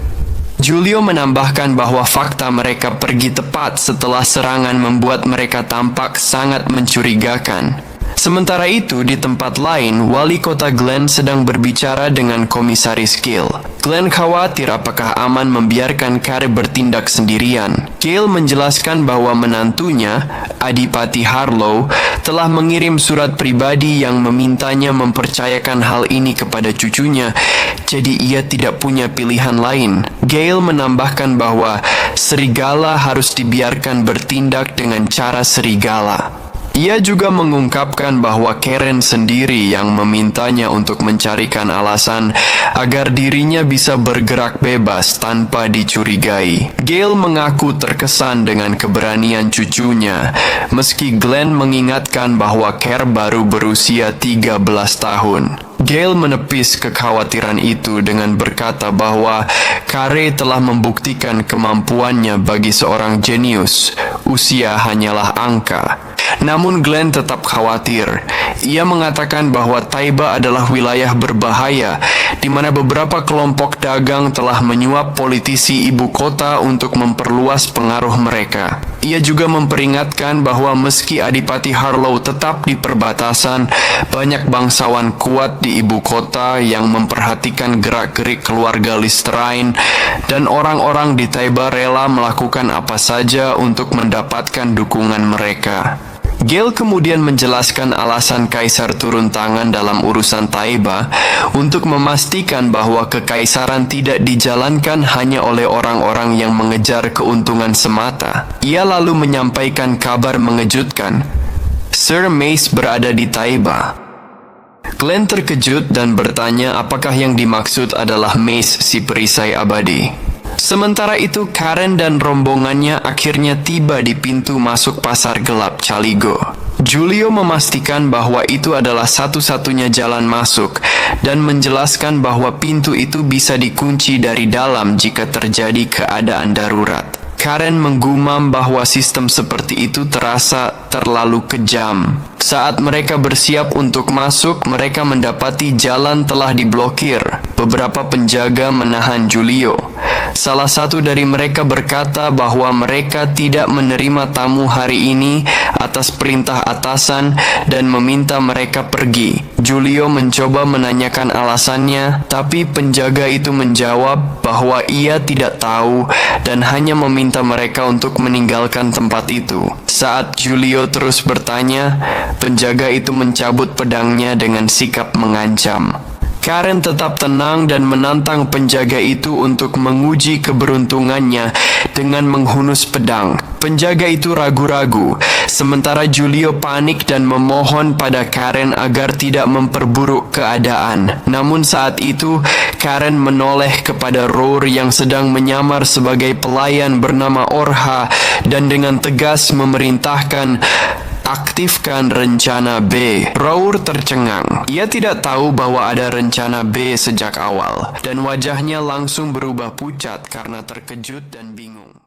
Julio menambahkan bahwa fakta mereka pergi tepat setelah serangan membuat mereka tampak sangat mencurigakan. Sementara itu, di tempat lain, wali kota Glen sedang berbicara dengan komisaris Gale. Glen khawatir apakah aman membiarkan Karen bertindak sendirian. Gale menjelaskan bahwa menantunya, Adipati Harlow, telah mengirim surat pribadi yang memintanya mempercayakan hal ini kepada cucunya, jadi ia tidak punya pilihan lain. Gale menambahkan bahwa serigala harus dibiarkan bertindak dengan cara serigala. Ia juga mengungkapkan bahwa Karen sendiri yang memintanya untuk mencarikan alasan agar dirinya bisa bergerak bebas tanpa dicurigai. Gale mengaku terkesan dengan keberanian cucunya, meski Glenn mengingatkan bahwa Karen baru berusia 13 tahun. Gale menepis kekhawatiran itu dengan berkata bahwa Kare telah membuktikan kemampuannya bagi seorang jenius. Usia hanyalah angka. Namun Glenn tetap khawatir. Ia mengatakan bahwa Taiba adalah wilayah berbahaya, di mana beberapa kelompok dagang telah menyuap politisi ibu kota untuk memperluas pengaruh mereka. Ia juga memperingatkan bahwa meski Adipati Harlow tetap di perbatasan, banyak bangsawan kuat di ibu kota yang memperhatikan gerak-gerik keluarga Listrain, dan orang-orang di Taiba rela melakukan apa saja untuk mendapatkan dukungan mereka. Gale kemudian menjelaskan alasan Kaisar turun tangan dalam urusan Taiba untuk memastikan bahwa kekaisaran tidak dijalankan hanya oleh orang-orang yang mengejar keuntungan semata. Ia lalu menyampaikan kabar mengejutkan. Sir Mace berada di Taiba. Glenn terkejut dan bertanya apakah yang dimaksud adalah Mace si perisai abadi. Sementara itu, Karen dan rombongannya akhirnya tiba di pintu masuk pasar gelap Chaligo. Julio memastikan bahwa itu adalah satu-satunya jalan masuk dan menjelaskan bahwa pintu itu bisa dikunci dari dalam jika terjadi keadaan darurat. Karen menggumam bahwa sistem seperti itu terasa terlalu kejam. Saat mereka bersiap untuk masuk, mereka mendapati jalan telah diblokir. Beberapa penjaga menahan Julio. Salah satu dari mereka berkata bahwa mereka tidak menerima tamu hari ini atas perintah atasan dan meminta mereka pergi. Julio mencoba menanyakan alasannya, tapi penjaga itu menjawab bahwa ia tidak tahu dan hanya meminta mereka untuk meninggalkan tempat itu. Saat Julio terus bertanya, penjaga itu mencabut pedangnya dengan sikap mengancam. Karen tetap tenang dan menantang penjaga itu untuk menguji keberuntungannya dengan menghunus pedang. Penjaga itu ragu-ragu, sementara Julio panik dan memohon pada Karen agar tidak memperburuk keadaan. Namun saat itu, Karen menoleh kepada Roar yang sedang menyamar sebagai pelayan bernama Orha dan dengan tegas memerintahkan, aktifkan rencana B. Rour tercengang. Ia tidak tahu bahwa ada rencana B sejak awal, dan wajahnya langsung berubah pucat karena terkejut dan bingung.